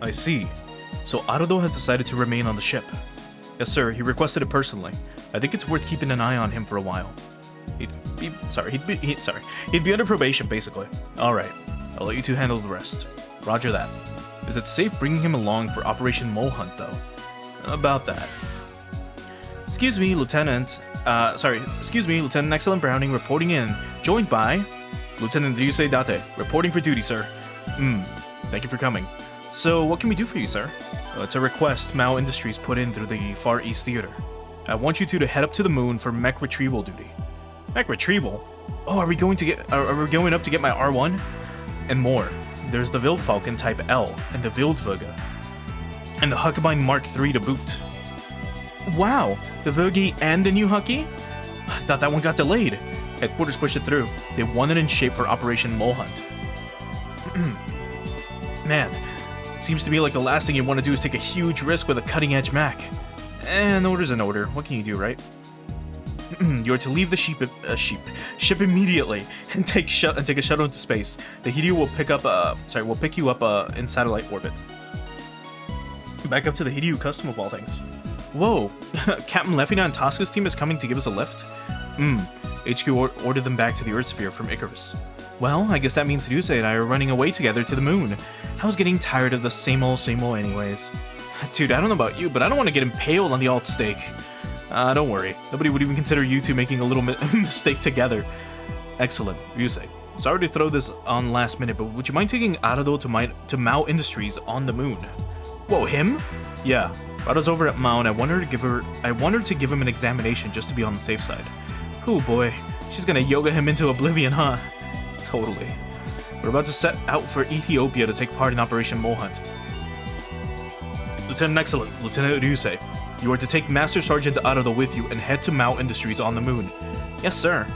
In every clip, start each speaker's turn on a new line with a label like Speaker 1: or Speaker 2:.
Speaker 1: I see. So Arudo has decided to remain on the ship. Yes, sir. He requested it personally. I think it's worth keeping an eye on him for a while. He'd be under probation, basically. All right. I'll let you two handle the rest. Roger that. Is it safe bringing him along for Operation Mole Hunt, though? About that. Excuse me, Lieutenant Excellent Browning reporting in, joined by Lieutenant Ryusei Date, reporting for duty, sir. Thank you for coming. So, what can we do for you, sir? It's a request Mao Industries put in through the Far East Theater. I want you two to head up to the moon for mech retrieval duty. Mech retrieval? Oh, are we going up to get my R1? And more. There's the Wildfalken Type L, and the Wildvöge. And the Huckabine Mark III to boot. Wow, the Vöge and the new Hucky? I thought that one got delayed. Headquarters pushed it through. They want it in shape for Operation Mole Hunt. Man, seems to me like the last thing you want to do is take a huge risk with a cutting-edge Mac. An order's an order. What can you do, right? You're to leave the ship immediately and take a shuttle into space. The Hiryu will pick you up in satellite orbit. Back up to the Hiryu custom of all things. Whoa, Captain Lefina and Tosca's team is coming to give us a lift? HQ ordered them back to the Earth sphere from Icarus. Well, I guess that means Ryusei and I are running away together to the moon. I was getting tired of the same old anyways. Dude, I don't know about you, but I don't want to get impaled on the alt stake. Don't worry. Nobody would even consider you two making a little mistake together. Excellent, Ryusei. Sorry to throw this on last minute, but would you mind taking Arudo to Mao Industries on the moon? Whoa, him? Yeah. Arudo's over at Mao, and I want her to give him an examination just to be on the safe side. Oh boy, she's gonna yoga him into oblivion, huh? Totally. We're about to set out for Ethiopia to take part in Operation Mole Hunt. Lieutenant Excellent, Lieutenant Ryusei, you are to take Master Sergeant Arudo with you and head to Mao Industries on the moon. Yes, sir.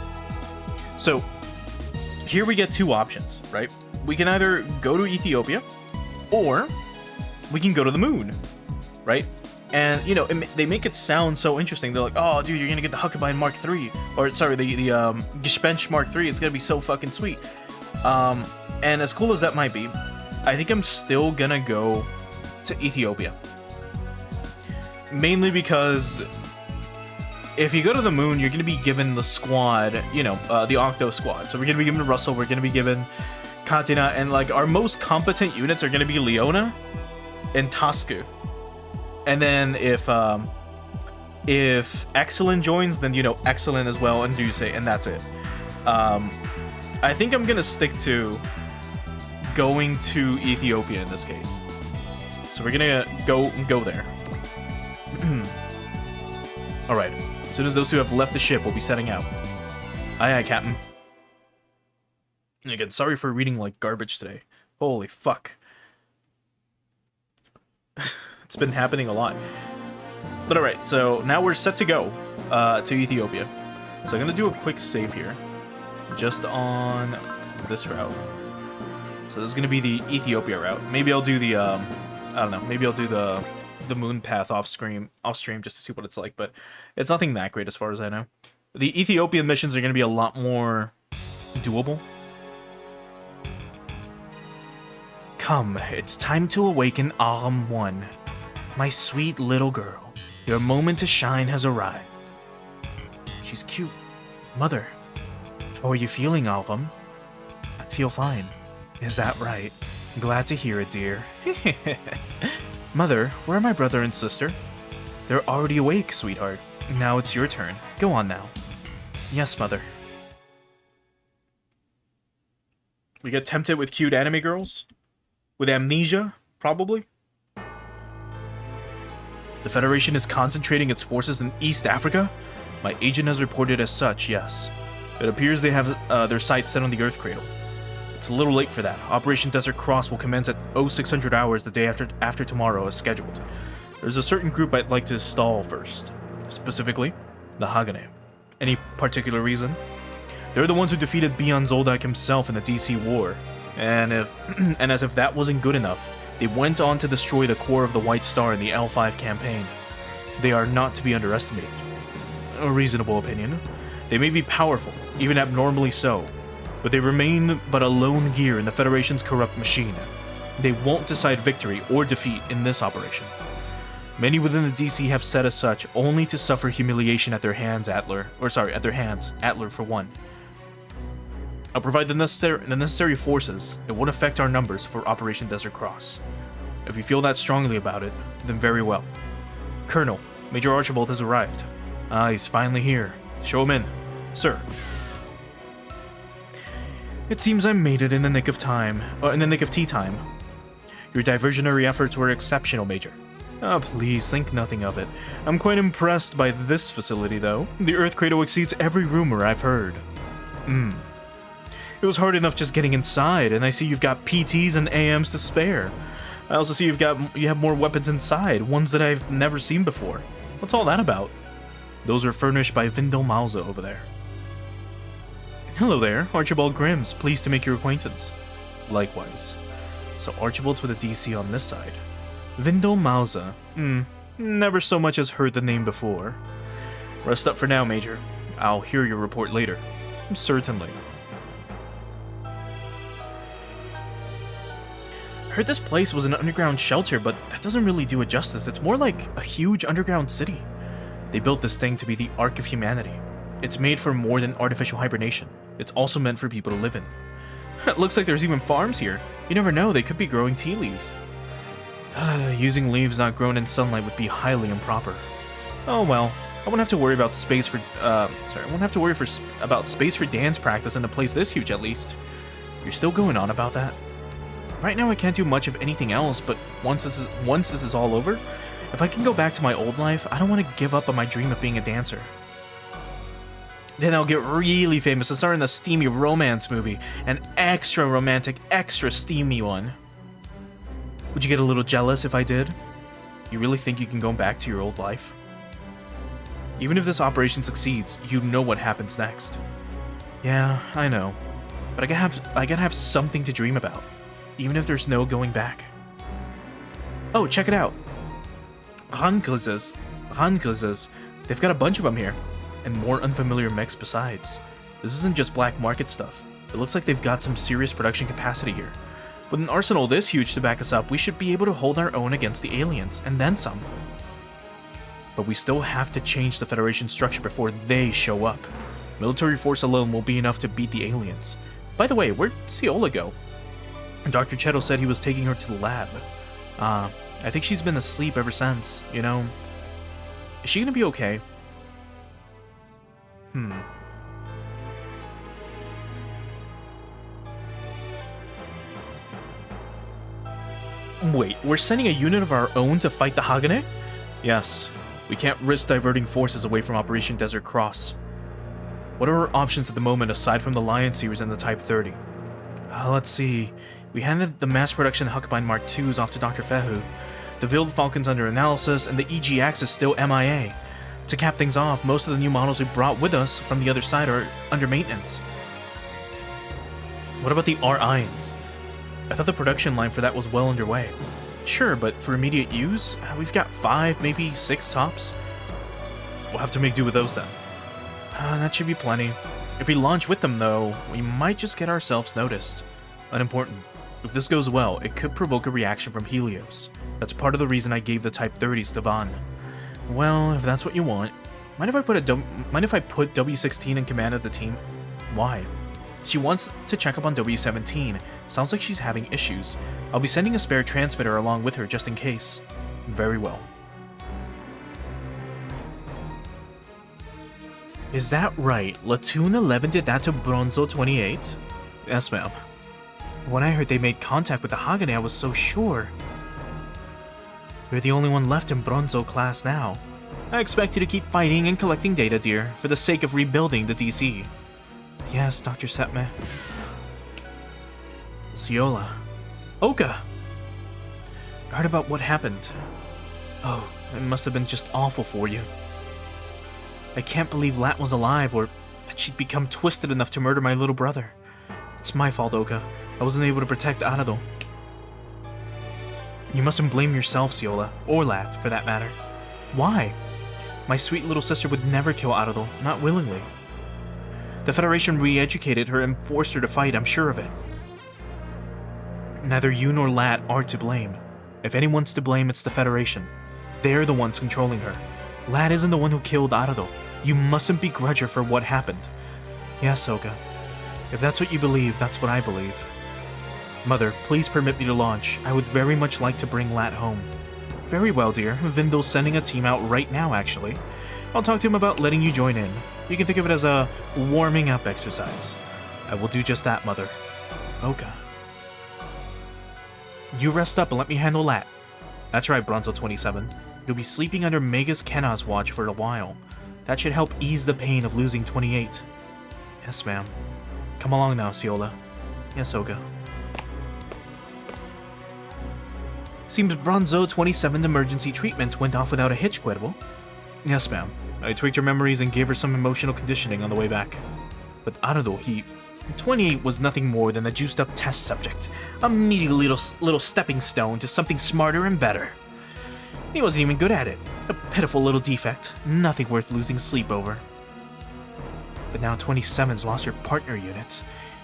Speaker 1: So, here we get two options, right? We can either go to Ethiopia, or we can go to the moon, right? And, you know, they make it sound so interesting. They're like, oh, dude, you're gonna get the Huckabine Mark III. Or, sorry, the Gespenst Mark III. It's gonna be so fucking sweet. And as cool as that might be, I think I'm still gonna go to Ethiopia. Mainly because if you go to the moon, you're gonna be given the squad, you know, the Octo squad. So we're gonna be given Russell, we're gonna be given Katina, and, like, our most competent units are gonna be Leona and Tosku. And then if Excellent joins, then, you know, Excellent as well, and Ryusei, and that's it. I think I'm gonna stick to going to Ethiopia in this case. So we're gonna go there. Alright, as soon as those two have left the ship, we'll be setting out. Aye aye, Captain. And again, sorry for reading like garbage today. Holy fuck. It's been happening a lot. But alright, so now we're set to go to Ethiopia. So I'm gonna do a quick save here. Just on this route. So this is gonna be the Ethiopia route. Maybe I'll do the I don't know, maybe I'll do the moon path off stream just to see what it's like, but it's nothing that great as far as I know. The Ethiopian missions are gonna be a lot more doable. Come, it's time to awaken Aram 1. My sweet little girl, your moment to shine has arrived. She's cute. Mother, how are you feeling, Aram? I feel fine. Is that right? Glad to hear it, dear. Mother, where are my brother and sister? They're already awake, sweetheart. Now it's your turn. Go on now. Yes, Mother. We get tempted with cute anime girls? With amnesia, probably? The Federation is concentrating its forces in East Africa? My agent has reported as such, yes. It appears they have their sights set on the Earth Cradle. It's a little late for that. Operation Desert Cross will commence at 0600 hours the day after tomorrow as scheduled. There's a certain group I'd like to stall first. Specifically, the Hagane. Any particular reason? They're the ones who defeated Beyond Zoldyck himself in the DC War. And as if that wasn't good enough, they went on to destroy the core of the White Star in the L5 campaign. They are not to be underestimated. A reasonable opinion. They may be powerful, even abnormally so, but they remain but a lone gear in the Federation's corrupt machine. They won't decide victory or defeat in this operation. Many within the DC have said as such, only to suffer humiliation at their hands, Atler for one. I'll provide the necessary forces. It won't affect our numbers for Operation Desert Cross. If you feel that strongly about it, then very well. Colonel, Major Archibald has arrived. Ah, he's finally here. Show him in. Sir. It seems I made it in the nick of tea time. Your diversionary efforts were exceptional, Major. Ah, please, think nothing of it. I'm quite impressed by this facility, though. The Earth Cradle exceeds every rumor I've heard. It was hard enough just getting inside, and I see you've got PTs and AMs to spare. I also see you have more weapons inside, ones that I've never seen before. What's all that about? Those are furnished by Vindel Malza over there. Hello there, Archibald Grimm's. Pleased to make your acquaintance. Likewise. So Archibald's with a DC on this side. Vindel Malza. Never so much as heard the name before. Rest up for now, Major. I'll hear your report later. Certainly. I heard this place was an underground shelter, but that doesn't really do it justice. It's more like a huge underground city. They built this thing to be the Ark of Humanity. It's made for more than artificial hibernation. It's also meant for people to live in. It looks like there's even farms here. You never know, they could be growing tea leaves. Using leaves not grown in sunlight would be highly improper. Oh well, I won't have to worry about space for about space for dance practice in a place this huge at least. You're still going on about that? Right now I can't do much of anything else, but once this is all over, if I can go back to my old life, I don't want to give up on my dream of being a dancer. Then I'll get really famous and star in a steamy romance movie, an extra romantic, extra steamy one. Would you get a little jealous if I did? You really think you can go back to your old life? Even if this operation succeeds, you know what happens next. Yeah, I know. But I gotta have something to dream about, even if there's no going back. Oh, check it out. Ranglizes. They've got a bunch of them here, and more unfamiliar mechs besides. This isn't just black market stuff. It looks like they've got some serious production capacity here. With an arsenal this huge to back us up, we should be able to hold our own against the aliens, and then some. But we still have to change the Federation structure before they show up. Military force alone won't be enough to beat the aliens. By the way, where'd Ciola go? Dr. Chettle said he was taking her to the lab. I think she's been asleep ever since, you know. Is she gonna be okay? Wait, we're sending a unit of our own to fight the Hagane? Yes. We can't risk diverting forces away from Operation Desert Cross. What are our options at the moment aside from the Lion series and the Type 30? Let's see. We handed the mass production Huckabine Mark IIs off to Dr. Fehu. The Vild Falcon's under analysis, and the EGX is still MIA. To cap things off, most of the new models we brought with us from the other side are under maintenance. What about the R-Ions? I thought the production line for that was well underway. Sure, but for immediate use, we've got 5, maybe 6 tops. We'll have to make do with those then. That should be plenty. If we launch with them though, we might just get ourselves noticed. Unimportant. If this goes well, it could provoke a reaction from Helios. That's part of the reason I gave the Type 30s to Vaughn. Well, if that's what you want. Mind if I put W16 in command of the team? Why? She wants to check up on W17. Sounds like she's having issues. I'll be sending a spare transmitter along with her just in case. Very well. Is that right? Latoon 11 did that to Bronzo 28? Yes, ma'am. When I heard they made contact with the Hagane, I was so sure. You're the only one left in Bronzo class now. I expect you to keep fighting and collecting data, dear, for the sake of rebuilding the DC. Yes, Dr. Setme. Ciola. Oka! I heard about what happened. Oh, it must have been just awful for you. I can't believe Lat was alive, or that she'd become twisted enough to murder my little brother. It's my fault, Oka. I wasn't able to protect Arado. You mustn't blame yourself, Ciola, or Lat, for that matter. Why? My sweet little sister would never kill Arado, not willingly. The Federation re-educated her and forced her to fight, I'm sure of it. Neither you nor Lat are to blame. If anyone's to blame, it's the Federation. They're the ones controlling her. Lat isn't the one who killed Arado. You mustn't begrudge her for what happened. Yes, Oka. If that's what you believe, that's what I believe. Mother, please permit me to launch. I would very much like to bring Lat home. Very well, dear. Vindal's sending a team out right now, actually. I'll talk to him about letting you join in. You can think of it as a warming up exercise. I will do just that, Mother. Oka. You rest up and let me handle Lat. That's right, Bronzo 27. You'll be sleeping under Magus Kenna's watch for a while. That should help ease the pain of losing 28. Yes, ma'am. Come along now, Siola. Yes, Oka. Seems Bronzo 27's emergency treatment went off without a hitch, Cuervo. Yes, ma'am. I tweaked her memories and gave her some emotional conditioning on the way back. But Arado, 28 was nothing more than a juiced-up test subject. A meaty little stepping stone to something smarter and better. He wasn't even good at it. A pitiful little defect. Nothing worth losing sleep over. But now 27's lost her partner unit.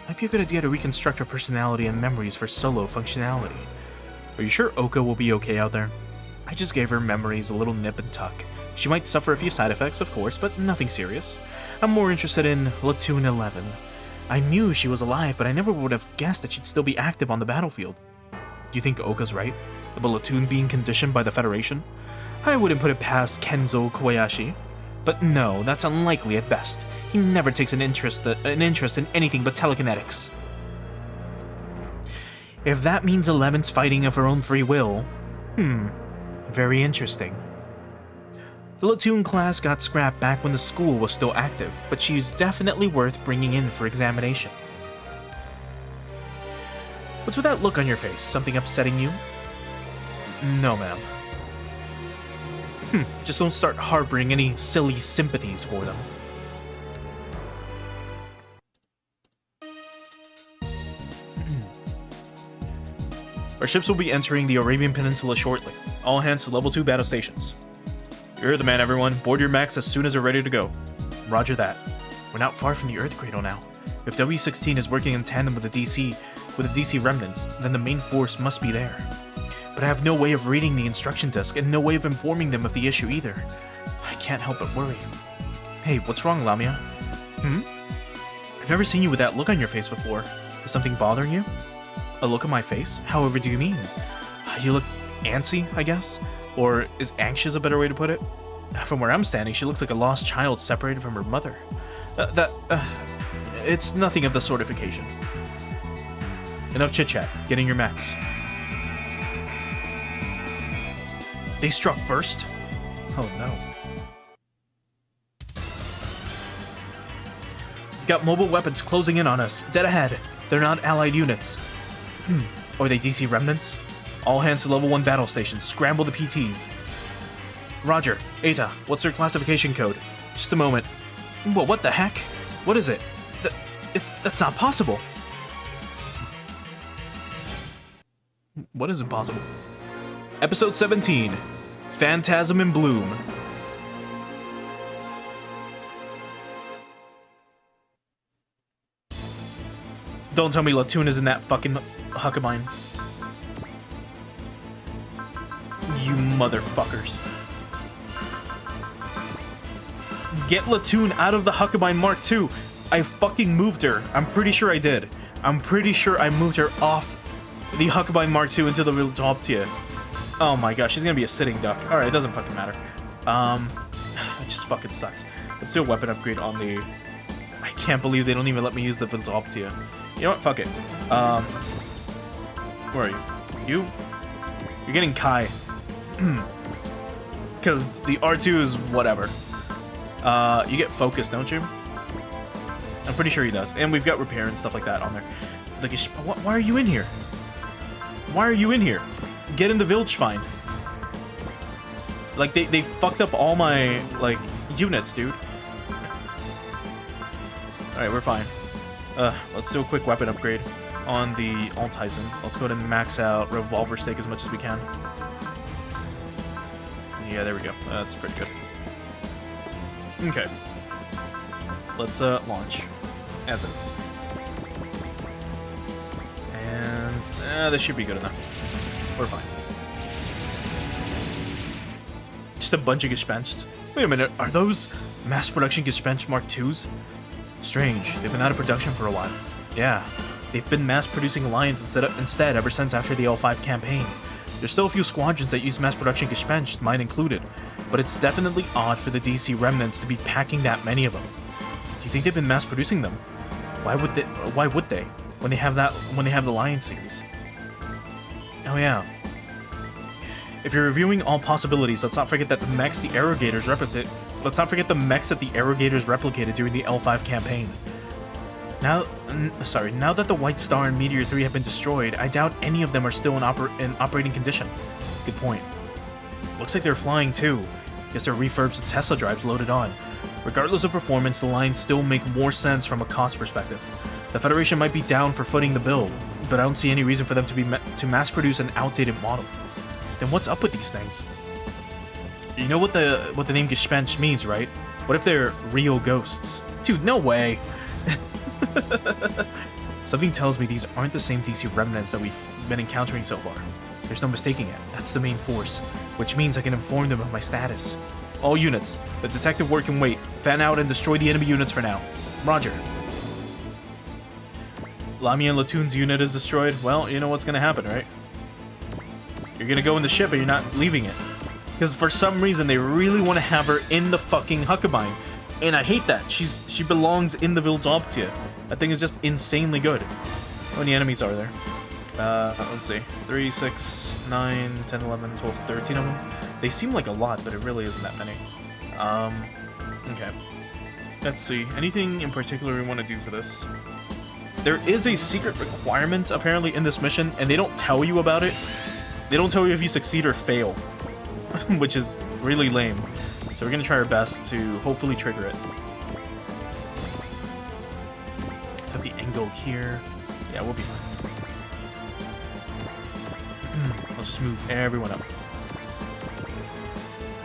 Speaker 1: Might be a good idea to reconstruct her personality and memories for solo functionality. Are you sure Oka will be okay out there? I just gave her memories a little nip and tuck. She might suffer a few side effects, of course, but nothing serious. I'm more interested in Platoon 11. I knew she was alive, but I never would have guessed that she'd still be active on the battlefield. Do you think Oka's right? The platoon being conditioned by the Federation? I wouldn't put it past Kenzo Kobayashi. But no, that's unlikely at best. He never takes an interest in anything but telekinetics. If that means 11's fighting of her own free will, very interesting. The platoon class got scrapped back when the school was still active, but she's definitely worth bringing in for examination. What's with that look on your face? Something upsetting you? No, ma'am. Just don't start harboring any silly sympathies for them. Our ships will be entering the Arabian Peninsula shortly. All hands to level 2 battle stations. You're the man, everyone. Board your max as soon as you're ready to go. Roger that. We're not far from the Earth Cradle now. If W16 is working in tandem with the DC remnants, then the main force must be there. But I have no way of reading the instruction disc and no way of informing them of the issue either. I can't help but worry. Hey, what's wrong, Lamia? I've never seen you with that look on your face before. Is something bothering you? A look on my face? However do you mean? You look antsy, I guess? Or is anxious a better way to put it? From where I'm standing, she looks like a lost child separated from her mother. It's nothing of the sort of occasion. Enough chit-chat. Get in your max. They struck first? Oh no. We've got mobile weapons closing in on us. Dead ahead. They're not allied units. Or are they DC remnants? All hands to level 1 battle stations. Scramble the PTs. Roger. Eta, what's their classification code? Just a moment. Well, what the heck? What is it? That's not possible. What is impossible? Episode 17. Phantasm in Bloom. Don't tell me Latoon is in that fucking Huckabine. You motherfuckers. Get Latoon out of the Huckabine Mark II. I fucking moved her. I'm pretty sure I did. I'm pretty sure I moved her off the Huckabine Mark II into the Viltoptia. Oh my gosh, she's gonna be a sitting duck. Alright, it doesn't fucking matter. It just fucking sucks. Let's do a weapon upgrade on the... I can't believe they don't even let me use the Viltoptia. You know what? Fuck it. Where are you? You're getting Kai. Because the R2 is whatever. You get focus, don't you? I'm pretty sure he does. And we've got repair and stuff like that on there. Like, why are you in here? Why are you in here? Get in the village fine. Like, they fucked up all my, like, units, dude. Alright, we're fine. Let's do a quick weapon upgrade on the Alt-Tyson. Let's go ahead and max out Revolver Stake as much as we can. Yeah, there we go. That's pretty good. Okay. Let's launch. As is. And This should be good enough. We're fine. Just a bunch of Gespenshed. Wait a minute, are those mass production Gespenshed Mark IIs? Strange, they've been out of production for a while. Yeah, they've been mass producing Alliance instead ever since after the L5 campaign. There's still a few squadrons that use mass production Gespenshed, mine included, but it's definitely odd for the DC remnants to be packing that many of them. Do you think they've been mass producing them? Why would they? When they have the Alliance series? Oh yeah. If you're reviewing all possibilities, let's not forget that the mechs that the Arrogators replicated during the L5 campaign. Now that the White Star and Meteor 3 have been destroyed, I doubt any of them are still in operating condition. Good point. Looks like they're flying too. Guess they're refurbs with Tesla drives loaded on. Regardless of performance, the lines still make more sense from a cost perspective. The Federation might be down for footing the bill, but I don't see any reason for them to mass produce an outdated model. Then what's up with these things? You know what the name Gespenst means, right? What if they're real ghosts? Dude, no way! Something tells me these aren't the same DC remnants that we've been encountering so far. There's no mistaking it. That's the main force, which means I can inform them of my status. All units, the detective work can wait. Fan out and destroy the enemy units for now. Roger. Lamia and Latoon's unit is destroyed. Well, you know what's gonna happen, right? You're gonna go in the ship, but you're not leaving it. Because for some reason, they really want to have her in the fucking Huckabine. And I hate that. She belongs in the Vildobtia. That thing is just insanely good. How many enemies are there? Let's see. 3, 6, 9, 10, 11, 12, 13 of them. They seem like a lot, but it really isn't that many. Okay. Let's see. Anything in particular we want to do for this? There is a secret requirement, apparently, in this mission, and they don't tell you about it. They don't tell you if you succeed or fail, which is really lame. So we're going to try our best to hopefully trigger it. Let's have the Engulk here. Yeah, we'll be fine. Let's just move everyone up.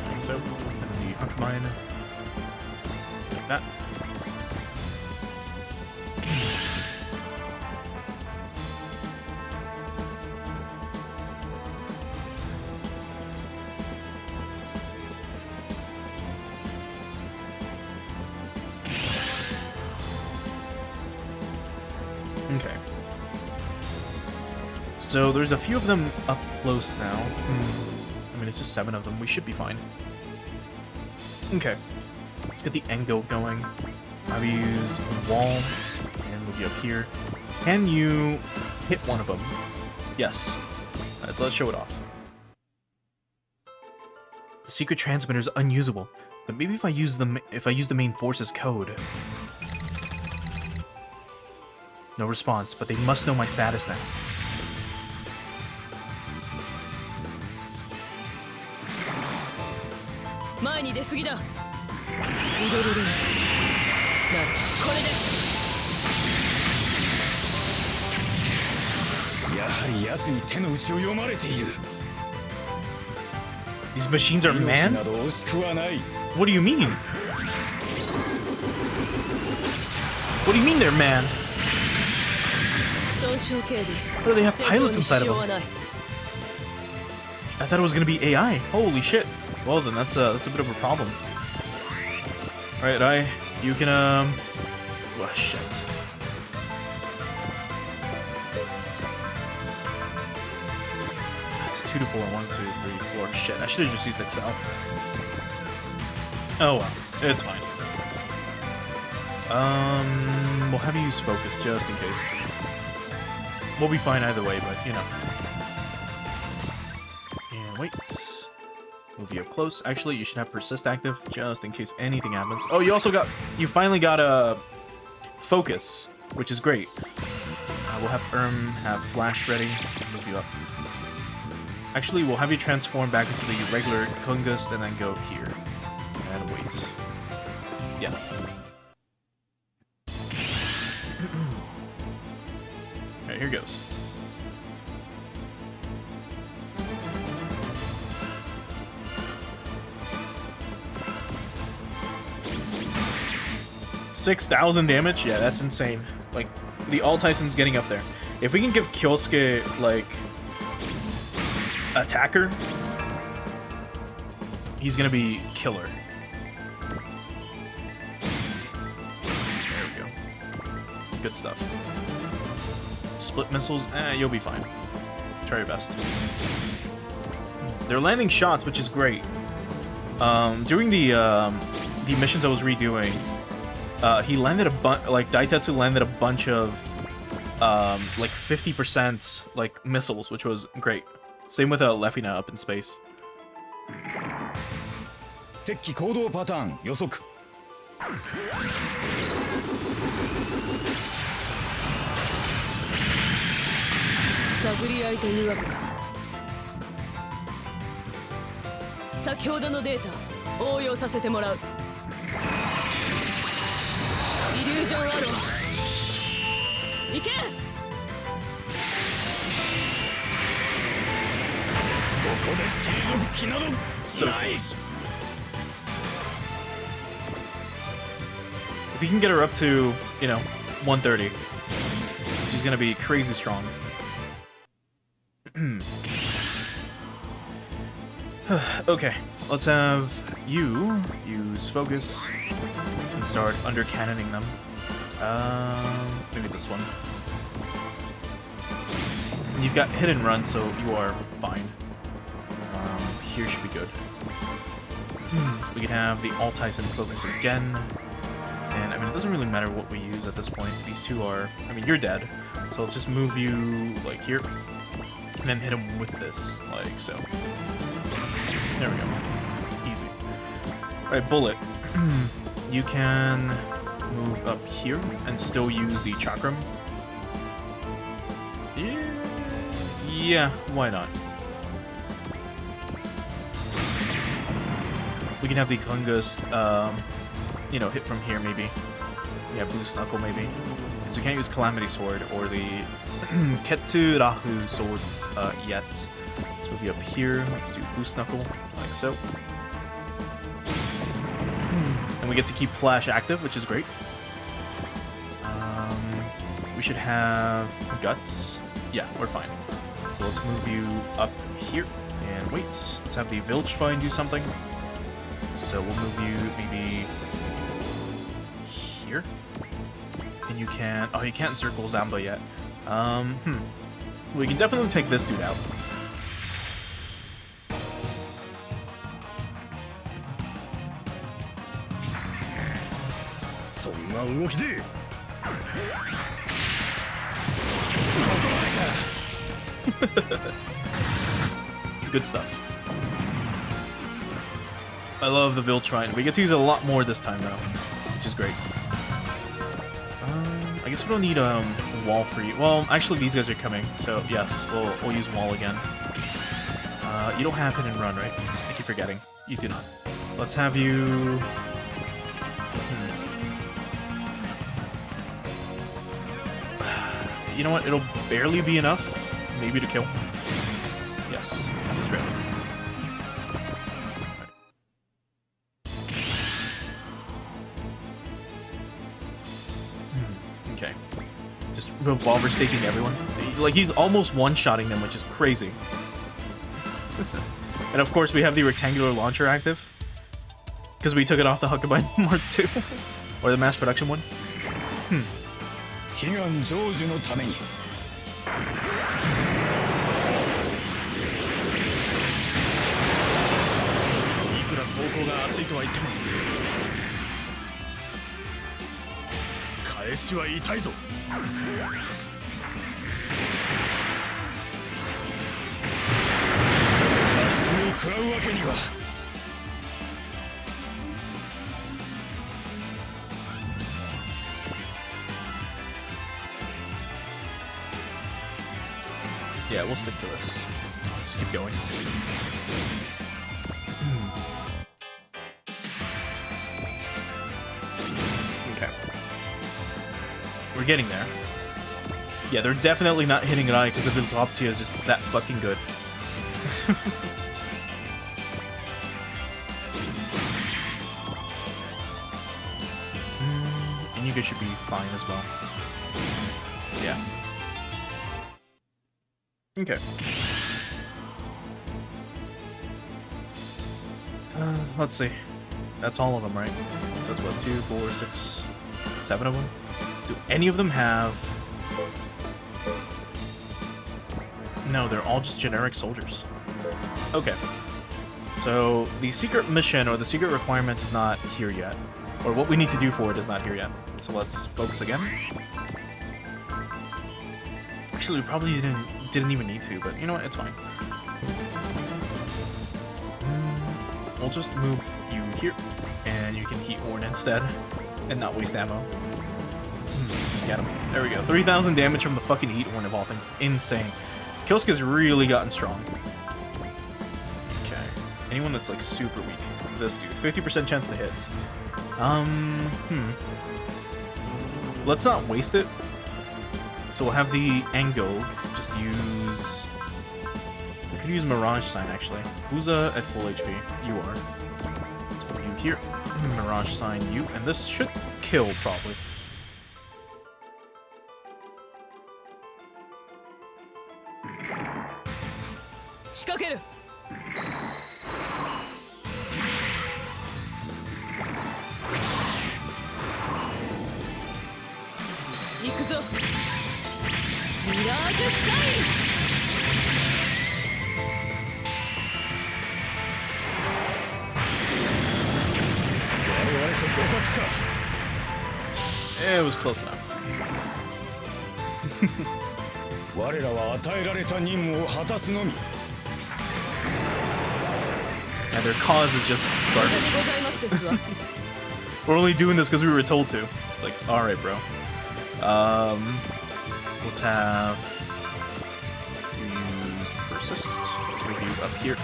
Speaker 1: Like so. And the Huckmine. Like that. Okay. So there's a few of them up close now. I mean, it's just 7 of them. We should be fine. Okay. Let's get the Engulk going. I'll use wall and move you up here. Can you hit one of them? Yes. Alright, so let's show it off. The secret transmitter is unusable, but maybe if I use the main force's code. No response, but they must know my status now. These machines are manned? What do you mean? What do you mean they're manned? What do they have pilots inside of them? I thought it was gonna be AI. Holy shit. Well then, that's a bit of a problem. Alright, you can oh shit. It's 2 to 4. 1, 2, 3, 4. Shit, I should have just used Excel. Oh well, it's fine. We'll have you use focus just in case. We'll be fine either way, but you know. And wait. Move you up close. Actually, you should have persist active just in case anything happens. Oh, you finally got a focus, which is great. We'll have have flash ready. Move you up. Actually, we'll have you transform back into the regular Kungust and then go here. And wait. Yeah. Alright, here goes. $6,000 damage? Yeah, that's insane. Like, the All Tyson's getting up there. If we can give Kyosuke, like, attacker, he's gonna be killer. There we go. Good stuff. Split missiles, you'll be fine. Try your best. They're landing shots, which is great. During the missions I was redoing, he landed a bunch, like, Daitetsu landed a bunch of, like, 50%, like, missiles, which was great. Same with Lefina up in space.
Speaker 2: 敵行動パターン予測
Speaker 3: 探り合いというわけだ。先ほどのデータ応用させてもらう。イリュージョンアロー行け。
Speaker 2: ここで退く気などない。
Speaker 1: If you can get her up to, you know, 130, she's gonna be crazy strong. Okay, let's have you use focus and start under-cannoning them. Maybe this one. You've got hit and run, so you are fine. Here should be good. We can have the Altice and focus again. And, I mean, it doesn't really matter what we use at this point. These two are... I mean, you're dead. So let's just move you, like, here. And then hit him with this, like so. There we go. Easy. Alright, Bullet. You can move up here and still use the Chakram. Yeah, why not? We can have the Gungust, you know, hit from here, maybe. Yeah, Boost Knuckle, maybe. Because we can't use Calamity Sword or the Ketsu Rahu Sword yet. Let's move you up here. Let's do Boost Knuckle, like so. And we get to keep Flash active, which is great. We should have Guts. Yeah, we're fine. So let's move you up here. And wait, let's have the Wildschwein do something. So we'll move you maybe here. And you can... Oh, you can't circle Zamba yet. We can definitely take this dude out. Good stuff. I love the Wildschwein. We get to use it a lot more this time, though, which is great. I guess we don't need wall for you. Well, actually, these guys are coming, so yes, we'll use wall again. You don't have hit and run, right? I keep forgetting. You do not. Let's have you. You know what? It'll barely be enough, maybe to kill. Yes, just barely. Okay. Just revolver staking everyone. Like, he's almost one-shotting them, which is crazy. And of course, we have the rectangular launcher active. Because we took it off the Huckabine Mark II. Or the mass production one.
Speaker 2: 悲願成就のためにいくら装甲が熱いとは言っても返しは痛いぞ明日を食らうわけには
Speaker 1: Yeah, we'll stick to this. Let's keep going. Okay. We're getting there. Yeah, they're definitely not hitting an eye because the top tier is just that fucking good. And you guys should be fine as well. Yeah. Okay. Let's see. That's all of them, right? So that's what, 2, 4, 6, 7 of them? Do any of them have... No, they're all just generic soldiers. Okay. So the secret mission or the secret requirement is not here yet. Or what we need to do for it is not here yet. So let's focus again. Actually, we probably didn't even need to, but you know what? It's fine. We'll just move you here, and you can heat horn instead, and not waste ammo. Get him. There we go. 3,000 damage from the fucking heat horn of all things. Insane. Kyosuke's really gotten strong. Okay. Anyone that's like super weak. This dude. 50% chance to hit. Let's not waste it. So we'll have the Angog. Just use... We could use Mirage Sign, actually. Who's at full HP? You are. Let's put you here. Mirage Sign you. And this should kill, probably.
Speaker 3: Shikakeru. Ikuzo. Mirage Sign.
Speaker 1: It was close enough.
Speaker 2: 我らは与えられた任務を果たすのみ。
Speaker 1: And their cause is just garbage.
Speaker 3: ございますですわ。
Speaker 1: We're only doing this because we were told to. It's like, alright, bro. Let's have... Use Persist. Let's move you up here.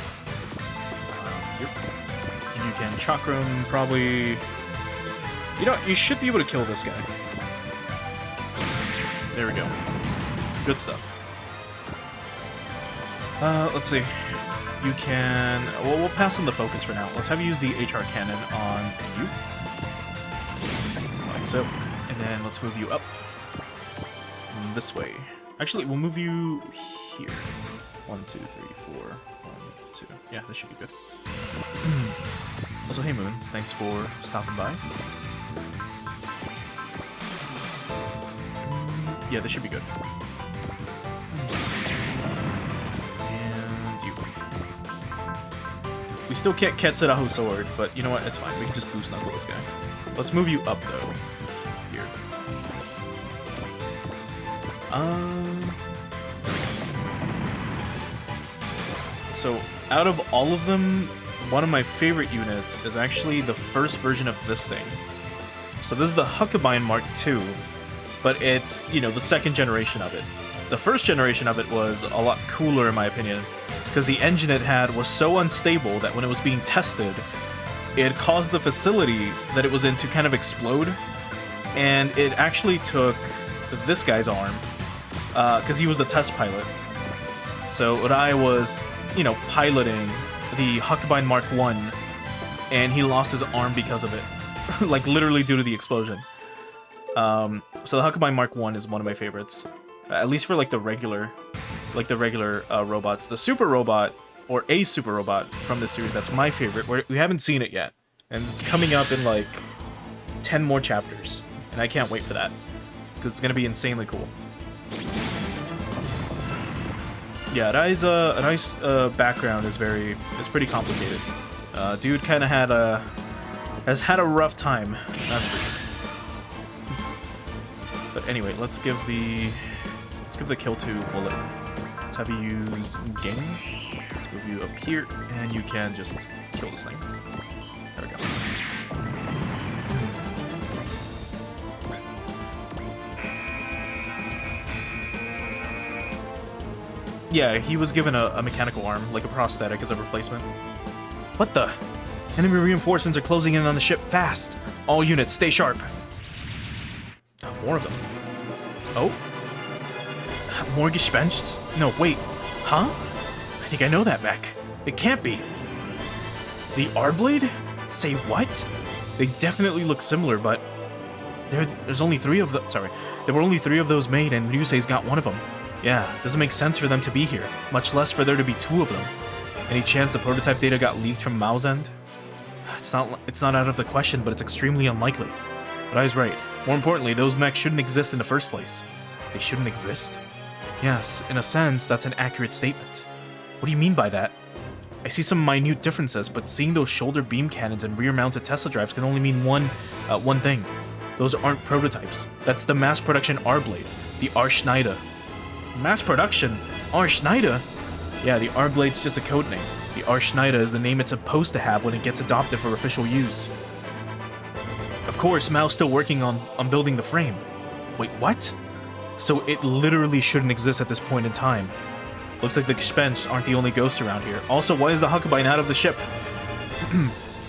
Speaker 1: Here. You can Chakram, probably... You know, you should be able to kill this guy. There we go. Good stuff. Let's see. You can... Well, we'll pass on the focus for now. Let's have you use the HR cannon on you. Like so. And then let's move you up. This way. Actually, we'll move you here. 1, 2, 3, 4. 1, 2. Yeah, this should be good. Also, hey Moon, thanks for stopping by. Yeah, this should be good. And you. We still can't Ketsurahu Sword, but you know what? It's fine. We can just boost knuckle this guy. Let's move you up, though. Here. So, out of all of them, one of my favorite units is actually the first version of this thing. So this is the Huckabine Mark II, but it's, you know, the second generation of it. The first generation of it was a lot cooler, in my opinion, because the engine it had was so unstable that when it was being tested, it caused the facility that it was in to kind of explode, and it actually took this guy's arm, because he was the test pilot. So Urai was, you know, piloting the Huckabine Mark I, and he lost his arm because of it. Like, literally due to the explosion. So the Huckabine Mark I is one of my favorites. At least for, like, the regular robots. The super robot, or a super robot from this series, that's my favorite. We haven't seen it yet. And it's coming up in, like, 10 more chapters. And I can't wait for that. Because it's going to be insanely cool. Yeah, Arai's background is pretty complicated. Dude kind of has had a rough time, that's for sure. But anyway, let's give the kill to bullet. Let's have you use Gang. Let's move you up here, and you can just kill this thing. There we go. Yeah, he was given a mechanical arm, like a prosthetic, as a replacement. What the? Enemy reinforcements are closing in on the ship fast. All units, stay sharp. Oh, more of them. Oh? More Gespensts? No, wait. Huh? I think I know that mech. It can't be. The R-Blade? Say what? They definitely look similar, but... There's only 3 of them. Sorry. There were only 3 of those made, and Ryusei's got one of them. Yeah, doesn't make sense for them to be here, much less for there to be 2 of them. Any chance the prototype data got leaked from Mao's end? It's not out of the question, but it's extremely unlikely. But I was right. More importantly, those mechs shouldn't exist in the first place. They shouldn't exist? Yes, in a sense, that's an accurate statement. What do you mean by that? I see some minute differences, but seeing those shoulder beam cannons and rear-mounted Tesla drives can only mean one thing. Those aren't prototypes. That's the mass production R-Blade, the R-Schneider. Mass production? R-Schneider? Yeah, the R-Blade's just a code name. The R-Schneider is the name it's supposed to have when it gets adopted for official use. Of course, Mao's still working on building the frame. Wait, what? So it literally shouldn't exist at this point in time. Looks like the Gespenst aren't the only ghosts around here. Also, why is the Huckabine out of the ship?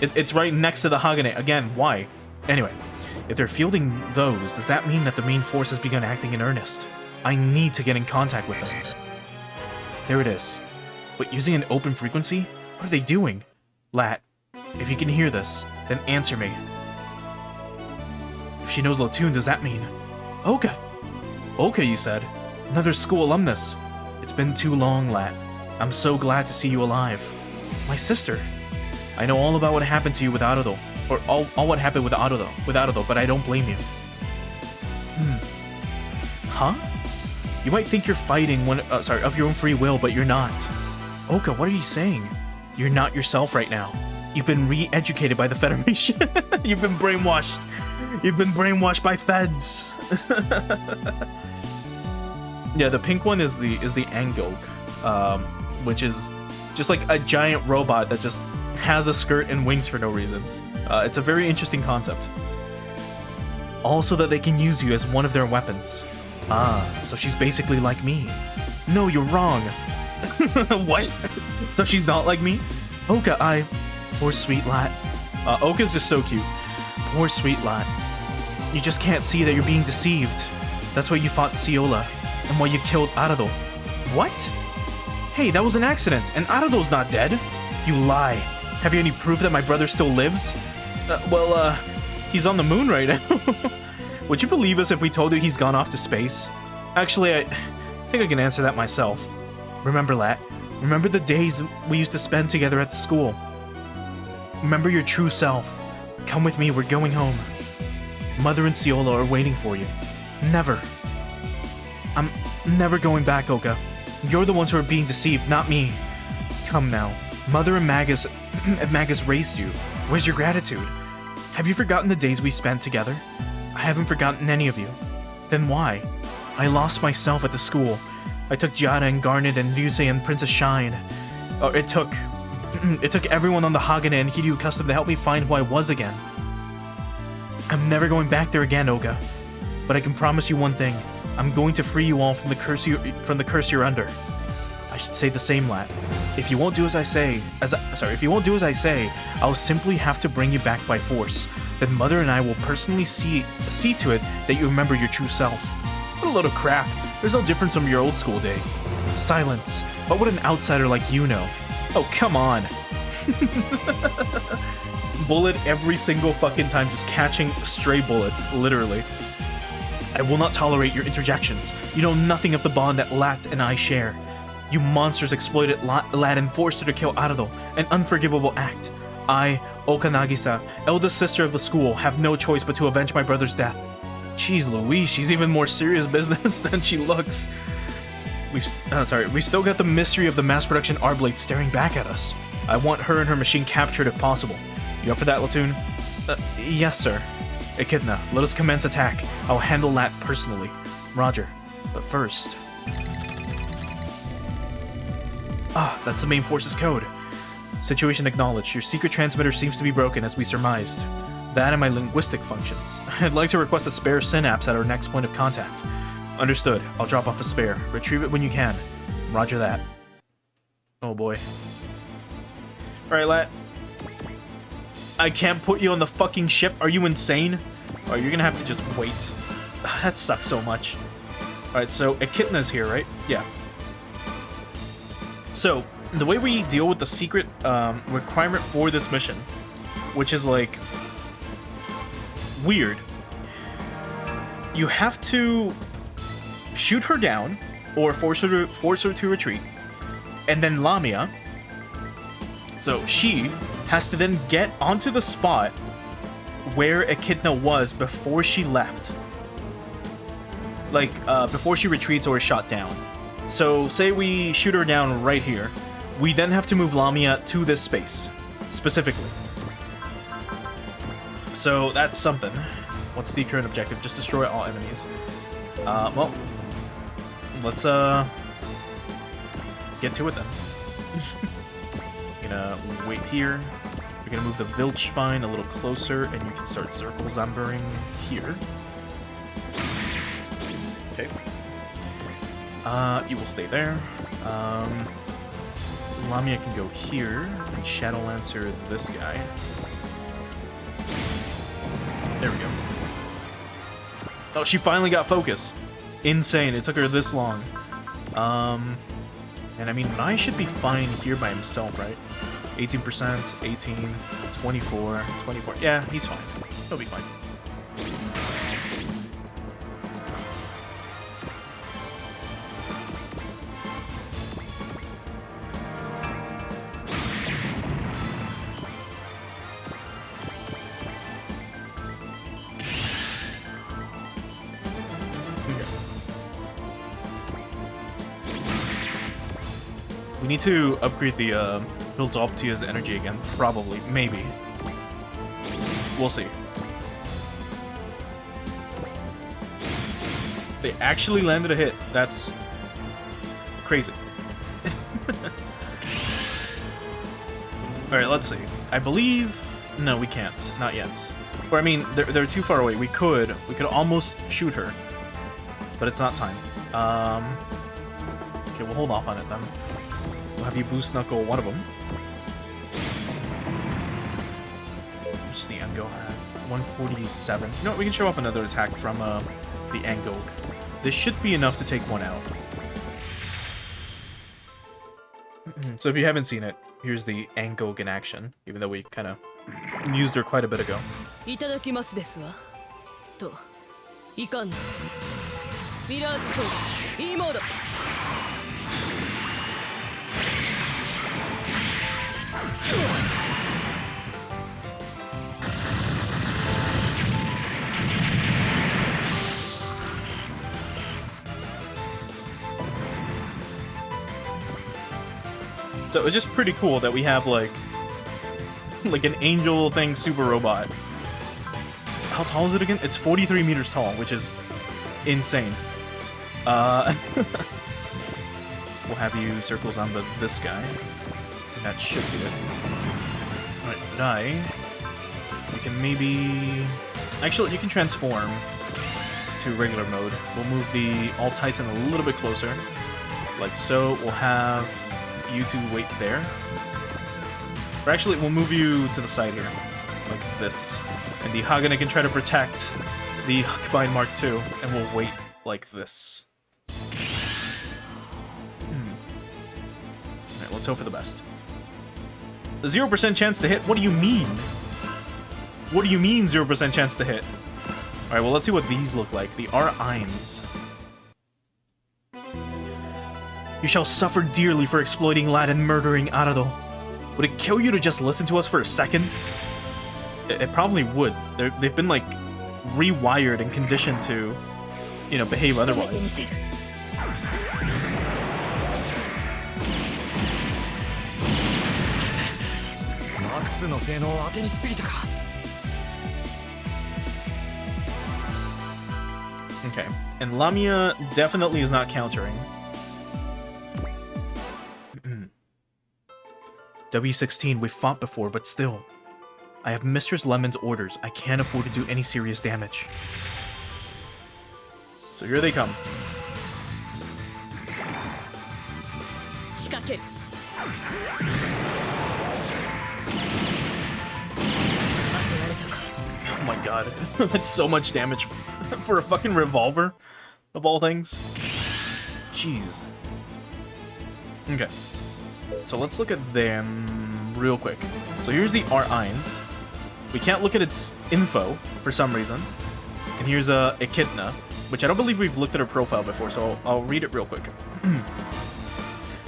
Speaker 1: It's right next to the Hagane. Again, why? Anyway, if they're fielding those, does that mean that the main force has begun acting in earnest? I need to get in contact with them. There it is. But using an open frequency? What are they doing? Lat, if you can hear this, then answer me. If she knows Latoon, does that mean... Oka! Oka, you said? Another school alumnus. It's been too long, Lat. I'm so glad to see you alive. My sister. I know all about what happened to you with Arudo. Or all what happened with Arudo, but I don't blame you. Huh? You might think you're fighting of your own free will, but you're not. Oka, what are you saying? You're not yourself right now. You've been re-educated by the Federation. You've been brainwashed. You've been brainwashed by feds. Yeah, the pink one is the Angok, which is just like a giant robot that just has a skirt and wings for no reason. It's a very interesting concept. Also that they can use you as one of their weapons. Ah, so she's basically like me. No, you're wrong. What? So she's not like me? Oka, poor sweet Lat. Oka's just so cute. Poor sweet Lat. You just can't see that you're being deceived. That's why you fought Ciola, and why you killed Arudo. What? Hey, that was an accident, and Arudo's not dead. You lie. Have you any proof that my brother still lives? He's on the moon right now. Would you believe us if we told you he's gone off to space? Actually, I think I can answer that myself. Remember, Lat. Remember the days we used to spend together at the school. Remember your true self. Come with me, we're going home. Mother and Ciola are waiting for you. Never. I'm never going back, Oka. You're the ones who are being deceived, not me. Come now. Mother and Magus raised you. Where's your gratitude? Have you forgotten the days we spent together? I haven't forgotten any of you. Then why? I lost myself at the school. I took Giada and Garnet and Ryusei and Princess Shine. It took everyone on the Hagane and Hiryu Custom to help me find who I was again. I'm never going back there again, Oka. But I can promise you one thing. I'm going to free you all from the curse you're under. I should say the same, Lat. If you won't do as I say, I'll simply have to bring you back by force. Then Mother and I will personally see to it that you remember your true self. What a load of crap. There's no difference from your old school days. Silence. What would an outsider like you know? Oh, come on. Bullet every single fucking time, just catching stray bullets, literally. I will not tolerate your interjections. You know nothing of the bond that Lat and I share. You monsters exploited Lat and forced her to kill Arudo, an unforgivable act. I, Oka Nagisa, eldest sister of the school, have no choice but to avenge my brother's death. Jeez Louise, she's even more serious business than she looks. We've still got the mystery of the mass production R-Blade staring back at us. I want her and her machine captured if possible. You up for that, Latoon? Yes, sir. Echidna, let us commence attack. I'll handle Lat personally. Roger. But first... Ah, that's the main force's code. Situation acknowledged. Your secret transmitter seems to be broken, as we surmised. That and my linguistic functions. I'd like to request a spare synapse at our next point of contact. Understood. I'll drop off a spare. Retrieve it when you can. Roger that. Oh boy. Alright, Lat. I can't put you on the fucking ship. Are you insane? Alright, you're gonna have to just wait. That sucks so much. Alright, so Echidna's here, right? Yeah. So, the way we deal with the secret requirement for this mission, which is like weird, you have to shoot her down or force her to retreat. And then Lamia, so she has to then get onto the spot where Echidna was before she left. Like, before she retreats or is shot down. So, say we shoot her down right here. We then have to move Lamia to this space, specifically. So, that's something. What's the current objective? Just destroy all enemies. Well, let's, get to it then. Gonna wait here. We're gonna move the Vilchvine a little closer, and you can start circle zombering here. Okay. You will stay there. Lamia can go here and Shadow Lancer this guy. There we go. Oh, she finally got focus. Insane. It took her this long. And I mean, Mai should be fine here by himself, right? 18%, 18, 24, 24. Yeah, he's fine. He'll be fine. We need to upgrade the Viltoptia's energy again. Probably. Maybe. We'll see. They actually landed a hit. That's crazy. Alright, let's see. I believe... No, we can't. Not yet. Or, I mean, they're too far away. We could almost shoot her. But it's not time. Okay, we'll hold off on it then. We'll have you boost knuckle one of them. What's the Engo at? 147. You know what, we can show off another attack from the Engog. This should be enough to take one out. So if you haven't seen it, here's the Engog in action, even though we kind of used her quite a bit ago. So it's just pretty cool that we have like an angel thing super robot. How tall is it again? It's 43 meters tall, which is insane. We'll have you circle Zamba this guy. And that should do it. Alright, die. You can maybe... Actually, you can transform to regular mode. We'll move the Alt Tyson a little bit closer. Like so. We'll have you two wait there. Or actually, we'll move you to the side here. Like this. And the Hagane can try to protect the Huckbind Mark II. And we'll wait like this. Alright, let's hope for the best. 0% chance to hit? What do you mean? What do you mean 0% chance to hit? Alright, well, let's see what these look like. The R-Eins. You shall suffer dearly for exploiting Lad and murdering Arado. Would it kill you to just listen to us for a second? It probably would. They've been, like, rewired and conditioned to, you know, behave otherwise. Okay, and Lamia definitely is not countering. W16, we've fought before, but still. I have Mistress Lemon's orders. I can't afford to do any serious damage. So here they come. Oh my god. That's so much damage for a fucking revolver, of all things. Jeez. Okay. So let's look at them real quick. So here's the R-Eins. We can't look at its info for some reason. And here's Echidna, which I don't believe we've looked at her profile before, so I'll read it real quick.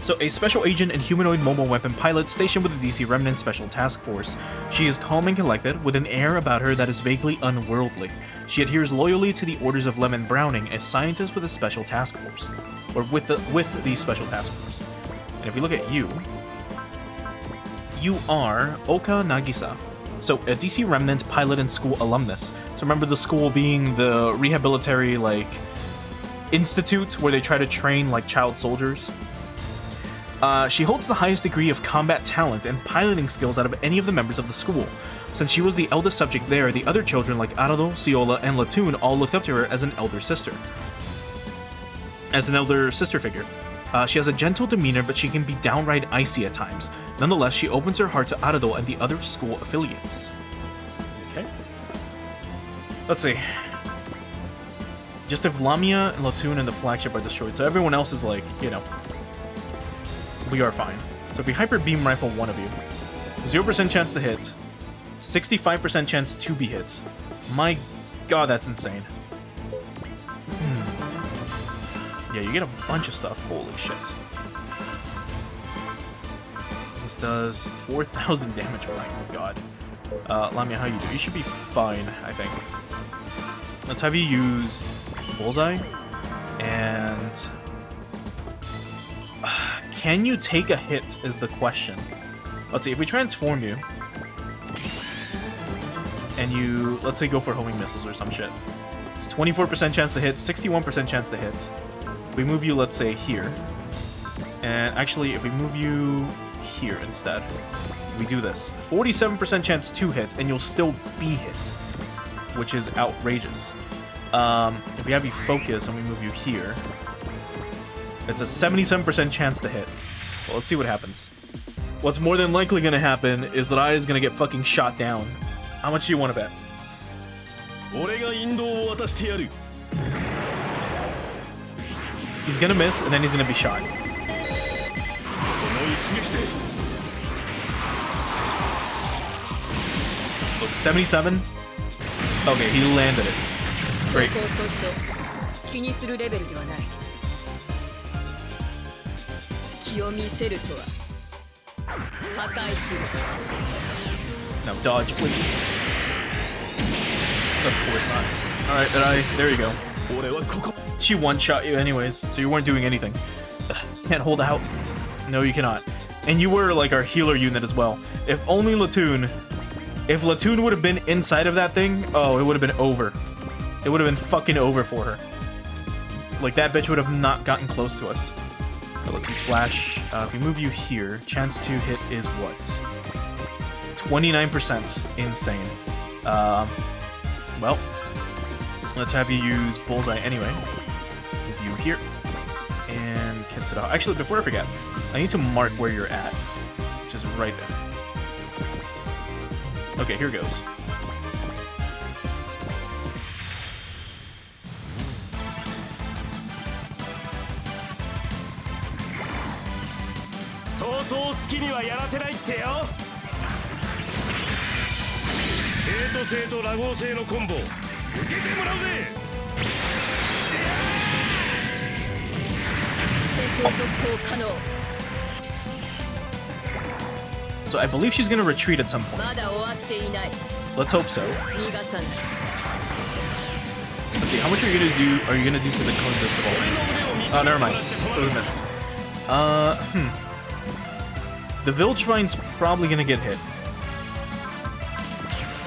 Speaker 1: So, a special agent and humanoid mobile weapon pilot stationed with the DC Remnant Special Task Force. She is calm and collected, with an air about her that is vaguely unworldly. She adheres loyally to the orders of Lemon Browning, a scientist with a special task force. Or with the special task force. And if we look at you, you are Oka Nagisa. So, a DC Remnant pilot and school alumnus. So remember the school being the rehabilitatory, like, institute where they try to train, like, child soldiers? She holds the highest degree of combat talent and piloting skills out of any of the members of the school. Since she was the eldest subject there, the other children like Arado, Ciola, and Latoon all looked up to her as an elder sister. Figure. She has a gentle demeanor, but she can be downright icy at times. Nonetheless, she opens her heart to Arado and the other school affiliates. Okay. Let's see. Just if Lamia and Latoon and the flagship are destroyed, so everyone else is like, you know, we are fine. So if we hyper beam rifle one of you, 0% chance to hit, 65% chance to be hit. My god, that's insane. Yeah, you get a bunch of stuff. Holy shit. This does 4,000 damage. My god. Lamia, how you do? You should be fine, I think. Let's have you use Bullseye. And can you take a hit is the question. Let's see, if we transform you, and you, let's say, go for homing missiles or some shit. It's 24% chance to hit, 61% chance to hit. We move you, let's say, here. And actually, if we move you here instead, we do this. 47% chance to hit, and you'll still be hit, which is outrageous. If we have you focus and we move you here, it's a 77% chance to hit. Well, let's see what happens. What's more than likely going to happen is that I is going to get fucking shot down. How much do you want to bet? He's going to miss, and then he's going to be shot. 77? Okay, he landed it. Great. Now dodge, please. Of course not. Alright, there you go. She one-shot you anyways, so you weren't doing anything. Can't hold out. No, you cannot. And you were like our healer unit as well. If only Latoon... If Latoon would have been inside of that thing, oh, it would have been over. It would have been fucking over for her. Like, that bitch would have not gotten close to us. So let's use Flash. If we move you here, chance to hit is what? 29%. Insane. Well, let's have you use Bullseye anyway. Move you here. And kits it off. Actually, before I forget, I need to mark where you're at. Which is right there. Okay, here goes. So I believe she's gonna retreat at some point. Let's hope so. Let's see, how much are you gonna do to the Congress of all things? Oh, never mind. It was a miss. The Viltruine's probably gonna get hit.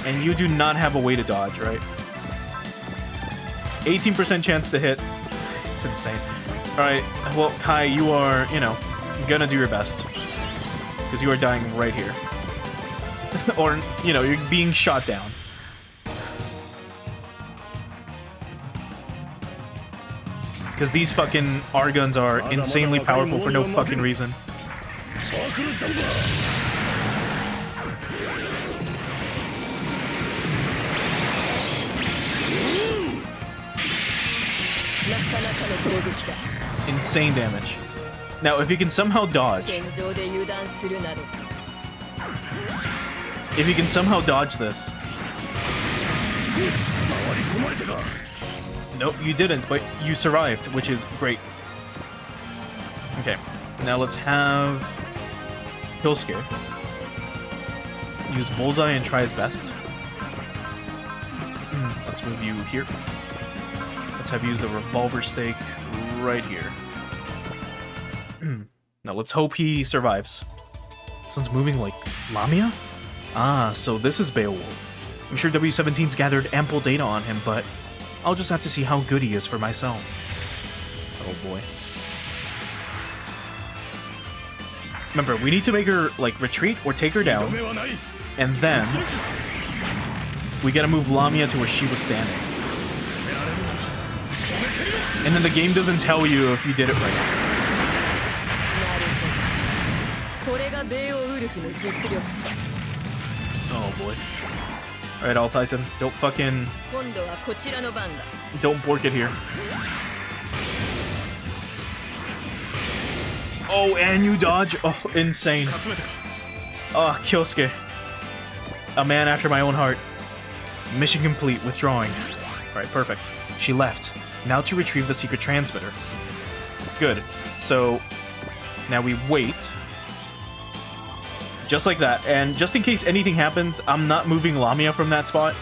Speaker 1: And you do not have a way to dodge, right? 18% chance to hit. It's insane. Alright, well, Kai, you are, you know, gonna do your best. Because you are dying right here. Or, you know, you're being shot down. Because these fucking R-guns are insanely powerful for no fucking reason. Insane damage. Now, if you can somehow dodge... If you can somehow dodge this... Nope, you didn't, but you survived, which is great. Okay, now let's have Killscare use Bullseye and try his best. Let's move you here. Let's have you use the Revolver Stake right here. Now let's hope he survives. This one's moving like Lamia? Ah, so this is Beowulf. I'm sure W17's gathered ample data on him, but I'll just have to see how good he is for myself. Oh boy. Remember, we need to make her, like, retreat or take her down, and then we gotta move Lamia to where she was standing. And then the game doesn't tell you if you did it right. Oh boy. Alright, All Tyson, don't fucking... Don't bork it here. Oh, and you dodge. Oh, insane. Oh, Kyosuke. A man after my own heart. Mission complete, withdrawing. Alright, perfect. She left. Now to retrieve the secret transmitter. Good. So, now we wait. Just like that. And just in case anything happens, I'm not moving Lamia from that spot.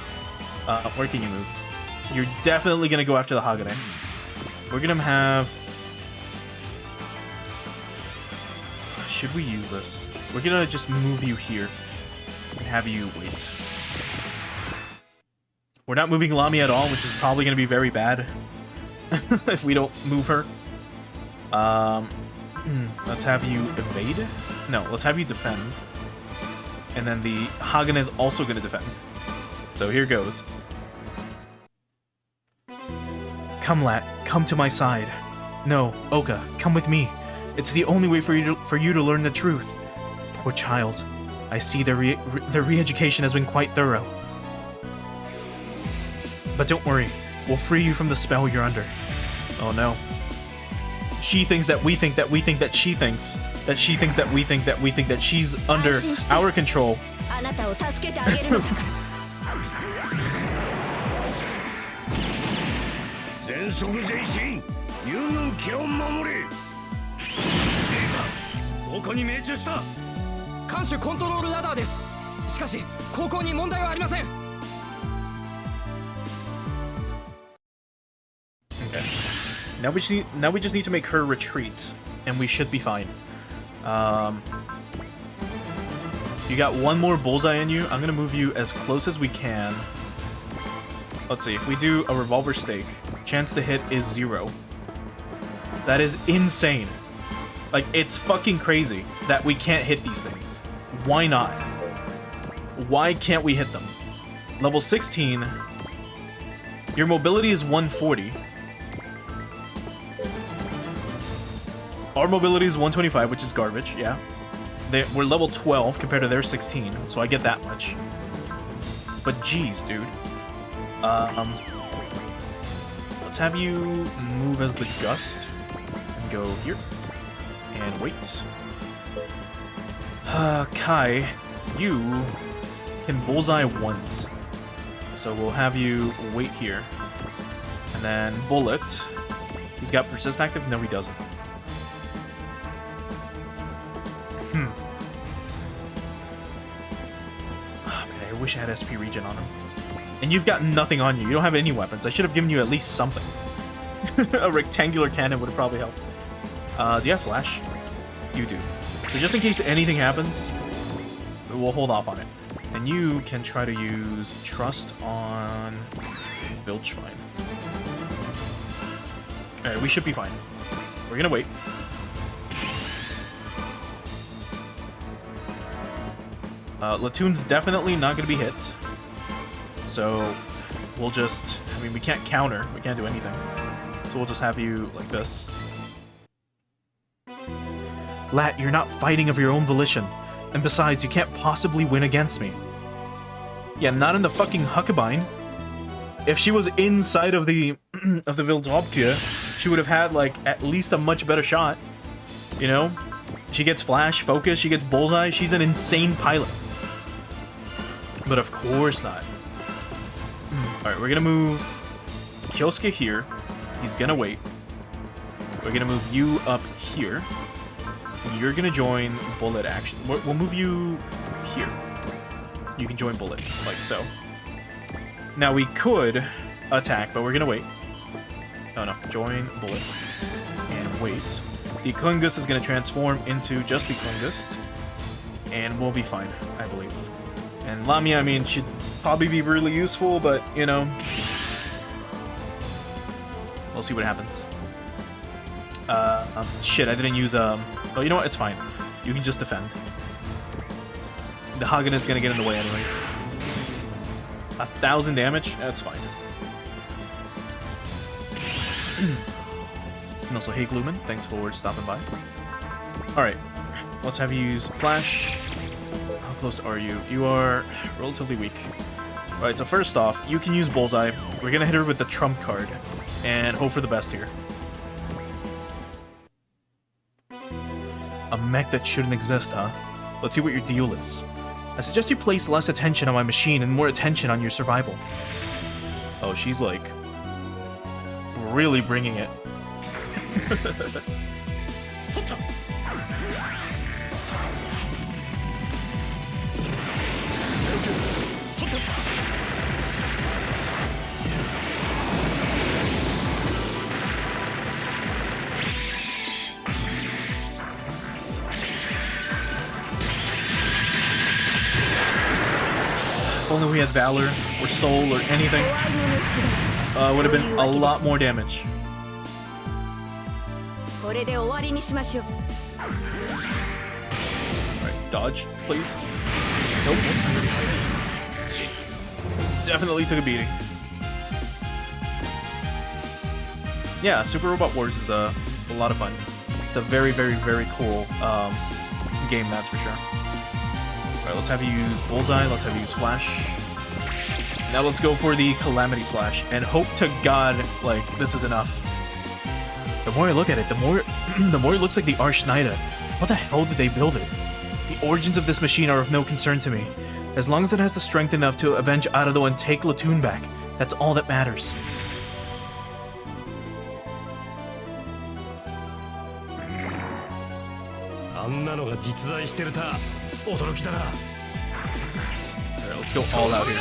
Speaker 1: Where can you move? You're definitely going to go after the Hagane. We're going to have... Should we use this? We're going to just move you here. And have you wait. We're not moving Lamia at all, which is probably going to be very bad. if we don't move her. Let's have you evade? No, let's have you defend. And then the Hagane is also going to defend. So here goes. Come, Lat, come to my side. No, Oka, come with me. It's the only way for you to learn the truth. Poor child. I see their re-education has been quite thorough. But don't worry, we'll free you from the spell you're under. Oh no. She thinks that we think that we think that she thinks that she thinks that we think that we think that she's under our control. Okay. Now we just need to make her retreat, and we should be fine. You got one more bullseye in you. I'm gonna move you as close as we can. Let's see, if we do a revolver stake, chance to hit is 0. That is insane. Like, it's fucking crazy that we can't hit these things. Why not? Why can't we hit them? Level 16, your mobility is 140. Our mobility is 125, which is garbage, yeah. We're level 12 compared to their 16, so I get that much. But geez, dude. Let's have you move as the Gust and go here and wait. Kai, you can bullseye once, so we'll have you wait here. And then Bullet, he's got persist active. No, he doesn't. Oh, man, I wish I had SP regen on him. And you've got nothing on you. You don't have any weapons. I should have given you at least something. A rectangular cannon would have probably helped. Do you have flash? You do. So just in case anything happens, we'll hold off on it. And you can try to use Trust on Vilchfine. Alright, we should be fine. We're gonna wait. Latoon's definitely not gonna be hit. So we'll just, I mean, we can't counter, we can't do anything. So we'll just have you like this. Lat, you're not fighting of your own volition. And besides, you can't possibly win against me. Yeah, not in the fucking Huckabine. If she was inside of the of the Vildoptia, she would have had like at least a much better shot. You know? She gets flash, focus, she gets bullseye, she's an insane pilot. But of course not. Alright, we're gonna move Kyosuke here. He's gonna wait. We're gonna move you up here. You're gonna join bullet action. We'll move you here. You can join bullet, like so. Now we could attack, but we're gonna wait. No, join bullet. And wait. The Klingust is gonna transform into just the Klingust. And we'll be fine, I believe. And Lamia, I mean, she'd probably be really useful, but, you know... We'll see what happens. Shit, I didn't use, Oh, you know what? It's fine. You can just defend. The Hagen is gonna get in the way anyways. 1,000 damage? That's fine. And also, hey Gluman, thanks for stopping by. Alright, let's have you use Flash. How close are you? You are relatively weak. Alright, so first off, you can use Bullseye. We're gonna hit her with the Trump card and hope for the best here. A mech that shouldn't exist, huh? Let's see what your deal is. I suggest you place less attention on my machine and more attention on your survival. Oh, she's like... really bringing it. If only we had Valor or Soul or anything, would have been a lot more damage. Alright, dodge, please. Nope. Definitely took a beating. Yeah, Super Robot Wars is a lot of fun. It's a very, very, very cool game, that's for sure. Alright, let's have you use Bullseye, let's have you use Flash. Now let's go for the Calamity Slash, and hope to God, like, this is enough. The more I look at it, the more it looks like the Arschneider. What the hell did they build it? The origins of this machine are of no concern to me. As long as it has the strength enough to avenge Arado and take Latoon back, that's all that matters. Alright, let's go all out here.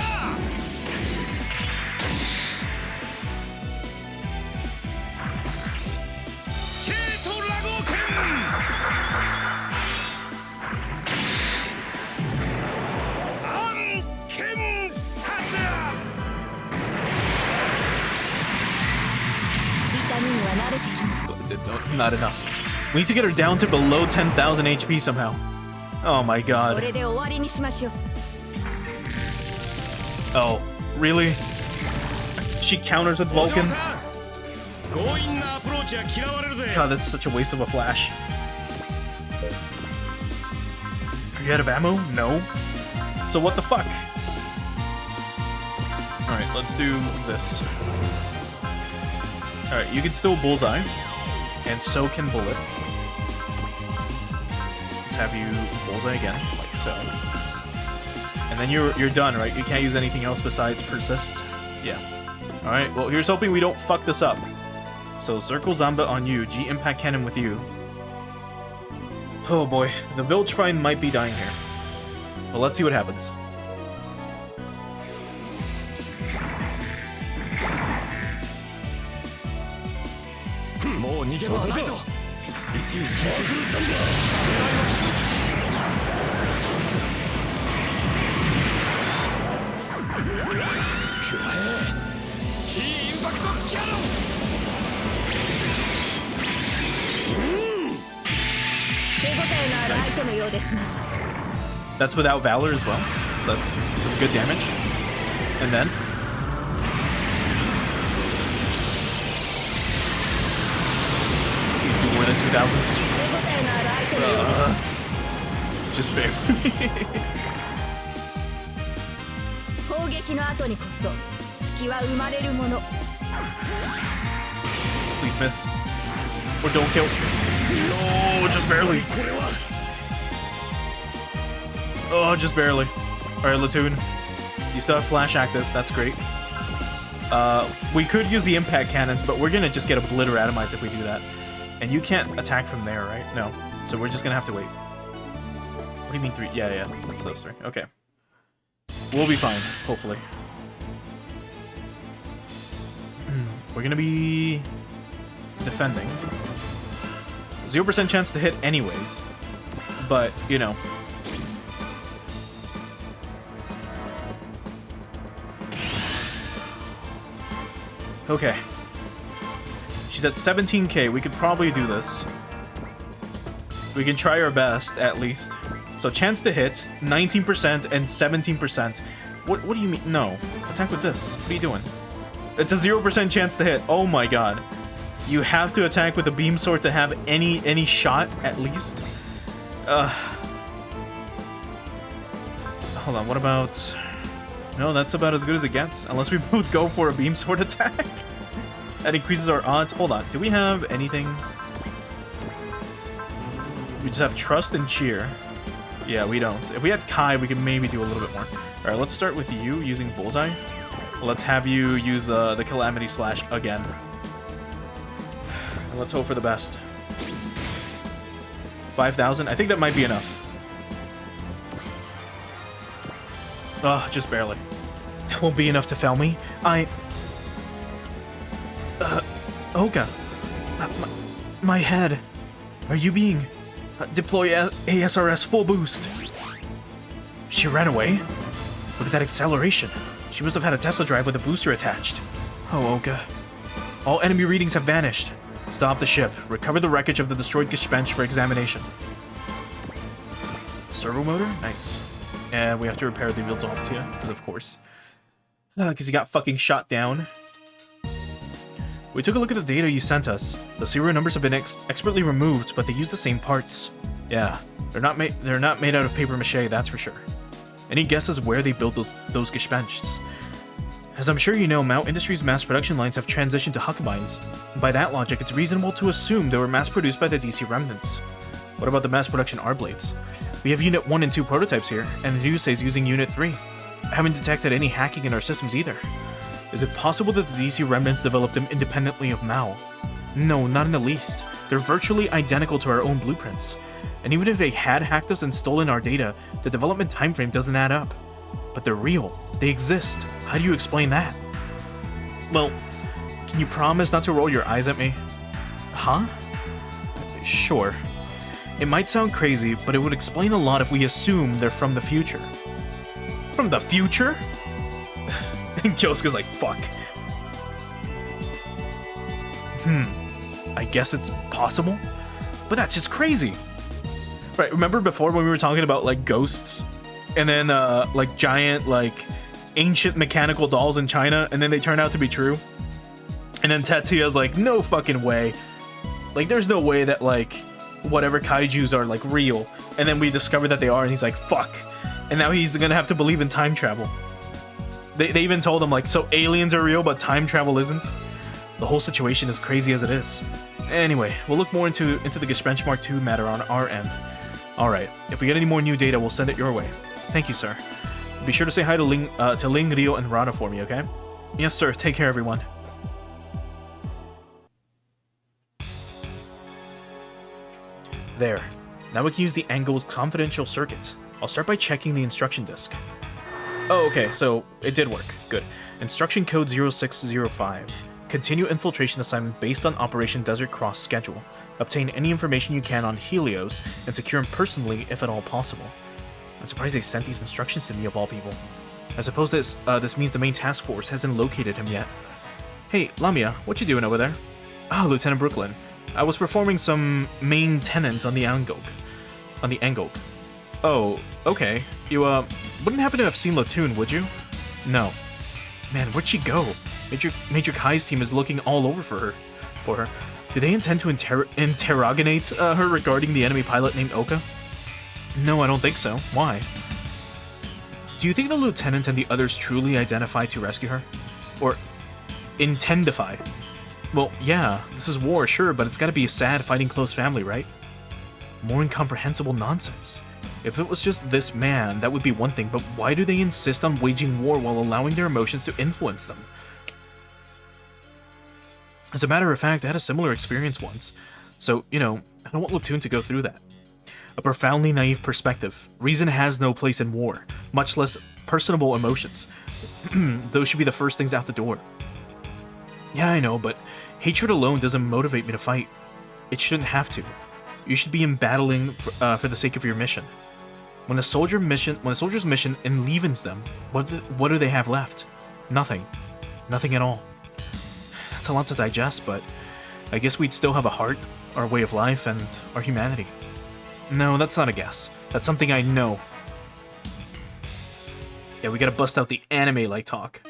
Speaker 1: Not enough. We need to get her down to below 10,000 HP somehow. Oh my god. Oh, really? She counters with Vulcans? God, that's such a waste of a Flash. Are you out of ammo? No. So what the fuck? Alright, let's do this. Alright, you can still Bullseye. And so can Bullet. Let's have you Bullseye again, like so. And then you're done, right? You can't use anything else besides Persist. Yeah. Alright, well here's hoping we don't fuck this up. So Circle Zamba on you, G Impact Cannon with you. Oh boy, the Viltrine might be dying here. But let's see what happens. Nice. That's without Valor as well, so that's some good damage. And then please do more than 2,000. Just barely. Please miss. Or don't kill. No, just barely. Oh, just barely. Alright, Latoon. You still have Flash active. That's great. We could use the impact cannons, but we're gonna just get Obliteratomized if we do that. And you can't attack from there, right? No. So we're just gonna have to wait. What do you mean 3? Yeah, that's those 3. Okay. We'll be fine, hopefully. We're gonna be defending. 0% chance to hit anyways. But, you know. Okay. She's at 17k. We could probably do this. We can try our best, at least. So chance to hit, 19% and 17%. What do you mean? No. Attack with this. What are you doing? It's a 0% chance to hit. Oh my god. You have to attack with a beam sword to have any shot, at least. Hold on, what about... No, that's about as good as it gets. Unless we both go for a beam sword attack. That increases our odds. Hold on, do we have anything? We just have trust and cheer. Yeah, we don't. If we had Kai, we could maybe do a little bit more. Alright, let's start with you using Bullseye. Let's have you use the Calamity Slash again. And let's hope for the best. 5,000? I think that might be enough. Oh, just barely. That won't be enough to fell me. Oka. My head. Are you being... deploy ASRS full boost. She ran away? Look at that acceleration. She must have had a Tesla drive with a booster attached. Oh, Oka. All enemy readings have vanished. Stop the ship. Recover the wreckage of the destroyed Gespenst for examination. Servo motor? Nice. And we have to repair the Vildoptia, because of course. Because he got fucking shot down. We took a look at the data you sent us. The serial numbers have been expertly removed, but they use the same parts. Yeah, they're not made out of paper mache, that's for sure. Any guesses where they built those Gespensts? As I'm sure you know, Mao Industries' mass production lines have transitioned to Huckabines. By that logic, it's reasonable to assume they were mass-produced by the DC remnants. What about the mass production R-Blades? We have Unit 1 and 2 prototypes here, and the news says using Unit 3. I haven't detected any hacking in our systems either. Is it possible that the DC remnants developed them independently of Mao? No, not in the least. They're virtually identical to our own blueprints. And even if they had hacked us and stolen our data, the development timeframe doesn't add up. But they're real. They exist. How do you explain that? Well, can you promise not to roll your eyes at me? Huh? Sure. It might sound crazy, but it would explain a lot if we assume they're from the future. From the future? And Kyosuke's like, fuck. I guess it's possible? But that's just crazy. Right, remember before when we were talking about, like, ghosts? And then, like, giant, like, ancient mechanical dolls in China, and then they turn out to be true? And then Tetsuya's like, no fucking way. Like, there's no way that, like, whatever kaijus are, like, real. And then we discover that they are, and he's like, fuck. And now he's gonna have to believe in time travel. They even told him, like, so aliens are real, but time travel isn't? The whole situation is crazy as it is. Anyway, we'll look more into the Gespenst Mark II matter on our end. Alright, if we get any more new data, we'll send it your way. Thank you, sir. Be sure to say hi to Ling, Rio, and Rana for me, okay? Yes, sir. Take care, everyone. There. Now we can use the Angle's confidential circuit. I'll start by checking the instruction disk. Oh, okay, so it did work. Good. Instruction code 0605. Continue infiltration assignment based on Operation Desert Cross schedule. Obtain any information you can on Helios and secure him personally if at all possible. I'm surprised they sent these instructions to me of all people. I suppose this means the main task force hasn't located him yet. Hey, Lamia, what you doing over there? Ah, Lieutenant Brooklyn. I was performing some maintenance on the Angog. Oh, okay. You, wouldn't happen to have seen Latoon, would you? No. Man, where'd she go? Major Kai's team is looking all over for her. Do they intend to interrogate her regarding the enemy pilot named Oka? No, I don't think so. Why? Do you think the lieutenant and the others truly identified to rescue her? Or intendify? Well, yeah, this is war, sure, but it's gotta be a sad fighting close family, right? More incomprehensible nonsense. If it was just this man, that would be one thing, but why do they insist on waging war while allowing their emotions to influence them? As a matter of fact, I had a similar experience once. So, you know, I don't want Latoon to go through that. A profoundly naive perspective. Reason has no place in war, much less personable emotions. Those should be the first things out the door. Yeah, I know, but hatred alone doesn't motivate me to fight. It shouldn't have to. You should be in battling for the sake of your mission. When a soldier's mission enlivens them, what do they have left? Nothing. Nothing at all. That's a lot to digest, but I guess we'd still have a heart, our way of life, and our humanity. No, that's not a guess. That's something I know. Yeah, we gotta bust out the anime-like talk.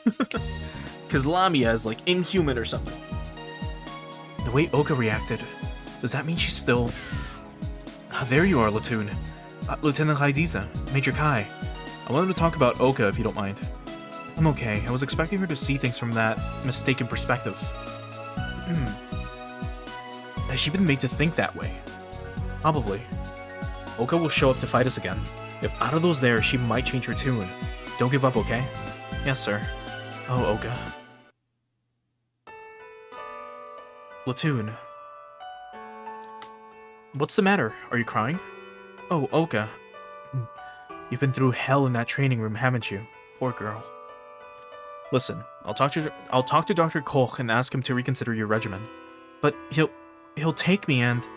Speaker 1: Because Lamia is like inhuman or something. The way Oka reacted, does that mean she's still... there you are, Latoon. Lieutenant Haidiza, Major Kai. I wanted to talk about Oka if you don't mind. I'm okay. I was expecting her to see things from that mistaken perspective. Has she been made to think that way? Probably. Oka will show up to fight us again. If Arado's there, she might change her tune. Don't give up, okay? Yes, sir. Oh, Oka. Latoon. What's the matter? Are you crying? Oh, Oka. You've been through hell in that training room, haven't you? Poor girl. Listen, I'll talk to Dr. Koch and ask him to reconsider your regimen. But he'll take me and...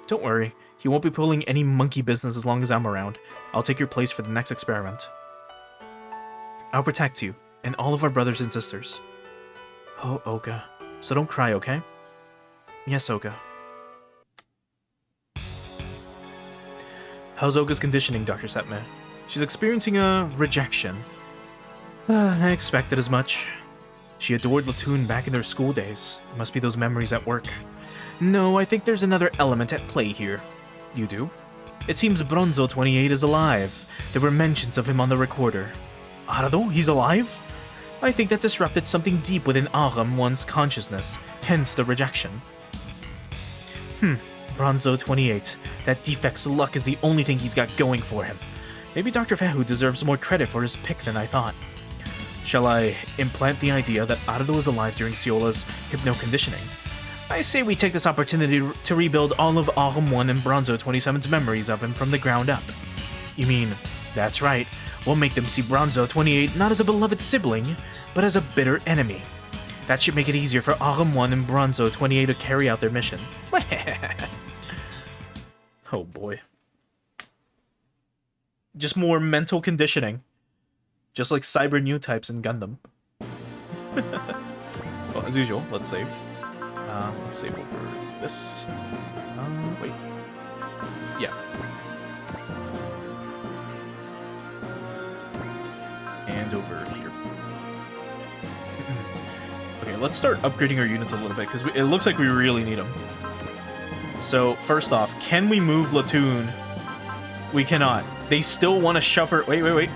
Speaker 1: Don't worry, he won't be pulling any monkey business as long as I'm around. I'll take your place for the next experiment. I'll protect you, and all of our brothers and sisters. Oh, Oka. So don't cry, okay? Yes, Oka. How's Oka's conditioning, Dr. Setme? She's experiencing a rejection. I expected as much. She adored Latoon back in their school days. It must be those memories at work. No, I think there's another element at play here. You do? It seems Bronzo 28 is alive. There were mentions of him on the recorder. Arado? He's alive? I think that disrupted something deep within Ahram one's consciousness, hence the rejection. Bronzo 28. That defect's luck is the only thing he's got going for him. Maybe Dr. Fehu deserves more credit for his pick than I thought. Shall I implant the idea that Arado is alive during Siola's hypno-conditioning? I say we take this opportunity to rebuild all of Ahram 1 and Bronzo 27's memories of him from the ground up. You mean, that's right, we'll make them see Bronzo 28 not as a beloved sibling, but as a bitter enemy. That should make it easier for Ahram 1 and Bronzo 28 to carry out their mission. Oh boy. Just more mental conditioning. Just like cyber new types in Gundam. Well, as usual, let's save. Let's save over this. Wait. Yeah. And over here. Okay, let's start upgrading our units a little bit, because it looks like we really need them. So, first off, can we move Latoon? We cannot. They still want to shove her... Wait.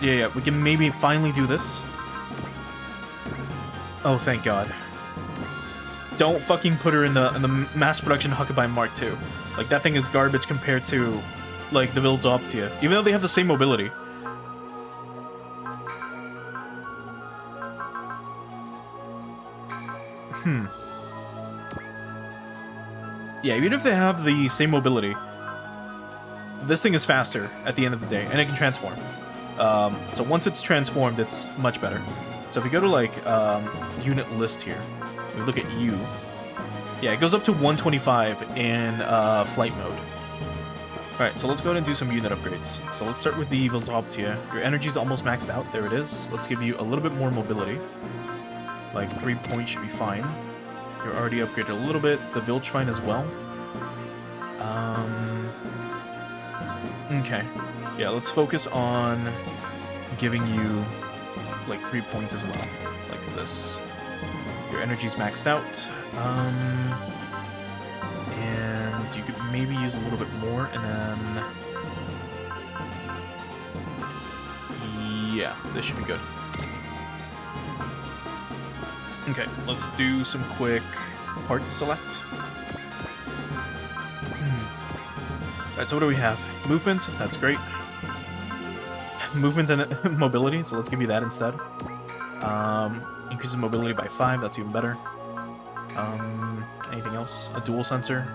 Speaker 1: Yeah, we can maybe finally do this. Oh, thank God. Don't fucking put her in the mass production Huckabee Mark II. Like, that thing is garbage compared to, like, the Vildoptia. Even though they have the same mobility. Yeah, even if they have the same mobility, this thing is faster at the end of the day, and it can transform. So once it's transformed, it's much better. So if we go to, like, unit list here, we look at U. Yeah, it goes up to 125 in flight mode. Alright, so let's go ahead and do some unit upgrades. So let's start with the Vildoptia. Your energy's almost maxed out. There it is. Let's give you a little bit more mobility. Like, 3 points should be fine. You're already upgraded a little bit. The Vilchfine as well. Okay. Yeah, let's focus on giving you, like, 3 points as well. Like this. Your energy's maxed out. And you could maybe use a little bit more, and then... Yeah, this should be good. Okay, let's do some quick part select. Alright, so what do we have? Movement, that's great. Movement and mobility, so let's give you that instead. Increases mobility by 5, that's even better. Anything else? A dual sensor?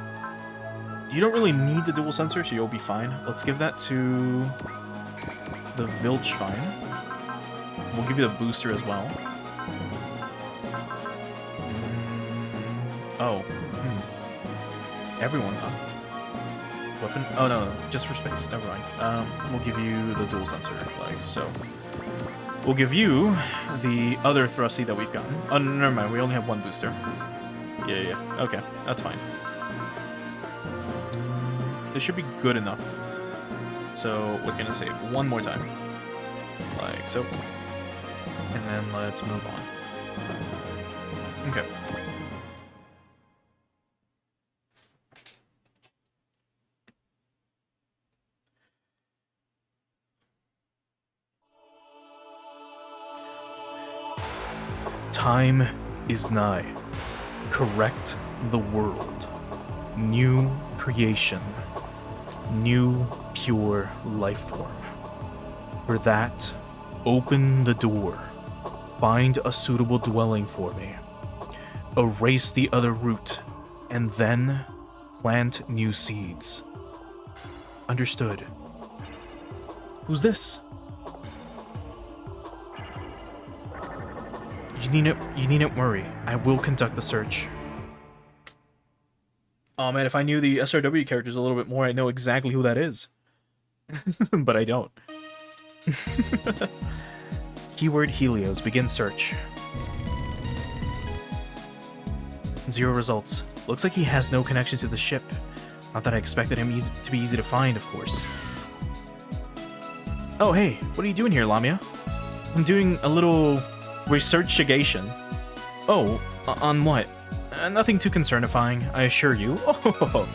Speaker 1: You don't really need the dual sensor, so you'll be fine. Let's give that to the Vilchfine. We'll give you the booster as well. Oh. Everyone, huh? Weapon? Oh, no, just for space. Never mind. We'll give you the dual sensor, like so. We'll give you the other thrusty that we've gotten. Oh, no, never mind. We only have one booster. Yeah. Okay, that's fine. This should be good enough. So we're gonna save one more time. Like so. And then let's move on. Okay. Time is nigh. Correct the world. New creation. New pure life form. For that, open the door. Find a suitable dwelling for me. Erase the other root, and then plant new seeds. Understood. Who's this? You needn't worry. I will conduct the search. Oh man, if I knew the SRW characters a little bit more, I'd know exactly who that is. But I don't. Keyword Helios. Begin search. 0 results. Looks like he has no connection to the ship. Not that I expected him to be easy to find, of course. Oh hey, what are you doing here, Lamia? I'm doing a little researchigation. Oh, on what? Nothing too concernifying, I assure you. Oh,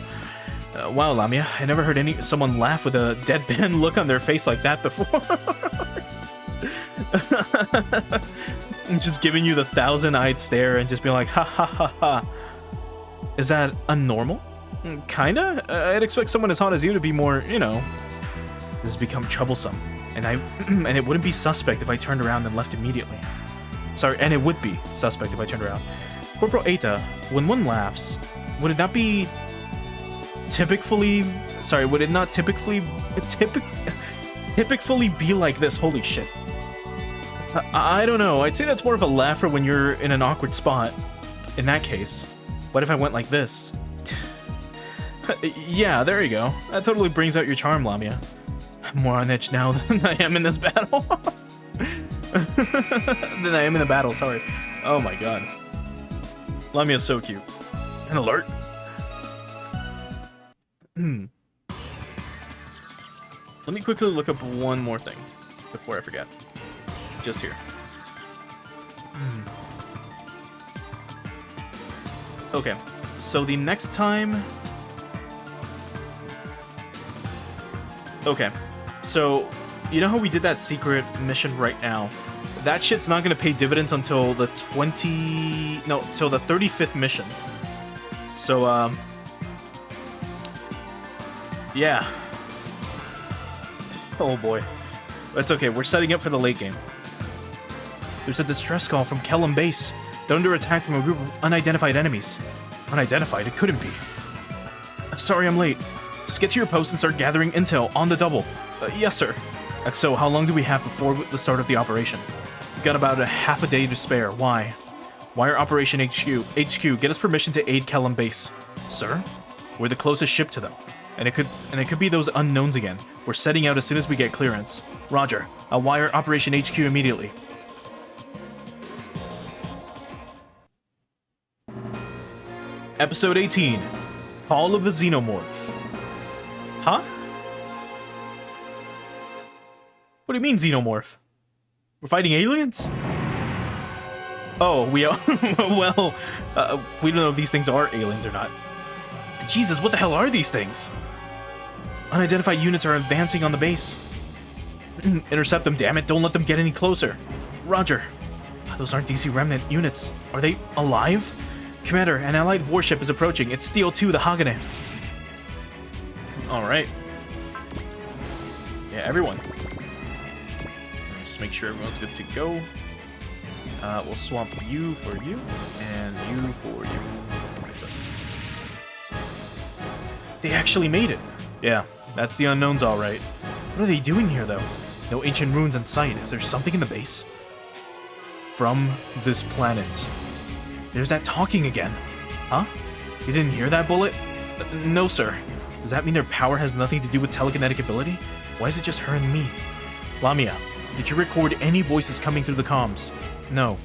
Speaker 1: wow, Lamia, I never heard someone laugh with a deadpan look on their face like that before. Just giving you the 1,000-eyed stare and just being like, ha ha ha ha. Is that unnormal? Kinda? I'd expect someone as hot as you to be more, you know. This has become troublesome, and and it wouldn't be suspect if I turned around and left immediately. Sorry, and it would be suspect if I turned around. Corporal Eta, when one laughs, would it not be typically... Sorry, would it not typically be like this? Holy shit. I don't know. I'd say that's more of a laugher when you're in an awkward spot. In that case. What if I went like this? Yeah, there you go. That totally brings out your charm, Lamia. I'm more on edge now than I am in this battle. Than I am in the battle, sorry. Oh my god. Lamia's so cute. An alert? Let me quickly look up one more thing before I forget. Just here. Okay, so the next time... Okay, so you know how we did that secret mission right now? That shit's not gonna pay dividends until the till the 35th mission. So, yeah. Oh boy. That's okay, we're setting up for the late game. There's a distress call from Kellum Base. They're under attack from a group of unidentified enemies. Unidentified? It couldn't be. Sorry I'm late. Just get to your post and start gathering intel on the double. Yes, sir. So, how long do we have before the start of the operation? We've got about half a day to spare. Why? Wire Operation HQ. HQ, get us permission to aid Kellum Base. Sir? We're the closest ship to them. And it could be those unknowns again. We're setting out as soon as we get clearance. Roger. I'll wire Operation HQ immediately. Episode 18. Call of the Xenomorph. Huh? What do you mean, Xenomorph? We're fighting aliens? Oh, we are... well, we don't know if these things are aliens or not. Jesus, what the hell are these things? Unidentified units are advancing on the base. Intercept them, damn it. Don't let them get any closer. Roger. Those aren't DC Remnant units. Are they alive? Commander, an allied warship is approaching. It's Steel 2, the Hagane. Alright. Yeah, everyone. Just make sure everyone's good to go. We'll swap you for you, and you for you. Like this. They actually made it! Yeah, that's the unknowns alright. What are they doing here, though? No ancient ruins in sight. Is there something in the base? From this planet. There's that talking again. Huh? You didn't hear that, Bullet? No, sir. Does that mean their power has nothing to do with telekinetic ability? Why is it just her and me? Lamia, did you record any voices coming through the comms? No.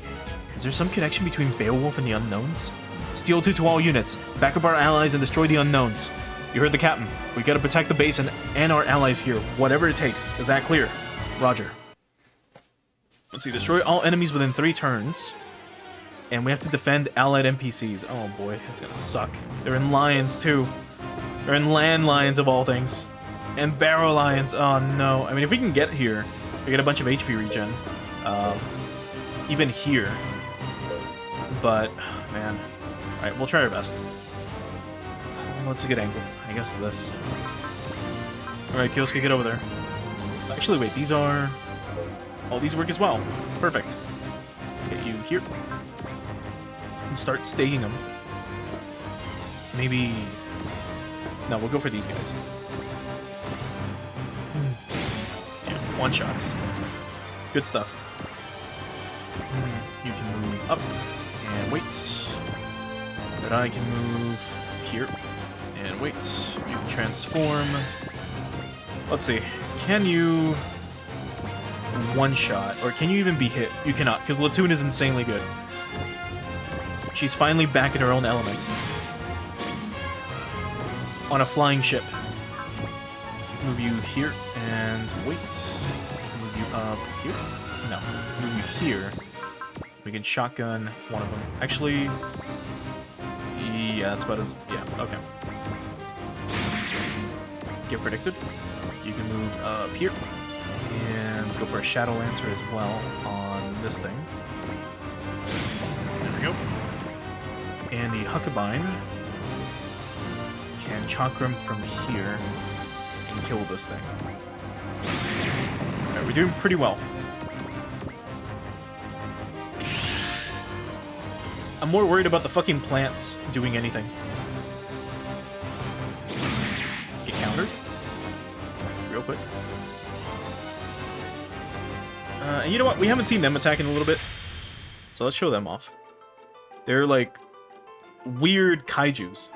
Speaker 1: Is there some connection between Beowulf and the unknowns? Steel 2 to all units. Back up our allies and destroy the unknowns. You heard the captain. We gotta protect the base and our allies here, whatever it takes. Is that clear? Roger. Let's see. Destroy all enemies within 3 turns. And we have to defend allied NPCs. Oh boy, that's gonna suck. They're in lions too. They're in land lions of all things. And barrow lions. Oh no. I mean, if we can get here, we get a bunch of HP regen. Even here. But, man. Alright, we'll try our best. What's a good angle? I guess this. Alright, Kyosuke, get over there. Actually, wait, these are... Oh, these work as well. Perfect. Get you here. And start staking them. Maybe... No, we'll go for these guys. Yeah, one-shots. Good stuff. You can move up and wait. But I can move here and wait. You can transform. Let's see. Can you one-shot, or can you even be hit? You cannot, because Latoon is insanely good. She's finally back in her own element. On a flying ship. Move you here and wait. Move you up here. No, move you here. We can shotgun one of them. Actually, yeah, that's about as... Yeah, okay. Get predicted. You can move up here. And go for a Shadow Lancer as well on this thing. There we go. And the Huckabine can Chakram from here and kill this thing. Alright, we're doing pretty well. I'm more worried about the fucking plants doing anything. Get countered. Real quick. And you know what? We haven't seen them attack in a little bit. So let's show them off. They're like weird kaijus.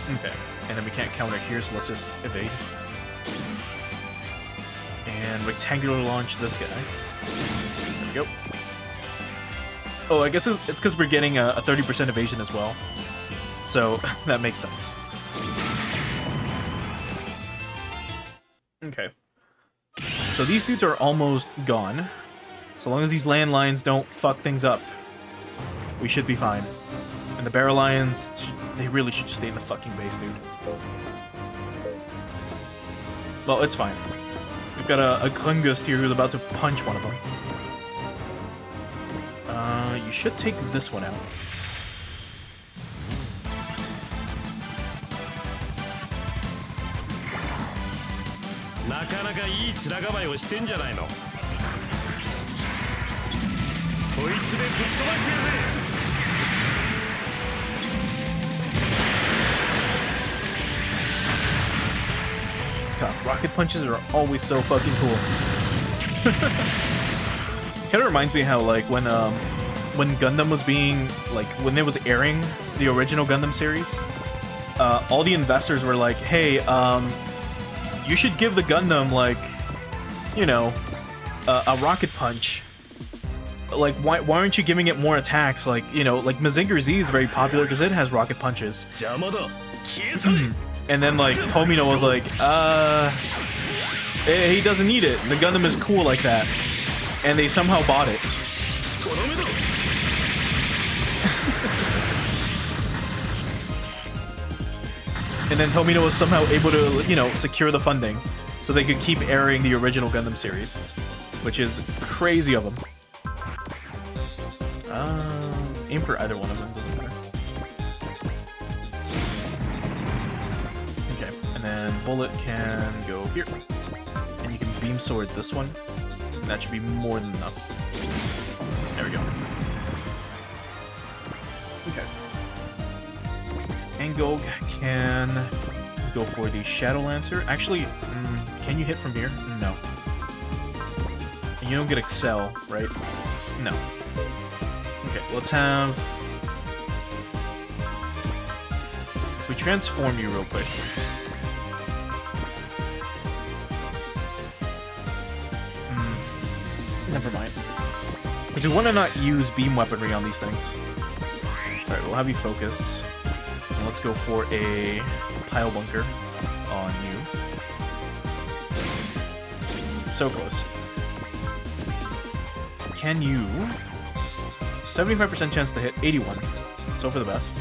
Speaker 1: Okay, and then we can't counter here, so let's just evade. And rectangular launch this guy. There we go. Oh, I guess it's because we're getting a 30% evasion as well. So, that makes sense. Okay. So these dudes are almost gone. So long as these landlines don't fuck things up, we should be fine. And the Barrow Lions, they really should just stay in the fucking base, dude. Well, it's fine. We've got a Klingust here who's about to punch one of them. you should take this one out. God, rocket punches are always so fucking cool. Kind of reminds me how, like, when Gundam was being, like, when it was airing the original Gundam series, all the investors were like, hey, you should give the Gundam, like, you know, a rocket punch. Like, why aren't you giving it more attacks? Like, you know, like, Mazinger Z is very popular because it has rocket punches. And then, like, Tomino was like, he doesn't need it. The Gundam is cool like that. And they somehow bought it. And then Tomino was somehow able to, you know, secure the funding so they could keep airing the original Gundam series, which is crazy of them. Aim for either one of them, doesn't matter. Okay, and then Bullet can go here. And you can beam sword this one. And that should be more than enough. There we go. Okay. Angog can go for the Shadow Lancer. Actually, can you hit from here? No. And you don't get Excel, right? No. Okay, let's have... If we transform you real quick. Never mind. Because we want to not use beam weaponry on these things. Alright, we'll have you focus. And let's go for a pile bunker on you. So close. Can you... 75% chance to hit, 81. So for the best.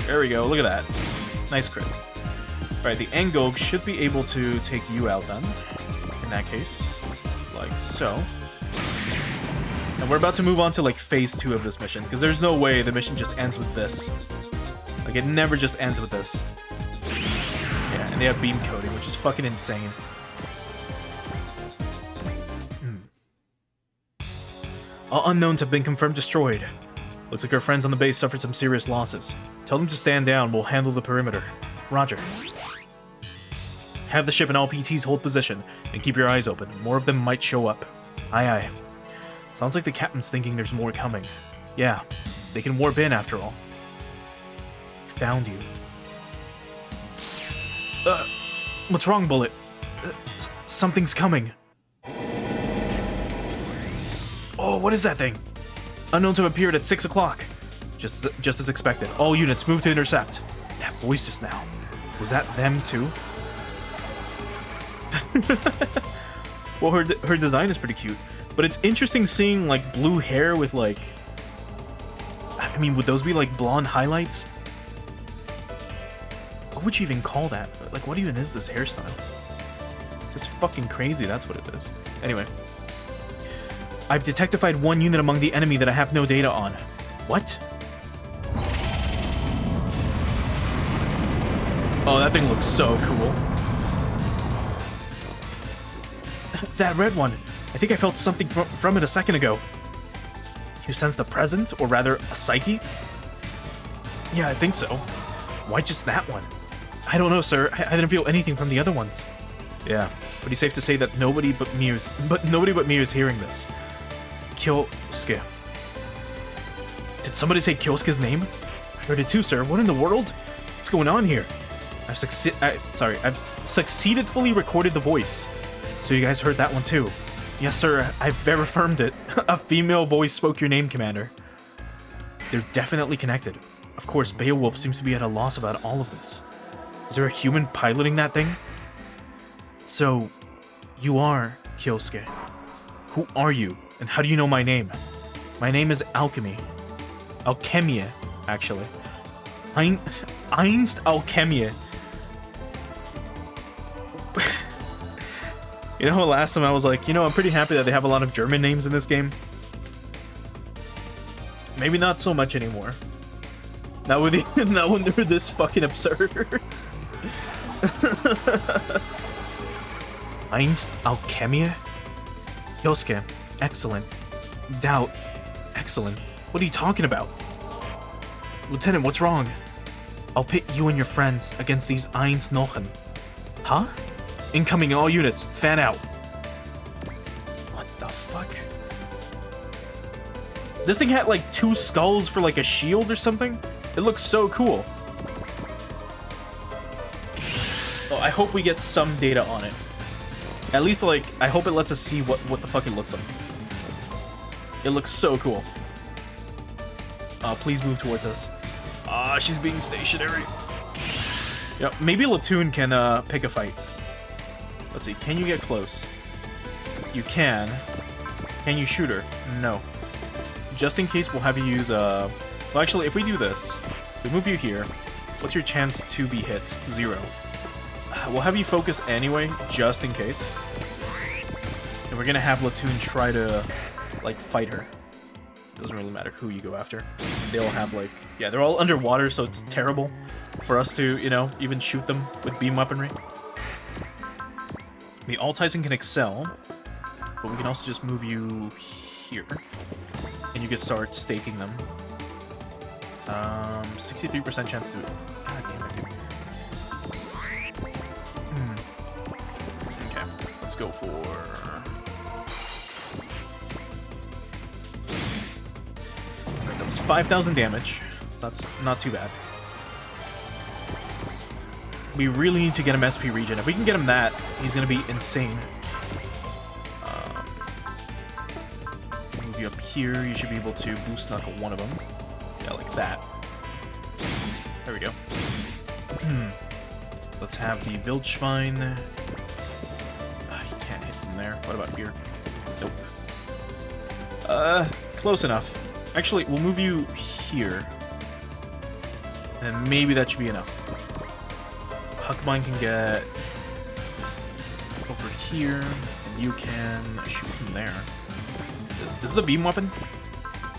Speaker 1: There we go, look at that. Nice crit. Alright, the Angog should be able to take you out then. In that case. Like so. And we're about to move on to, like, phase 2 of this mission, because there's no way the mission just ends with this. Like, it never just ends with this. Yeah, and they have beam coding, which is fucking insane. All unknowns have been confirmed destroyed. Looks like our friends on the base suffered some serious losses. Tell them to stand down, we'll handle the perimeter. Roger. Have the ship and all PTs hold position, and keep your eyes open. More of them might show up. Aye aye. Sounds like the captain's thinking there's more coming. Yeah, they can warp in after all. Found you. What's wrong, Bullet? Something's coming. Oh, what is that thing? Unknowns have appeared at 6 o'clock. Just as expected. All units move to intercept. That voice just now. Was that them too? Well, her design is pretty cute. But it's interesting seeing, like, blue hair with, like... I mean, would those be, like, blonde highlights? What would you even call that? Like, what even is this hairstyle? Just fucking crazy, that's what it is. Anyway. I've detectified one unit among the enemy that I have no data on. What? Oh, that thing looks so cool. That red one. I think I felt something from it a second ago. You sensed a presence, or rather, a psyche? Yeah, I think so. Why just that one? I don't know, sir. I didn't feel anything from the other ones. Yeah, pretty safe to say that nobody but me is hearing this. Kyosuke. Did somebody say Kyosuke's name? I heard it too, sir. What in the world? What's going on here? I've succeededly recorded the voice. So you guys heard that one too. Yes, sir. I've verified it. A female voice spoke your name, Commander. They're definitely connected. Of course, Beowulf seems to be at a loss about all of this. Is there a human piloting that thing? So, you are Kyosuke. Who are you? And how do you know my name? My name is Alchemy. Alchemia, actually. Einst Alchemia. You know, last time I was like, you know, I'm pretty happy that they have a lot of German names in this game. Maybe not so much anymore. Not with the, not when they're this fucking absurd. Einst Alchemia? Yosuke, excellent. Doubt, excellent. What are you talking about? Lieutenant, what's wrong? I'll pit you and your friends against these Eins Nochen. Huh? Incoming all units, fan out. What the fuck? This thing had like 2 skulls for like a shield or something? It looks so cool. Oh, I hope we get some data on it. At least like, I hope it lets us see what the fuck it looks like. It looks so cool. Please move towards us. Ah, she's being stationary. Yep, maybe Latoon can pick a fight. Let's see, can you get close? You can. Can you shoot her? No. Just in case, we'll have you use well, actually, if we do this, we move you here. What's your chance to be hit? 0. We'll have you focus anyway, just in case. And we're gonna have Latoon try to, like, fight her. Doesn't really matter who you go after. They all have, like... Yeah, they're all underwater, so it's terrible for us to, you know, even shoot them with beam weaponry. The All-Tyson can excel, but we can also just move you here. And you can start staking them. 63% chance to... God damn it, dude. Okay, let's go for... Alright, that was 5,000 damage. So that's not too bad. We really need to get him SP regen. If we can get him that, he's gonna be insane. Move you up here. You should be able to boost knuckle one of them. Yeah, like that. There we go. Let's have the Wildschwein. You can't hit from there. What about here? Nope. Close enough. Actually, we'll move you here. And maybe that should be enough. Huckmine can get over here, and you can shoot from there. Is this a beam weapon?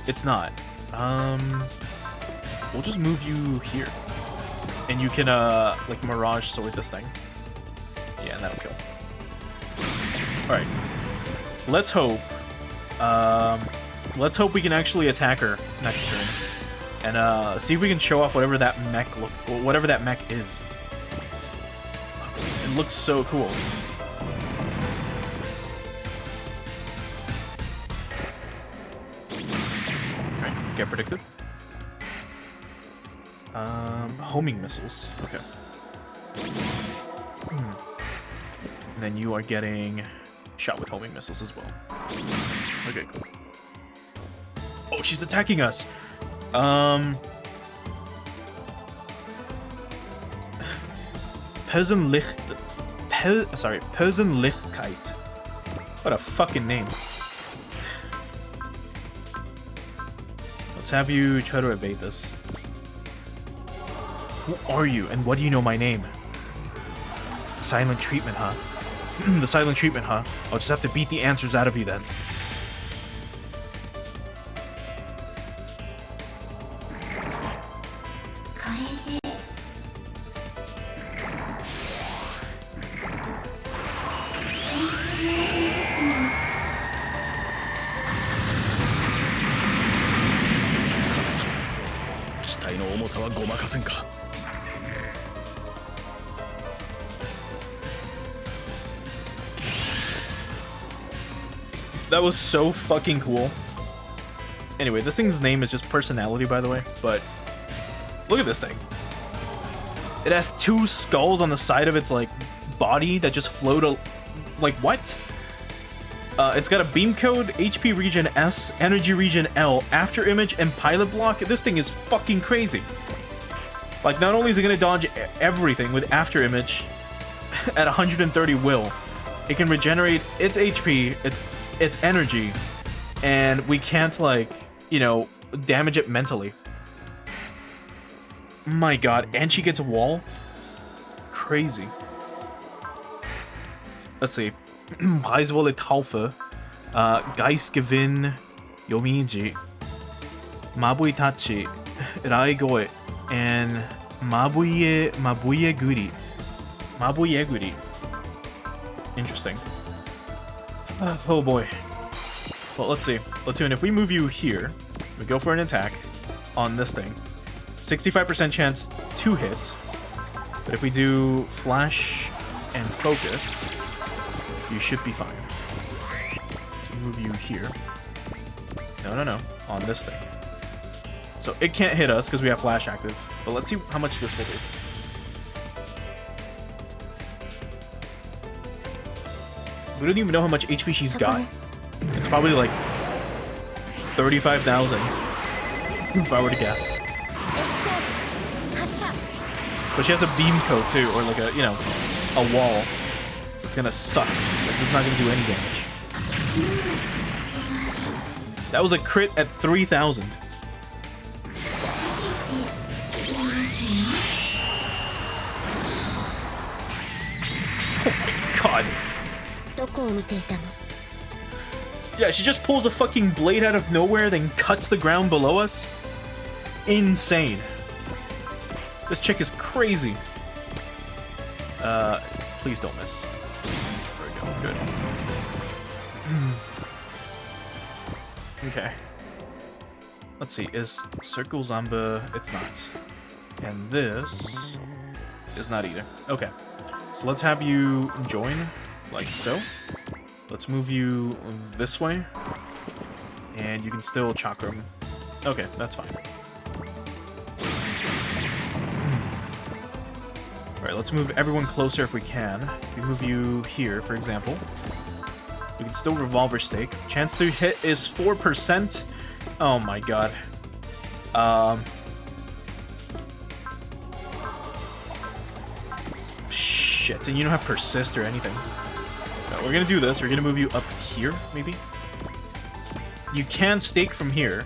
Speaker 1: It's not. We'll just move you here. And you can, like, Mirage Sword this thing. Yeah, and that'll kill. Alright. Let's hope. Let's hope we can actually attack her next turn. And, see if we can show off whatever that mech is. It looks so cool. Alright, get predicted. Homing missiles. Okay. And then you are getting shot with homing missiles as well. Okay, cool. Oh, she's attacking us! Personlichkeit. What a fucking name. Let's have you try to evade this. Who are you, and what do you know my name? Silent treatment, huh? The silent treatment, huh? I'll just have to beat the answers out of you then. That was so fucking cool. Anyway, this thing's name is just Personality, by the way, but look at this thing. It has 2 skulls on the side of its, like, body that just float like, what? It's got a beam code, HP regen S, energy regen L, after image, and pilot block. This thing is fucking crazy. Like, not only is it gonna dodge everything with after image at 130 will, it can regenerate its HP, its energy, and we can't, like, you know, damage it mentally. My god, and she gets a wall? Crazy. Let's see. Preisvolle Taufe. Geistgewinn Yomiji. Mabui Tachi, Raigoi, and Mabuye Guri. Mabuye Guri. Interesting. Oh boy. Well, let's see. Platoon, if we move you here, we go for an attack on this thing. 65% chance to hit. But if we do flash and focus, you should be fine. So move you here. No. On this thing. So it can't hit us because we have flash active. But let's see how much this will do. We don't even know how much HP she's got. It's probably like 35,000 if I were to guess. But she has a beam coat too, or like a, you know, a wall. So it's gonna suck. Like, it's not gonna do any damage. That was a crit at 3,000. Oh my god. Yeah, she just pulls a fucking blade out of nowhere, then cuts the ground below us. Insane. This chick is crazy. Please don't miss. There we go. Good. Okay. Let's see. Is Circle Zamba? It's not. And this is not either. Okay. So let's have you join, like so. Let's move you this way. And you can still chakra him. Okay, that's fine. Alright, let's move everyone closer if we can. If we move you here, for example, we can still revolver stake. Chance to hit is 4%. Oh my god. Shit, and you don't have persist or anything. No, we're gonna do this. We're gonna move you up here, maybe? You can stake from here.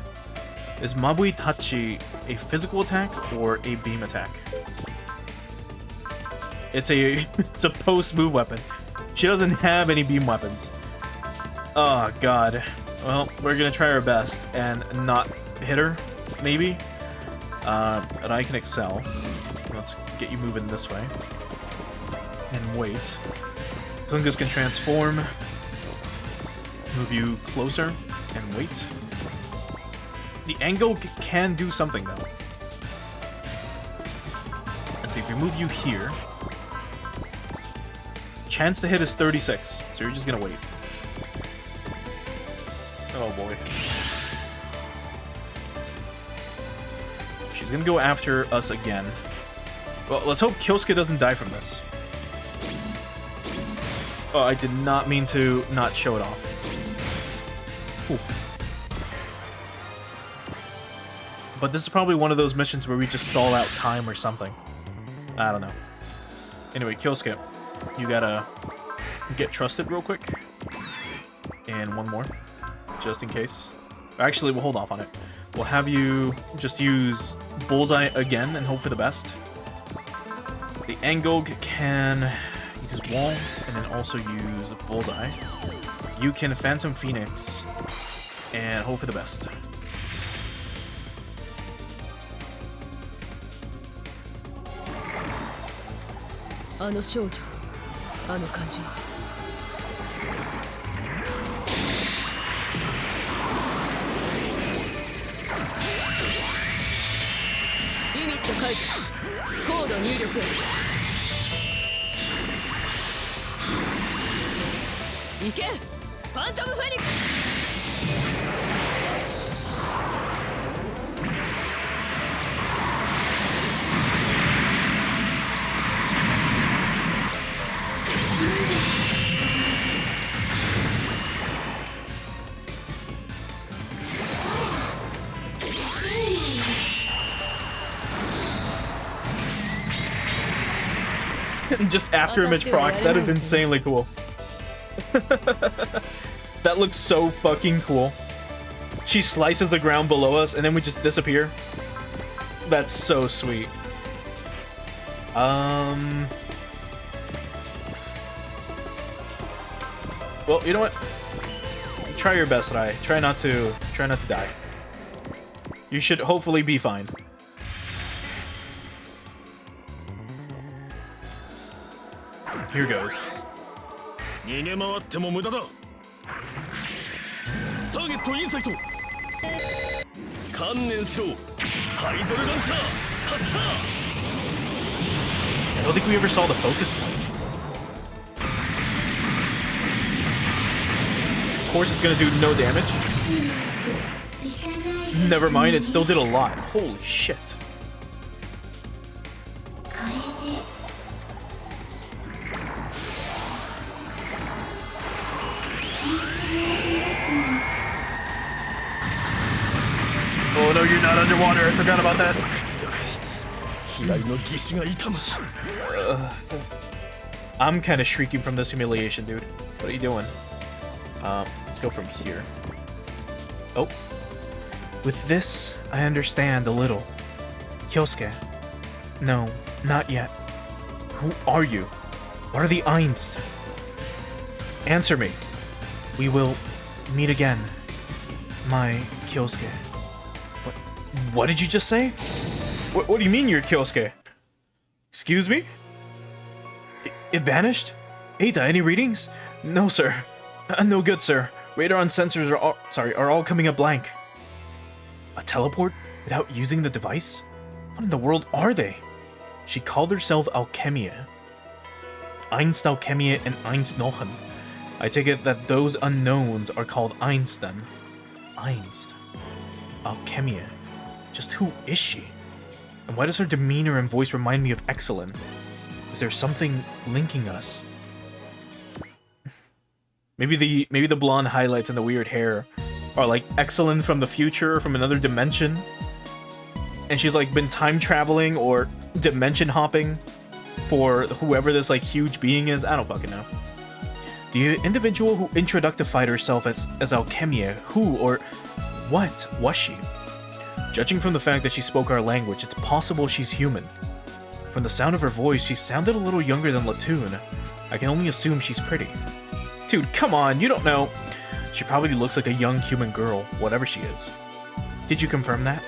Speaker 1: Is Mabui Tachi a physical attack or a beam attack? It's a post-move weapon. She doesn't have any beam weapons. Oh god. Well, we're gonna try our best and not hit her, maybe. But I can excel. Let's get you moving this way. And wait. Klungus can transform. Move you closer and wait. The angle can do something though. Let's see, if we move you here, chance to hit is 36, so you're just gonna wait. Oh boy. She's gonna go after us again. Well, let's hope Kyosuke doesn't die from this. Oh, I did not mean to not show it off. Ooh. But this is probably one of those missions where we just stall out time or something. I don't know. Anyway, Kyosuke, you gotta get trusted real quick. And one more, just in case. Actually, we'll hold off on it. We'll have you just use Bullseye again and hope for the best. The Angog can use Wall and then also use Bullseye. You can Phantom Phoenix and hope for the best. Just after image procs, that is insanely cool. That looks so fucking cool. She slices the ground below us and then we just disappear. That's so sweet. Well, you know what? Try your best, Rai. Try not to die. You should hopefully be fine. Here goes.
Speaker 2: 逃げ回っても無駄だ。ターゲットインサイト。観念しろ。ハイゾルランチャー発射。
Speaker 1: I don't think we ever saw the focused one. Of course it's gonna do no damage. Never mind, it still did a lot. Holy shit. Oh no, you're not underwater. I forgot about that. I'm kind of shrieking from this humiliation, dude. What are you doing? Let's go from here. Oh. With this, I understand a little. Kyosuke. No, not yet. Who are you? What are the Einst? Answer me. We will meet again. My Kyosuke. What did you just say? What do you mean you're Kyosuke? Excuse me? It vanished? Eita, any readings? No, sir. No good, sir. Radar and sensors are all coming up blank. A teleport? Without using the device? What in the world are they? She called herself Alchemia. Einst Alchemia and Einst Nochen. I take it that those unknowns are called Einst then. Einst. Alchemia. Just who is she? And why does her demeanor and voice remind me of Exelin? Is there something linking us? Maybe the blonde highlights and the weird hair are like Exelin from the future, from another dimension. And she's like been time traveling or dimension hopping for whoever this like huge being is. I don't fucking know. The individual who introductified herself as Alchemia, who or what was she? Judging from the fact that she spoke our language, it's possible she's human. From the sound of her voice, she sounded a little younger than Latoon. I can only assume she's pretty. Dude, come on, you don't know. She probably looks like a young human girl, whatever she is. Did you confirm that?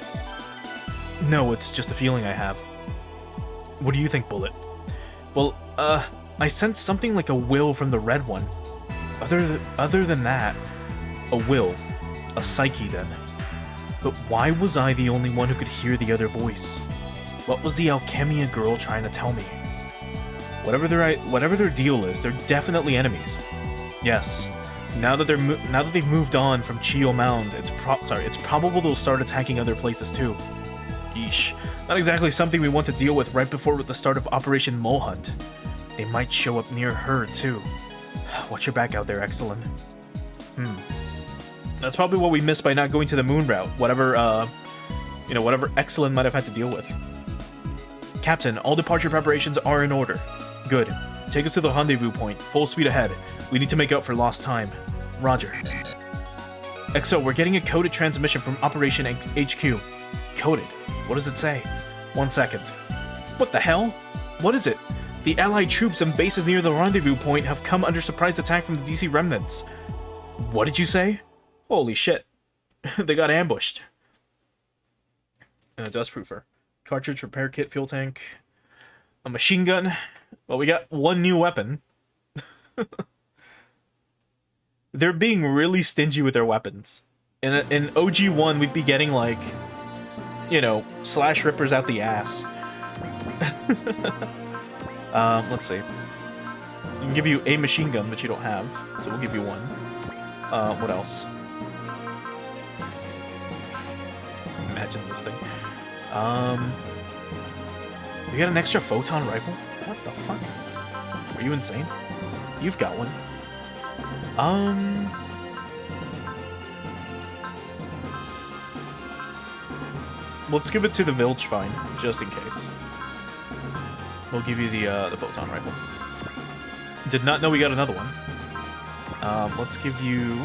Speaker 1: No, it's just a feeling I have. What do you think, Bullet? Well, I sense something like a will from the red one. Other than that, a will. A psyche, then. But why was I the only one who could hear the other voice? What was the Alchemia girl trying to tell me? Whatever their deal is, they're definitely enemies. Yes. Now that they've moved on from Chiyo Mound, it's probable they'll start attacking other places too. Yeesh. Not exactly something we want to deal with right before the start of Operation Mole Hunt. They might show up near her too. Watch your back out there, Exelin. That's probably what we missed by not going to the moon route. Whatever Exelin might have had to deal with. Captain, all departure preparations are in order. Good. Take us to the rendezvous point. Full speed ahead. We need to make up for lost time. Roger. XO, we're getting a coded transmission from Operation HQ. Coded? What does it say? 1 second. What the hell? What is it? The Allied troops and bases near the rendezvous point have come under surprise attack from the DC remnants. What did you say? Holy shit. They got ambushed. And a dustproofer. Cartridge, repair kit, fuel tank. A machine gun. Well, we got one new weapon. They're being really stingy with their weapons. In OG1, we'd be getting, like, you know, slash rippers out the ass. Let's see. We can give you a machine gun, which you don't have, so we'll give you one. What else? Imagine this thing. We got an extra photon rifle? What the fuck? Are you insane? You've got one. Let's give it to the Vilchfine, just in case. We'll give you the photon rifle. Did not know we got another one. Let's give you...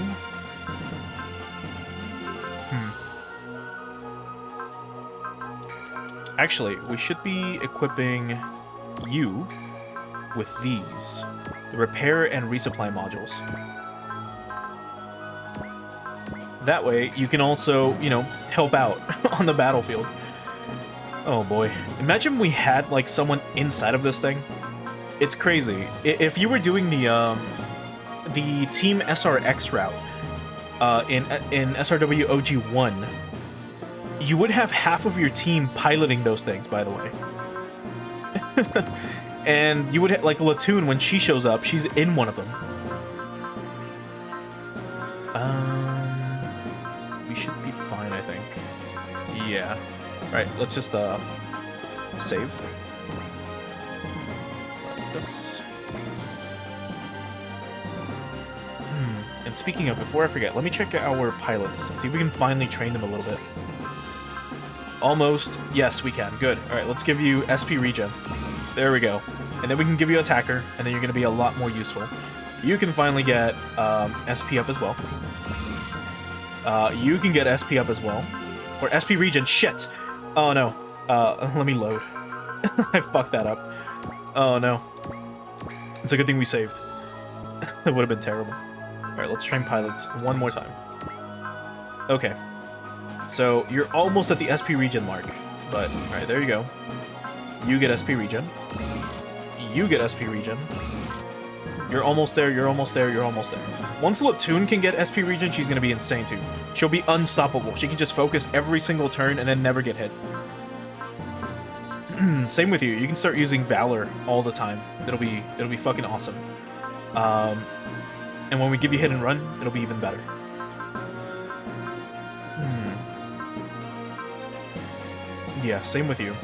Speaker 1: Actually, we should be equipping you with these. The repair and resupply modules. That way, you can also, you know, help out on the battlefield. Oh boy. Imagine we had, like, someone inside of this thing. It's crazy. If you were doing the Team SRX route in SRW OG1, you would have half of your team piloting those things, by the way. And you would have, like, Latoon, when she shows up, she's in one of them. We should be fine, I think. Yeah. Alright, let's just, save. Like this. And speaking of, before I forget, let me check our pilots. See if we can finally train them a little bit. Almost. Yes, we can. Good. Alright, let's give you SP regen. There we go. And then we can give you attacker, and then you're going to be a lot more useful. You can finally get SP up as well. You can get SP up as well. Or SP regen. Shit! Oh no. Let me load. I fucked that up. Oh no. It's a good thing we saved. It would have been terrible. Alright, let's train pilots one more time. Okay. So, you're almost at the SP regen mark. But, alright, there you go. You get SP regen. You get SP regen. You're almost there, you're almost there, you're almost there. Once Latoon can get SP regen, she's gonna be insane too. She'll be unstoppable. She can just focus every single turn and then never get hit. Same with you. You can start using Valor all the time. It'll be fucking awesome. And when we give you hit and run, it'll be even better. Yeah, same with you.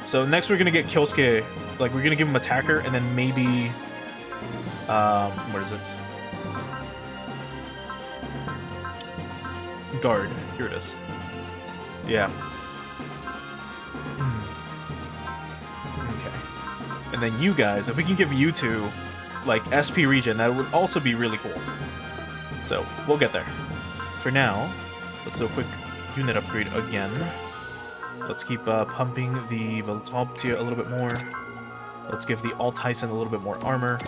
Speaker 1: So next we're gonna get Kyosuke. Like, we're gonna give him attacker, and then maybe what is it? Guard. Here it is. Yeah. Okay. And then you guys, if we can give you two, like, SP regen, that would also be really cool. So, we'll get there. For now, let's do a quick unit upgrade again. Let's keep pumping the Veltoptia a little bit more. Let's give the Alt-Tyson a little bit more armor.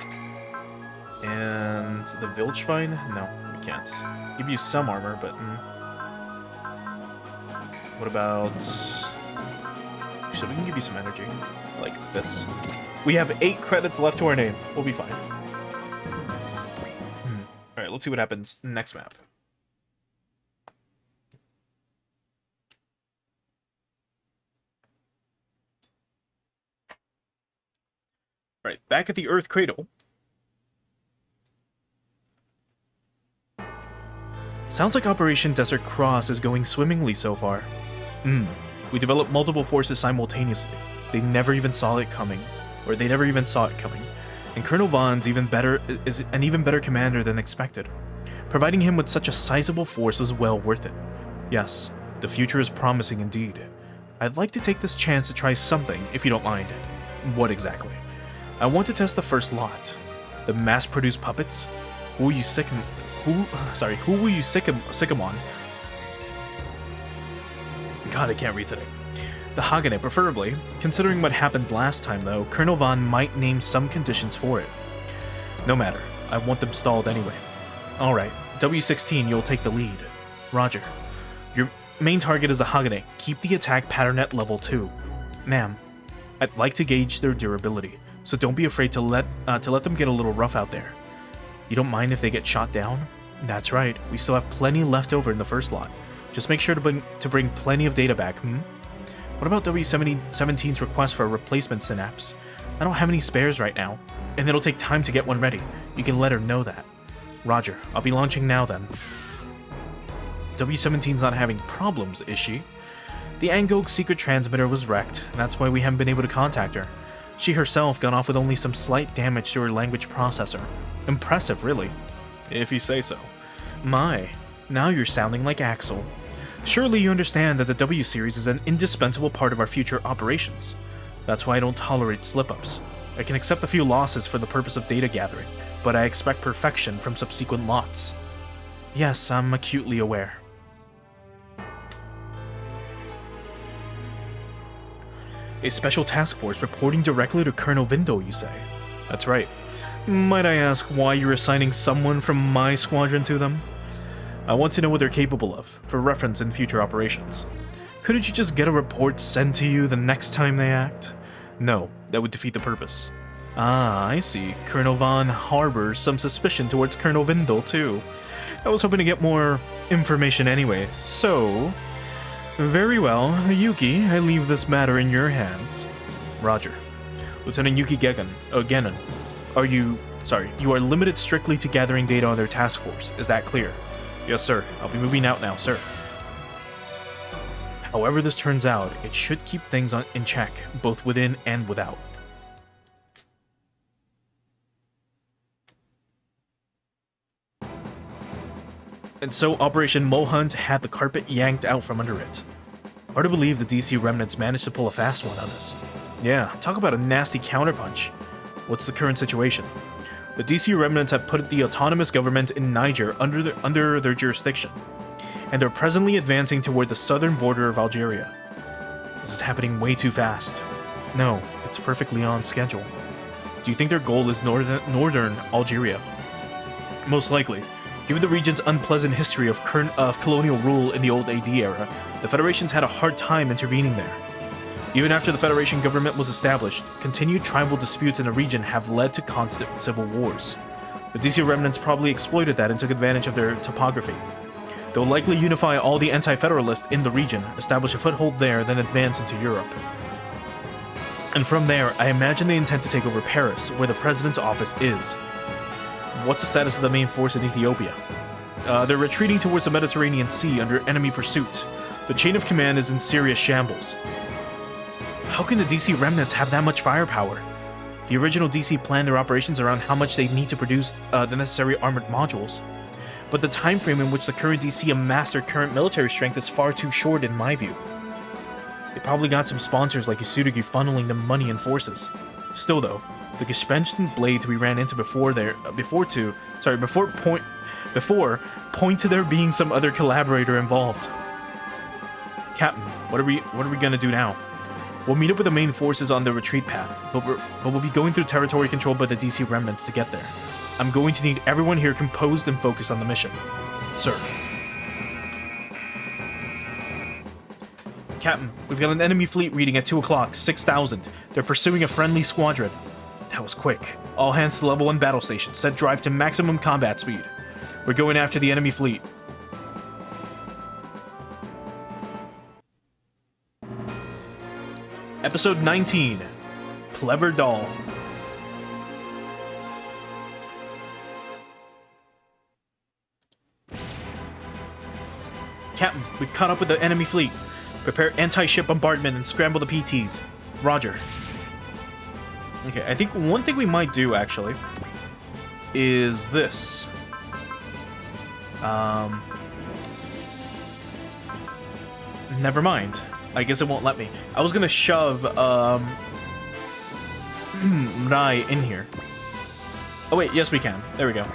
Speaker 1: And the Vilchfine? No, we can't. Give you some armor, but... What about... Actually, we can give you some energy. Like this. We have 8 credits left to our name. We'll be fine. Alright, let's see what happens next map. Right, back at the Earth Cradle. Sounds like Operation Desert Cross is going swimmingly so far. We developed multiple forces simultaneously. They never even saw it coming. Or they never even saw it coming. And Colonel Vaughn's is an even better commander than expected. Providing him with such a sizable force was well worth it. Yes, the future is promising indeed. I'd like to take this chance to try something, if you don't mind. What exactly? I want to test the first lot. The mass-produced puppets? Who will you sick them on? God, I can't read today. The Hagane, preferably. Considering what happened last time, though, Colonel Vaughn might name some conditions for it. No matter. I want them stalled anyway. Alright, W16, you'll take the lead. Roger. Your main target is the Hagane. Keep the attack pattern at level 2. Ma'am, I'd like to gauge their durability, so don't be afraid to let them get a little rough out there. You don't mind if they get shot down? That's right, we still have plenty left over in the first lot. Just make sure to bring plenty of data back, What about W17's request for a replacement synapse? I don't have any spares right now, and it'll take time to get one ready. You can let her know that. Roger, I'll be launching now then. W17's not having problems, is she? The Angog secret transmitter was wrecked, and that's why we haven't been able to contact her. She herself got off with only some slight damage to her language processor. Impressive, really. If you say so. My, now you're sounding like Axel. Surely you understand that the W-Series is an indispensable part of our future operations. That's why I don't tolerate slip-ups. I can accept a few losses for the purpose of data gathering, but I expect perfection from subsequent lots. Yes, I'm acutely aware. A special task force reporting directly to Colonel Vindo, you say? That's right. Might I ask why you're assigning someone from my squadron to them? I want to know what they're capable of, for reference in future operations. Couldn't you just get a report sent to you the next time they act? No, that would defeat the purpose. Ah, I see. Colonel Von harbors some suspicion towards Colonel Vindel, too. I was hoping to get more information anyway, so... Very well, Yuki, I leave this matter in your hands. Roger. Lieutenant Yuki Genon, you are limited strictly to gathering data on their task force, is that clear? Yes, sir. I'll be moving out now, sir. However this turns out, it should keep things in check, both within and without. And so Operation Mole Hunt had the carpet yanked out from under it. Hard to believe the DC remnants managed to pull a fast one on us. Yeah, talk about a nasty counterpunch. What's the current situation? The DC remnants have put the autonomous government in Niger under their jurisdiction, and they're presently advancing toward the southern border of Algeria. This is happening way too fast. No, it's perfectly on schedule. Do you think their goal is northern Algeria? Most likely. Given the region's unpleasant history of colonial rule in the old AD era, the Federation's had a hard time intervening there. Even after the Federation government was established, continued tribal disputes in the region have led to constant civil wars. The DC remnants probably exploited that and took advantage of their topography. They'll likely unify all the anti-federalists in the region, establish a foothold there, then advance into Europe. And from there, I imagine they intend to take over Paris, where the president's office is. What's the status of the main force in Ethiopia? They're retreating towards the Mediterranean Sea under enemy pursuit. The chain of command is in serious shambles. How can the DC remnants have that much firepower? The original DC planned their operations around how much they need to produce the necessary armored modules. But the time frame in which the current DC amassed their current military strength is far too short in my view. They probably got some sponsors like Isurugi funneling them money and forces. Still though, the Gespensten blades we ran into before point to there being some other collaborator involved. Captain, what are we gonna do now? We'll meet up with the main forces on the retreat path, but we'll be going through territory controlled by the DC remnants to get there. I'm going to need everyone here composed and focused on the mission. Sir. Captain, we've got an enemy fleet reading at 2 o'clock, 6,000. They're pursuing a friendly squadron. That was quick. All hands to level 1 battle station. Set drive to maximum combat speed. We're going after the enemy fleet. Episode 19. Clever Doll. Captain, we've caught up with the enemy fleet. Prepare anti-ship bombardment and scramble the PTs. Roger. Okay, I think one thing we might do, actually, is this. Never mind. I guess it won't let me. I was gonna shove, Rai in here. Oh wait, yes we can. There we go.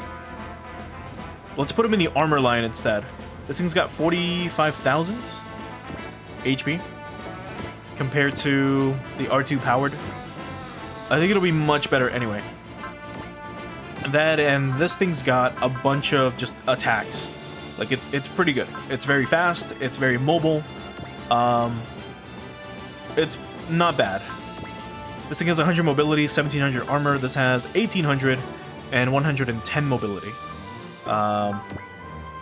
Speaker 1: Let's put him in the armor line instead. This thing's got 45,000 HP compared to the R2 powered. I think it'll be much better anyway. That and this thing's got a bunch of just attacks. Like it's pretty good. It's very fast, it's very mobile. It's not bad. This thing has 100 mobility, 1700 armor. This has 1800 and 110 mobility.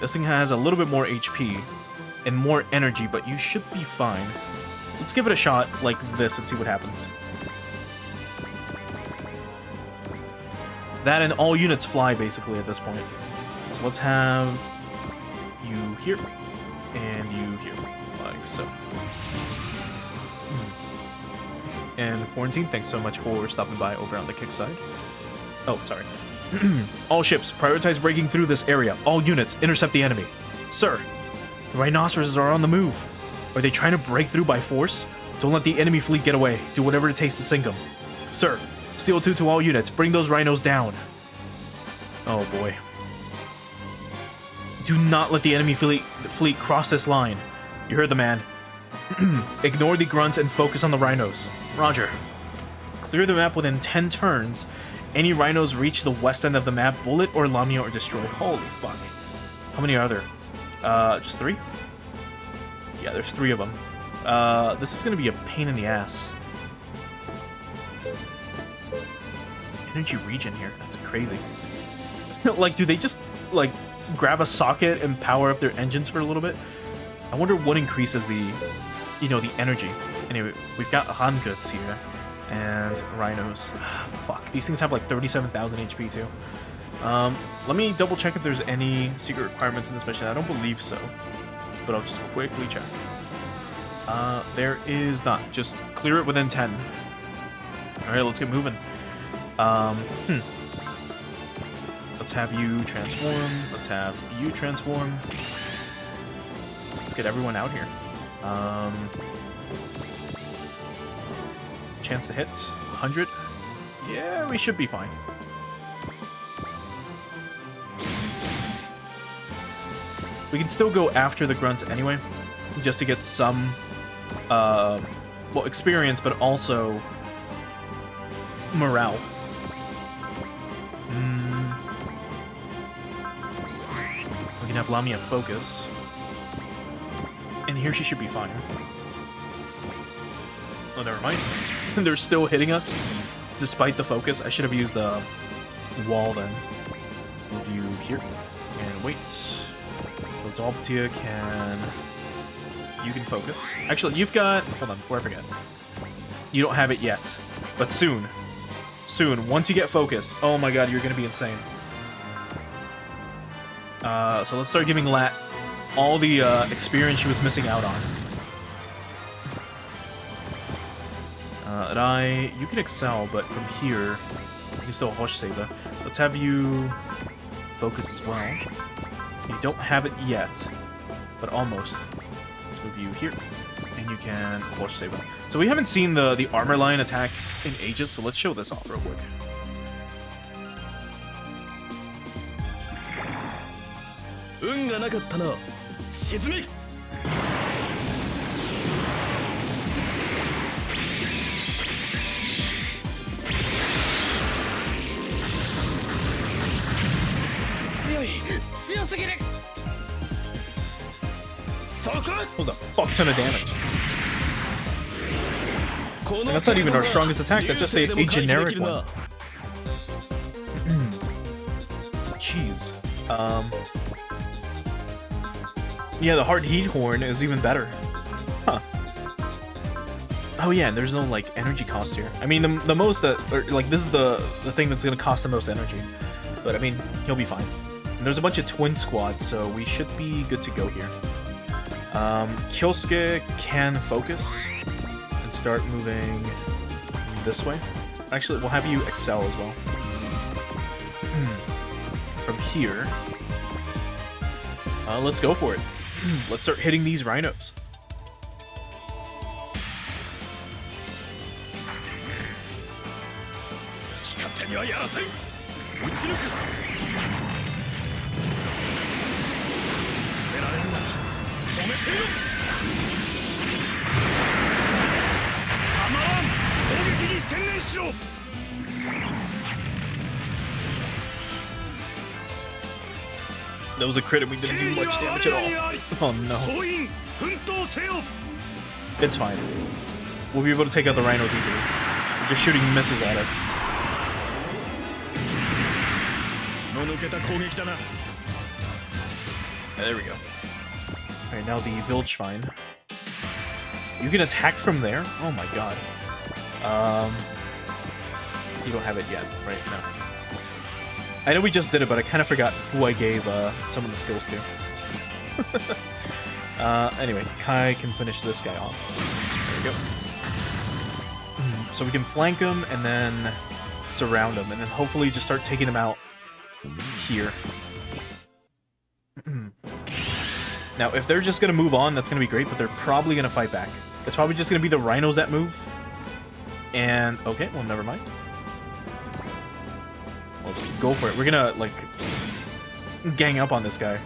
Speaker 1: This thing has a little bit more HP and more energy, but you should be fine. Let's give it a shot like this and see what happens. That and all units fly basically at this point. So let's have you here and you here, like so. And Quarantine, thanks so much for stopping by over on the kick side. Oh, sorry. All ships, prioritize breaking through this area. All units, intercept the enemy. Sir, the rhinoceroses are on the move. Are they trying to break through by force? Don't let the enemy fleet get away. Do whatever it takes to sink them. Sir, Steel 2 to all units. Bring those rhinos down. Oh boy. Do not let the enemy fleet cross this line. You heard the man. Ignore the grunts and focus on the rhinos. Roger. Clear the map within 10 turns. Any rhinos reach the west end of the map, bullet or Lamia or destroy. Holy fuck. How many are there? Just 3? Yeah, there's 3 of them. This is gonna be a pain in the ass. Energy regen here. That's crazy. Like, do they just, like, grab a socket and power up their engines for a little bit? I wonder what increases the, you know, the energy. Anyway, we've got Hanguts here. And Rhinos. Fuck, these things have like 37,000 HP too. Let me double check if there's any secret requirements in this mission. I don't believe so. But I'll just quickly check. There is not. Just clear it within 10. Alright, let's get moving. Let's have you transform. Let's have you transform. Let's get everyone out here. Chance to hit 100. Yeah, we should be fine. We can still go after the grunts anyway, just to get some, well, experience, but also morale. We can have Lamia focus, and here she should be fine. Oh, never mind. They're still hitting us, despite the focus. I should have used the wall then. Move you here, and wait. Dalbatia can... You can focus. Actually, you've got... Hold on, before I forget. You don't have it yet, but soon. Soon, once you get focused. Oh my god, you're gonna be insane. So let's start giving Lat all the experience she was missing out on. You can excel, but from here, you can still Hosh Saber. Let's have you focus as well. You don't have it yet, but almost. Let's move you here, and you can Hosh Saber. So we haven't seen the armor line attack in ages, so let's show this off real quick. That was a fuck ton of damage. And that's not even our strongest attack, that's just a generic one. Jeez. Yeah, the hard heat horn is even better. Huh. Oh yeah, and there's no, like, energy cost here. I mean, the most that, or, like, this is the thing that's gonna cost the most energy. But, I mean, he'll be fine. And there's a bunch of twin squads, so we should be good to go here. Kyosuke can focus and start moving this way. Actually, we'll have you excel as well. From here, let's go for it. Let's start hitting these rhinos. That was a crit and we didn't do much damage at all. Oh no. It's fine. We'll be able to take out the rhinos easily. They're just shooting missiles at us. There we go. Alright, now the Wildschwein. You can attack from there? Oh my god. You don't have it yet, right? No. I know we just did it, but I kind of forgot who I gave some of the skills to. Anyway, Kai can finish this guy off. There we go. So we can flank him and then surround him, and then hopefully just start taking him out here. Now, if they're just going to move on, that's going to be great, but they're probably going to fight back. It's probably just going to be the rhinos that move. And, okay, well, never mind. Let's go for it. We're going to, like, gang up on this guy.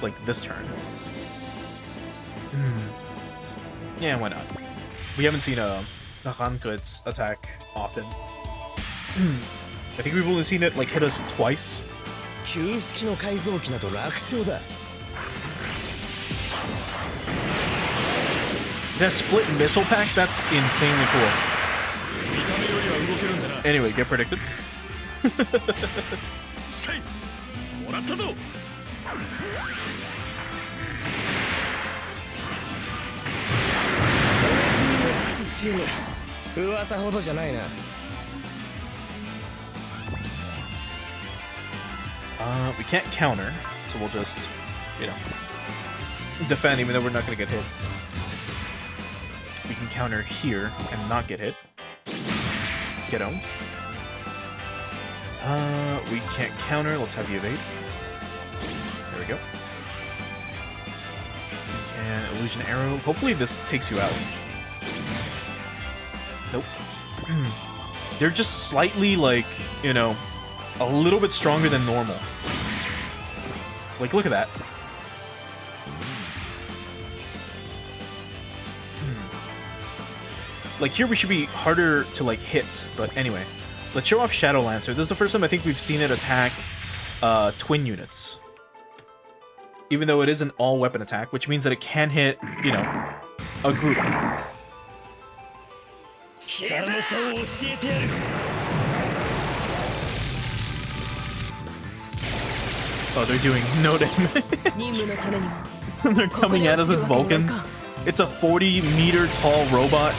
Speaker 1: Like, this turn. Yeah, why not? We haven't seen the Hankut's attack often. I think we've only seen it, like, hit us twice. It has split missile packs? That's insanely cool. Anyway, get predicted.
Speaker 2: 近いもらったぞ
Speaker 4: TX チーム噂ほどじゃないな
Speaker 1: We can't counter, so we'll just, you know, defend even though we're not gonna get hit. We can counter here and not get hit. Get owned. We can't counter. Let's have you evade. There we go. We can illusion arrow. Hopefully this takes you out. Nope. They're just slightly, like, you know, a little bit stronger than normal. Like, look at that. Like, here we should be harder to, like, hit. But anyway, let's show off Shadow Lancer. This is the first time I think we've seen it attack twin units. Even though it is an all-weapon attack, which means that it can hit, you know, a group. Oh, they're doing no damage. They're coming at us with Vulcans. It's a 40-meter tall robot,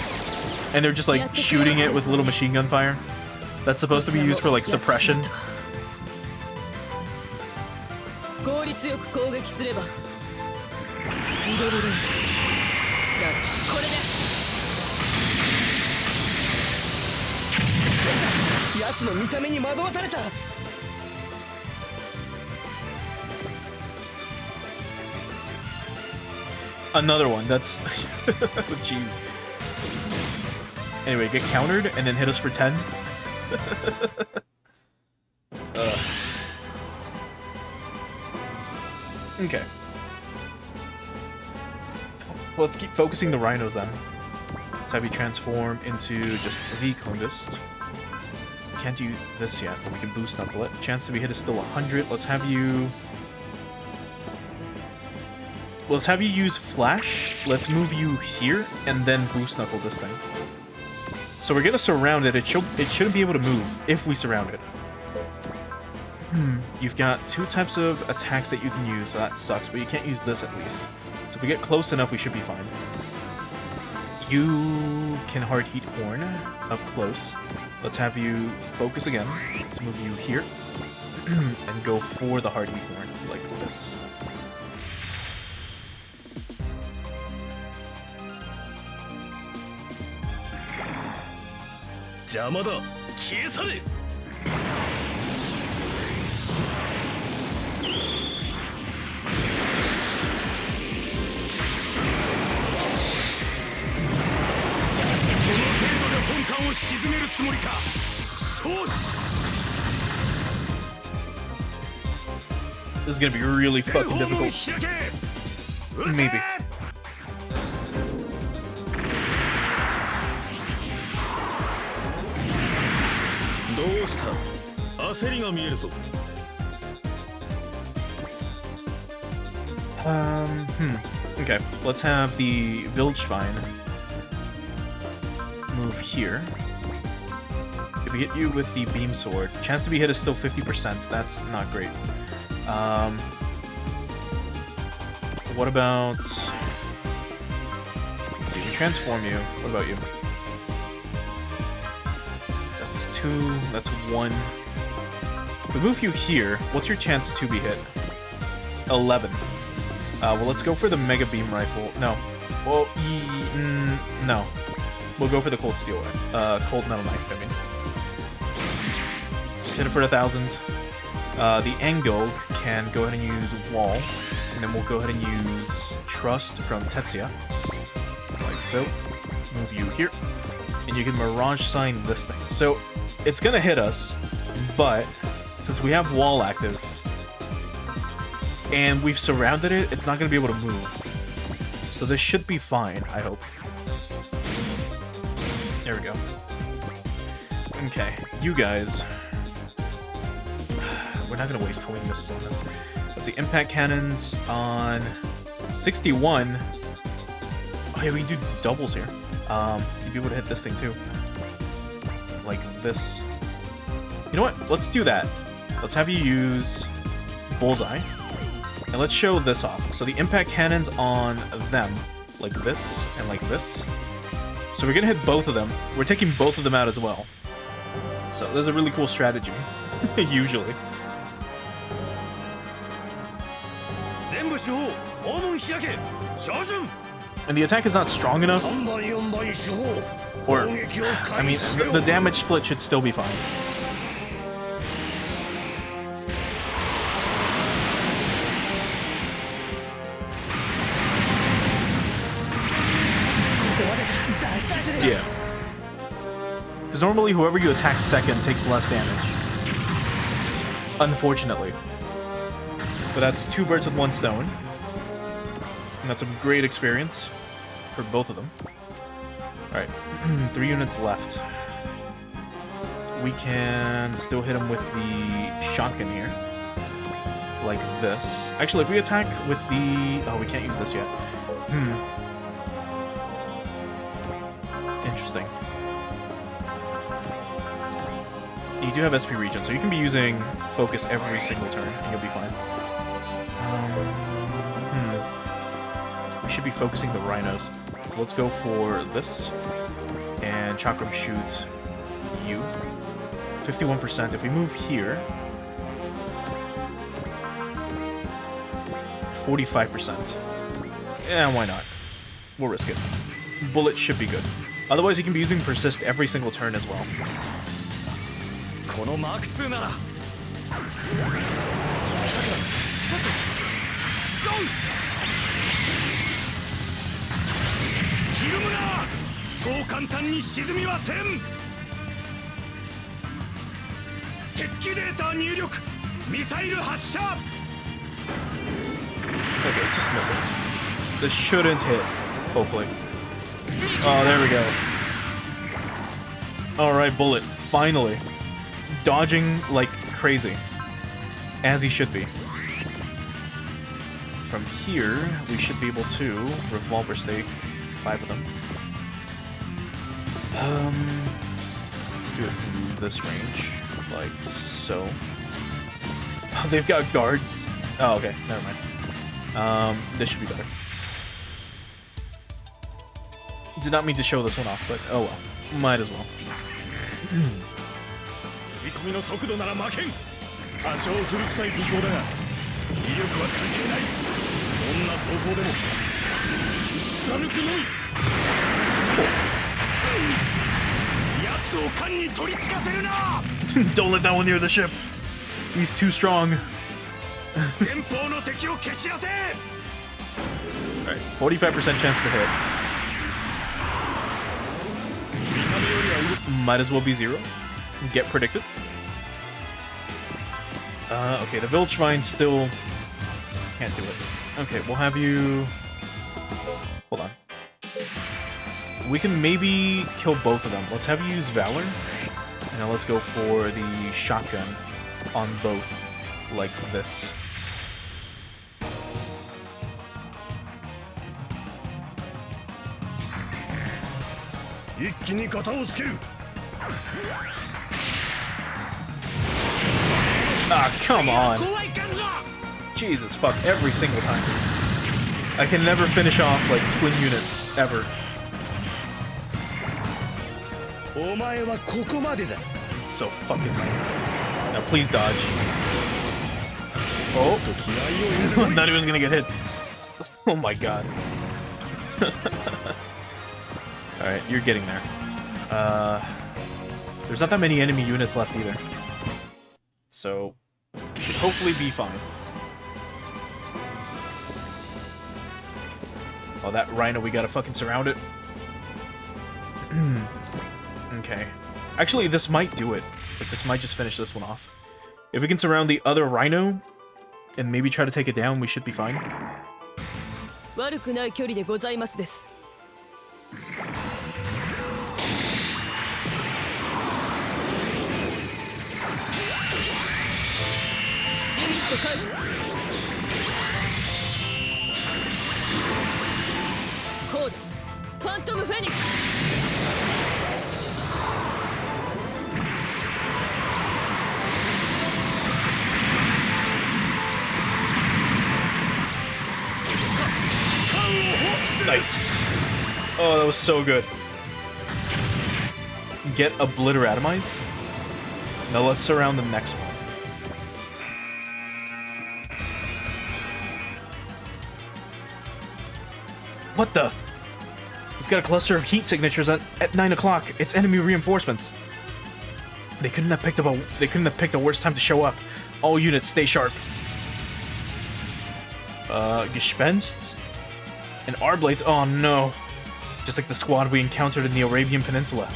Speaker 1: and they're just like shooting it with little machine gun fire. That's supposed to be used for like suppression. Another one, that's... Jeez. Anyway, get countered and then hit us for 10. Okay. Well, let's keep focusing the rhinos then. Let's have you transform into just the Kundist. Can't do this yet, but we can boost knuckle it. Chance to be hit is still 100. Let's have you... Let's have you use Flash. Let's move you here, and then boost knuckle this thing. So we're gonna surround it. It shouldn't be able to move if we surround it. You've got 2 types of attacks that you can use, so that sucks, but you can't use this at least. So if we get close enough, we should be fine. You can hard heat Horn up close. Let's have you focus again. Let's move you here, and go for the hard heat Horn, like this.
Speaker 2: Jamada, 消え去れ
Speaker 1: This is gonna be really fucking difficult. Maybe. Okay, let's have the Wildschwein move here. If we hit you with the beam sword, chance to be hit is still 50%. That's not great. What about... Let's see, we transform you. What about you? That's 2, that's 1. If we move you here, what's your chance to be hit? 11. Well, let's go for the Mega Beam Rifle. No. Well, no. We'll go for the Cold Steel, Cold Metal Knife, I mean. Just hit it for 1,000. The Ango can go ahead and use Wall, and then we'll go ahead and use Trust from Tetsuya. Like so. Move you here. And you can Mirage Sign this thing. So, it's gonna hit us, but since we have Wall active, and we've surrounded it, it's not gonna be able to move. So this should be fine, I hope. There we go. Okay, you guys... We're not gonna waste homing missiles on this. Let's see, impact cannons on 61. Oh yeah, we can do doubles here. You'd be able to hit this thing too. Like this. You know what? Let's do that. Let's have you use Bullseye. And let's show this off. So the impact cannon's on them. Like this and like this. So we're gonna hit both of them. We're taking both of them out as well. So there's a really cool strategy. Usually. And the attack is not strong enough. Or, I mean, the damage split should still be fine. Yeah. Because normally whoever you attack second takes less damage. Unfortunately. But that's 2 birds with 1 stone. And that's a great experience for both of them. Alright, 3 units left. We can still hit him with the shotgun here. Like this. Actually, if we attack with the... Oh, we can't use this yet. Interesting. You do have SP regen, so you can be using focus every single turn, and you'll be fine. We should be focusing the rhinos. So let's go for this. And Chakram shoot you. 51%. If we move here... 45%. Yeah, why not? We'll risk it. Bullet should be good. Otherwise, you can be using Persist every single turn as well. Okay, it's just missiles. This shouldn't hit, hopefully. Oh, there we go. Alright, Bullet. Finally. Dodging like crazy. As he should be. From here, we should be able to revolver stake 5 of them. Let's do it from this range. Like so. Oh, they've got guards. Oh, okay. Never mind. This should be better. Did not mean to show this one off, but oh well. Might as well. Don't let that one near the ship. He's too strong. Alright, 45% chance to hit. Might as well be 0. Get predicted. Okay, the Village Vine still can't do it. Okay, we'll have you... Hold on. We can maybe kill both of them. Let's have you use Valor. And now let's go for the shotgun on both. Like this. Ah, come on. Jesus, fuck, every single time. I can never finish off, like, twin units, ever. It's so fucking lame. Now, please dodge. Oh. Not even gonna get hit. Oh my god. Alright, you're getting there. There's not that many enemy units left either. So, we should hopefully be fine. Oh, that rhino, we gotta fucking surround it. Okay. Actually, this might do it. Like, this might just finish this one off. If we can surround the other rhino, and maybe try to take it down, we should be fine.
Speaker 3: 悪くない距離でございますです。リミット解除。コードフェニックス。
Speaker 1: Nice. Oh, that was so good. Get obliteratomized. Now let's surround the next one. What the? We've got a cluster of heat signatures at 9 o'clock. It's enemy reinforcements. They couldn't have picked a worse time to show up. All units, stay sharp. Gespenst? And Arblades? Oh no. Just like the squad we encountered in the Arabian Peninsula.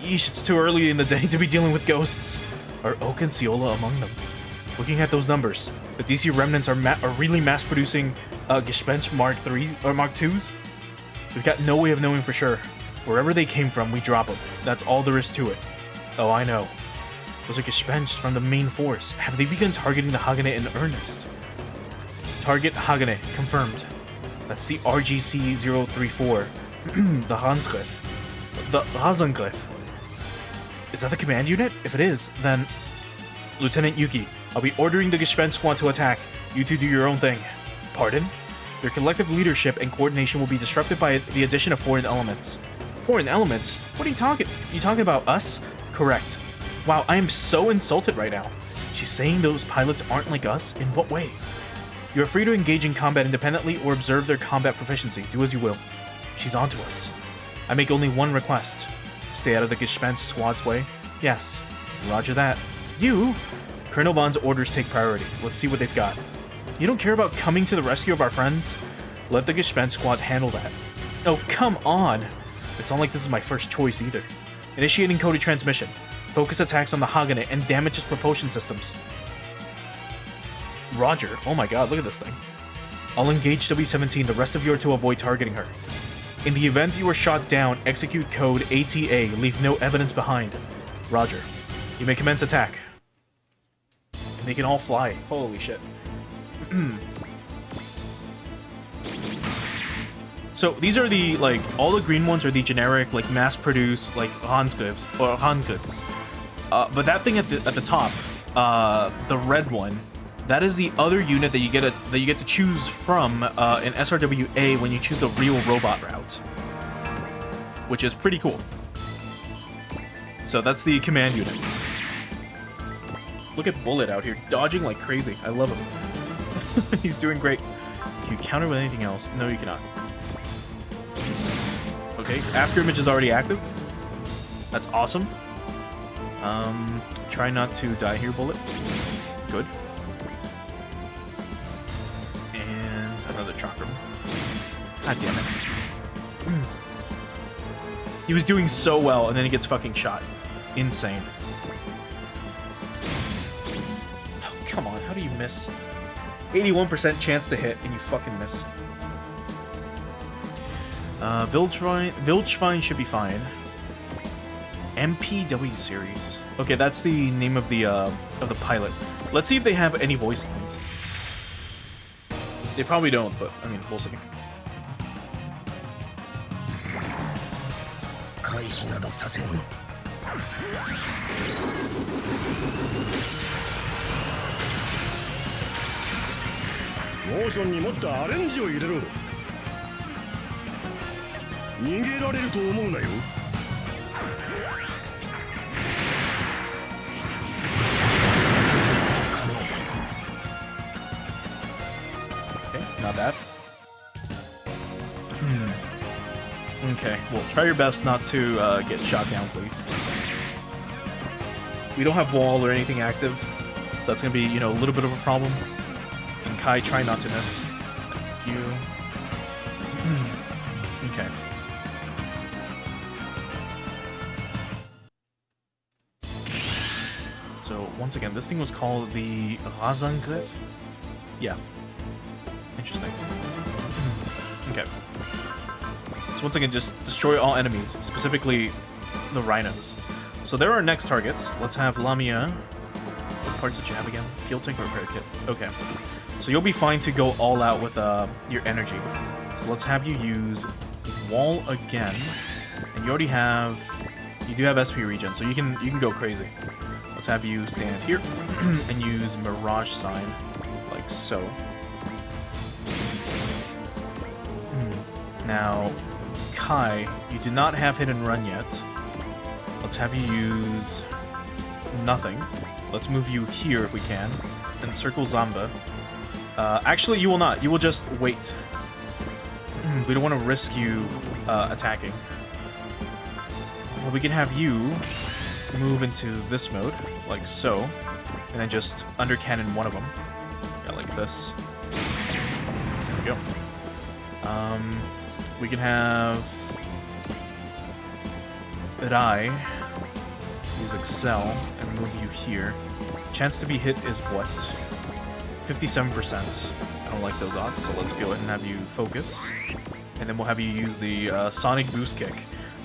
Speaker 1: Yeesh, it's too early in the day to be dealing with ghosts. Are Oak and Ciola among them? Looking at those numbers, the DC remnants are really mass-producing Gespenst Mark 3 or Mark 2s? We've got no way of knowing for sure. Wherever they came from, we drop them. That's all there is to it. Oh, I know. Those are Gespenst from the main force. Have they begun targeting the Hagane in earnest? Target Hagane, confirmed. That's the RGC-034. The Hanscliff. The Hasencliff. Is that the command unit? If it is, then... Lieutenant Yuki, I'll be ordering the Gespenst squad to attack. You two do your own thing. Pardon? Their collective leadership and coordination will be disrupted by the addition of foreign elements. Foreign elements? What are you talking? You talking about us? Correct. Wow, I am so insulted right now. She's saying those pilots aren't like us? In what way? You are free to engage in combat independently or observe their combat proficiency. Do as you will. She's onto us. I make only one request. Stay out of the Gespenst squad's way. Yes. Roger that. You? Colonel Vaughn's orders take priority. Let's see what they've got. You don't care about coming to the rescue of our friends? Let the Gespenst squad handle that. Oh, come on. It's not like this is my first choice either. Initiating coded transmission. Focus attacks on the Hagane and damage its propulsion systems. Roger. Oh my god, look at this thing. I'll engage W-17. The rest of you are to avoid targeting her. In the event you are shot down, execute code ATA. Leave no evidence behind. Roger. You may commence attack. And they can all fly. Holy shit. So these are the, like, all the green ones are the generic, like, mass-produced, like, Hanscliffs, or Hanskuts. But that thing at the top, the red one, that is the other unit that you get to choose from in SRWA when you choose the real robot route, which is pretty cool. So that's the command unit. Look at Bullet out here dodging like crazy. I love him. He's doing great. Can you counter with anything else? No, you cannot. Okay, after image is already active. That's awesome. Try not to die here, Bullet. Good. Another chakram. God damn it. He was doing so well, and then he gets fucking shot. Insane. Oh, come on. How do you miss? 81% chance to hit, and you fucking miss. Wildschwein should be fine. MPW series. Okay, that's the name of the pilot. Let's see if they have any voice lines. They probably don't, but I mean, we'll see.
Speaker 2: Motion にもっとアレンジを入れろ。逃げられると思うなよ。
Speaker 1: Not bad. Okay, well, try your best not to get shot down, please. We don't have wall or anything active, so that's gonna be, you know, a little bit of a problem. And Kai, try not to miss. Thank you. Okay. So, once again, this thing was called the Hasencliff? Yeah. Interesting. Okay. So once again, just destroy all enemies, specifically the rhinos. So there are our next targets. Let's have Lamia. What parts did you have again? Field tank repair kit. Okay. So you'll be fine to go all out with your energy. So let's have you use wall again, and you already have, you do have SP regen, so you can go crazy. Let's have you stand here and use Mirage Sign, like so. Now, Kai, you do not have Hit and Run yet. Let's have you use nothing. Let's move you here if we can, and circle Zamba. Actually, you will not. You will just wait. We don't want to risk you attacking. Well, we can have you move into this mode, like so, and then just undercannon one of them. Yeah, like this. There we go. We can have Rai use Excel and move you here. Chance to be hit is what? 57%. I don't like those odds, so let's go ahead and have you focus. And then we'll have you use the Sonic Boost Kick.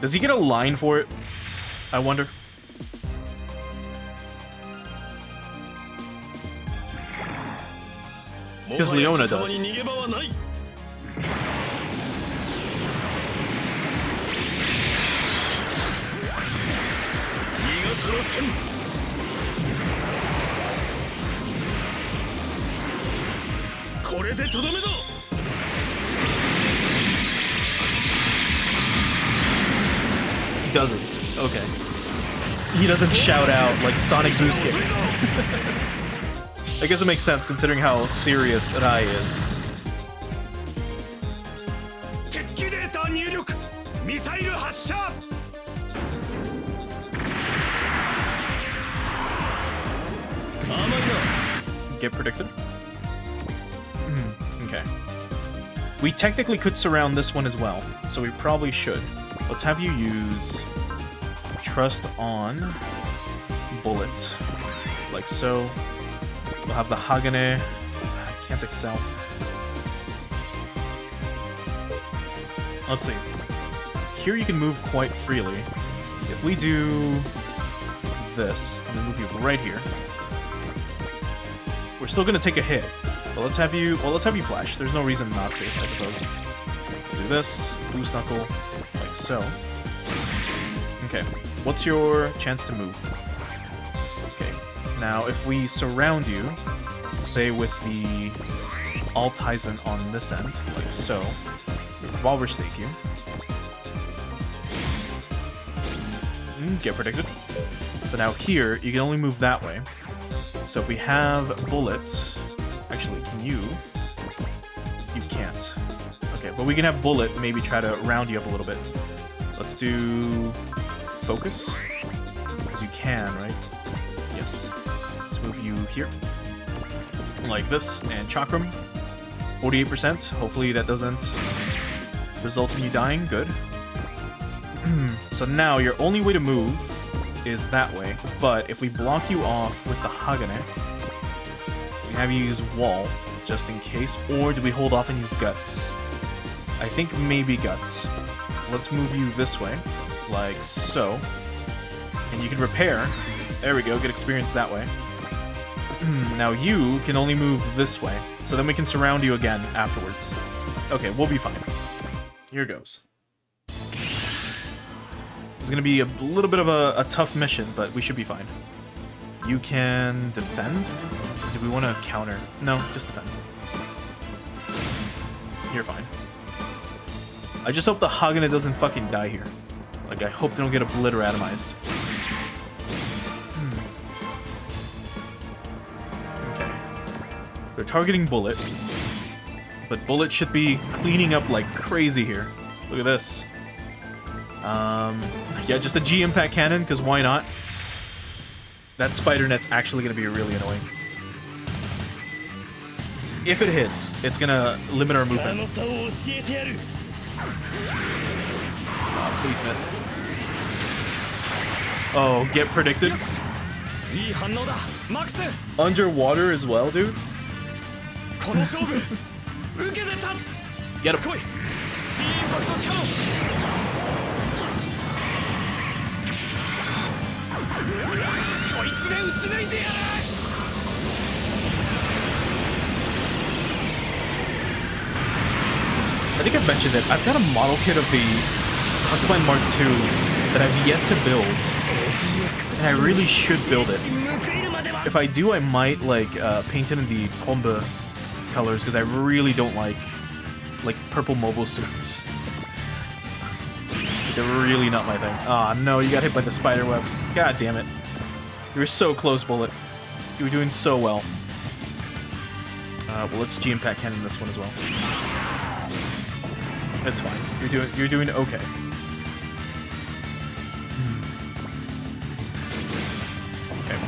Speaker 1: Does he get a line for it? I wonder. Because Leona does. He doesn't. Okay. He doesn't shout out like Sonic Boost Kick. I guess it makes sense considering how serious Rai is. Get predicted? Okay. We technically could surround this one as well, so we probably should. Let's have you use Trust on Bullet, like so. We'll have the Hagane. I can't excel. Let's see. Here you can move quite freely. If we do this, I'm gonna move you right here. We're still gonna take a hit, but let's have you. Well, let's have you flash. There's no reason not to, I suppose. Do this, boost knuckle, like so. Okay. What's your chance to move? Okay. Now, if we surround you, say with the Altizen on this end, like so, revolver stake you. Get predicted. So now here, you can only move that way. So if we have Bullet, actually, can you? You can't. Okay, but we can have Bullet maybe try to round you up a little bit. Let's do Focus, because you can, right? Yes. Let's move you here, like this, and Chakram, 48%. Hopefully that doesn't result in you dying. Good. So now your only way to move is that way, but if we block you off with the Hagane, we have you use Wall, just in case, or do we hold off and use Guts? I think maybe Guts. So let's move you this way, like so, and you can repair. There we go, get experience that way. Now you can only move this way, so then we can surround you again afterwards. Okay, we'll be fine. Here goes. It's gonna be a little bit of a tough mission, but we should be fine. You can defend? Do we want to counter? No, just defend. You're fine. I just hope the Hagane doesn't fucking die here. Like, I hope they don't get obliteratomized. Okay. They're targeting Bullet, but Bullet should be cleaning up like crazy here. Look at this. Yeah, just a G-Impact Cannon, because why not? That Spider Net's actually going to be really annoying. If it hits, it's going to limit our movement. Oh, please miss. Oh, get predicted. Underwater as well, dude. Get him. I think I've mentioned it. I've got a model kit of the Hakuban Mark II that I've yet to build, and I really should build it. If I do, I might like paint it in the Tomba colors because I really don't like purple mobile suits. They're really not my thing. Ah, no, you got hit by the spider web. God damn it. You were so close, Bullet. You were doing so well. Well, let's G-Impact Cannon this one as well. That's fine. You're doing okay. Okay.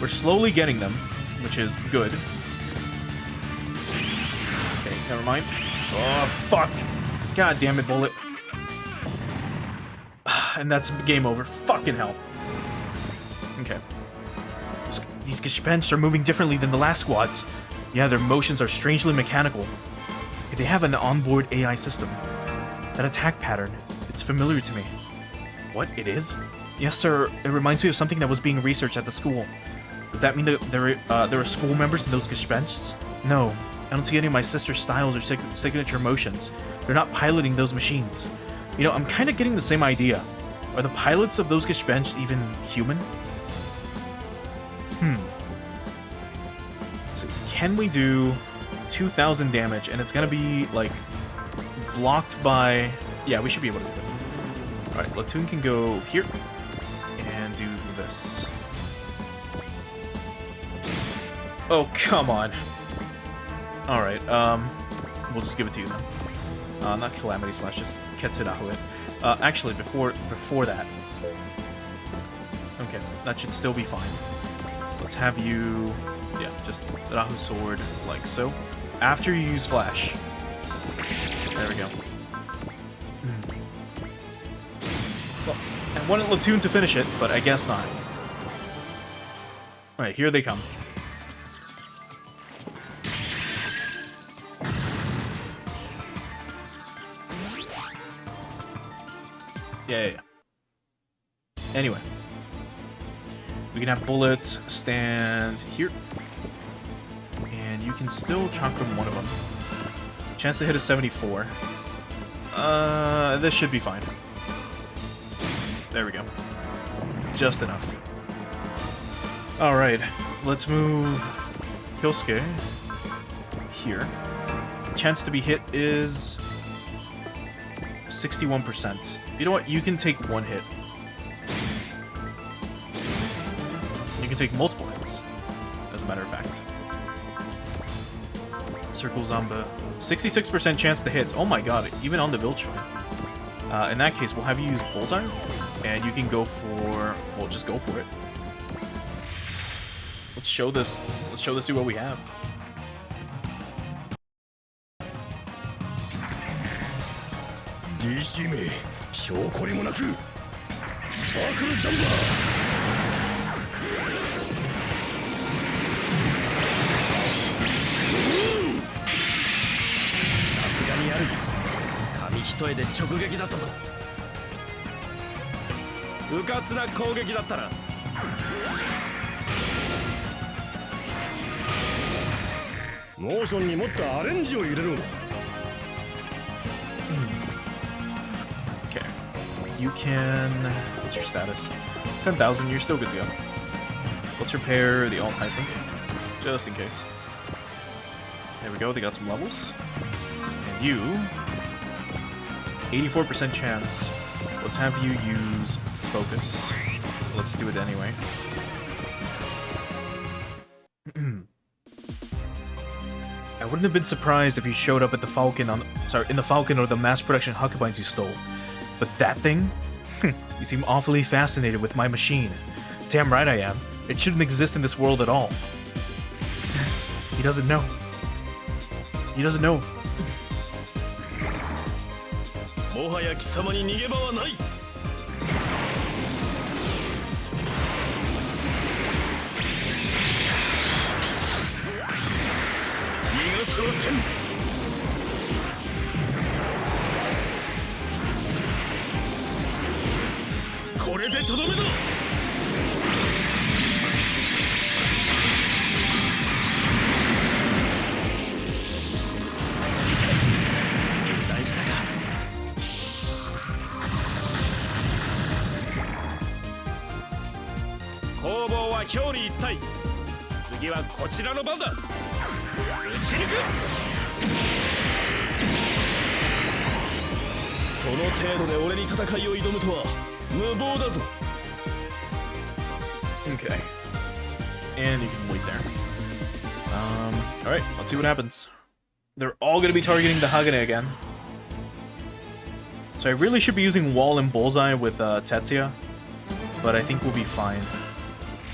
Speaker 1: We're slowly getting them, which is good. Okay, never mind. Oh, fuck. God damn it, Bullet. And that's game over. Fucking hell. Okay. These Gespenst are moving differently than the last squads. Yeah, their motions are strangely mechanical. They have an onboard AI system. That attack pattern, it's familiar to me. What, it is? Yes, sir. It reminds me of something that was being researched at the school. Does that mean that there are school members in those Gespensts? No. I don't see any of my sister's styles or signature motions. They're not piloting those machines. You know, I'm kind of getting the same idea. Are the pilots of those Gespenst even human? Let's see. Can we do 2,000 damage? And it's gonna be, like, blocked by... Yeah, we should be able to do it. Alright, Latoon can go here. And do this. Oh, come on. Alright, we'll just give it to you then. Not Calamity Slash, just Ketsurahue. Actually, before that. Okay, that should still be fine. Let's have you... Yeah, just Rahu Sword, like so. After you use Flash. There we go. Well, I wanted Latoon to finish it, but I guess not. Alright, here they come. Yeah. Anyway. We can have Bullet stand here. And you can still Chakram one of them. Chance to hit is 74. This should be fine. There we go. Just enough. Alright. Let's move Kyosuke here. Chance to be hit is 61%. You know what? You can take one hit. You can take multiple hits, as a matter of fact. Circle Zamba. 66% chance to hit. Oh my god, even on the Viltron. In that case, we'll have you use Bullseye, and you can go for... Well, just go for it. Let's show this to what we have.
Speaker 2: DC 証拠りもなくサークルザンバーさすがにある紙一重で直撃だったぞうかつな攻撃だったなモーションにもっとアレンジを入れろ
Speaker 1: You can... What's your status? 10,000, you're still good to go. Let's repair the Alt-Tyson, just in case. There we go, they got some levels. And you... 84% chance. Let's have you use Focus. Let's do it anyway. I wouldn't have been surprised if you showed up at the Falcon on... Sorry, in the Falcon or the mass production Hakubines you stole. But that thing? You seem awfully fascinated with my machine. Damn right I am. It shouldn't exist in this world at all. He doesn't know. He doesn't know.
Speaker 2: もはや貴様に逃げ場はない逃がしはせんこれでとどめだ攻防は表裏一体。次はこちらの番だ。撃ち抜く。その程度で俺に戦いを挑むとは無謀だぞ。
Speaker 1: Okay. And you can wait there. Alright, let's see what happens. They're all gonna be targeting the Hagane again. So I really should be using Wall and Bullseye with Tetsuya, but I think we'll be fine.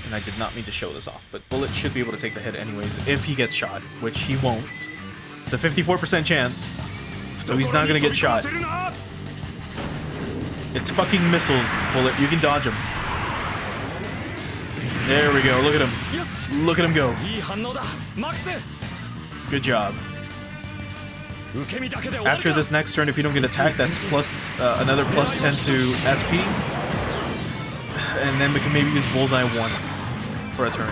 Speaker 1: And I did not mean to show this off, but Bullet should be able to take the hit anyways if he gets shot, which he won't. It's a 54% chance, so he's not gonna get shot. It's fucking missiles, Bullet. You can dodge him. There we go. Look at him. Look at him go. Good job. After this next turn, if you don't get attacked, that's plus another plus 10 to SP. And then we can maybe use Bullseye once for a turn.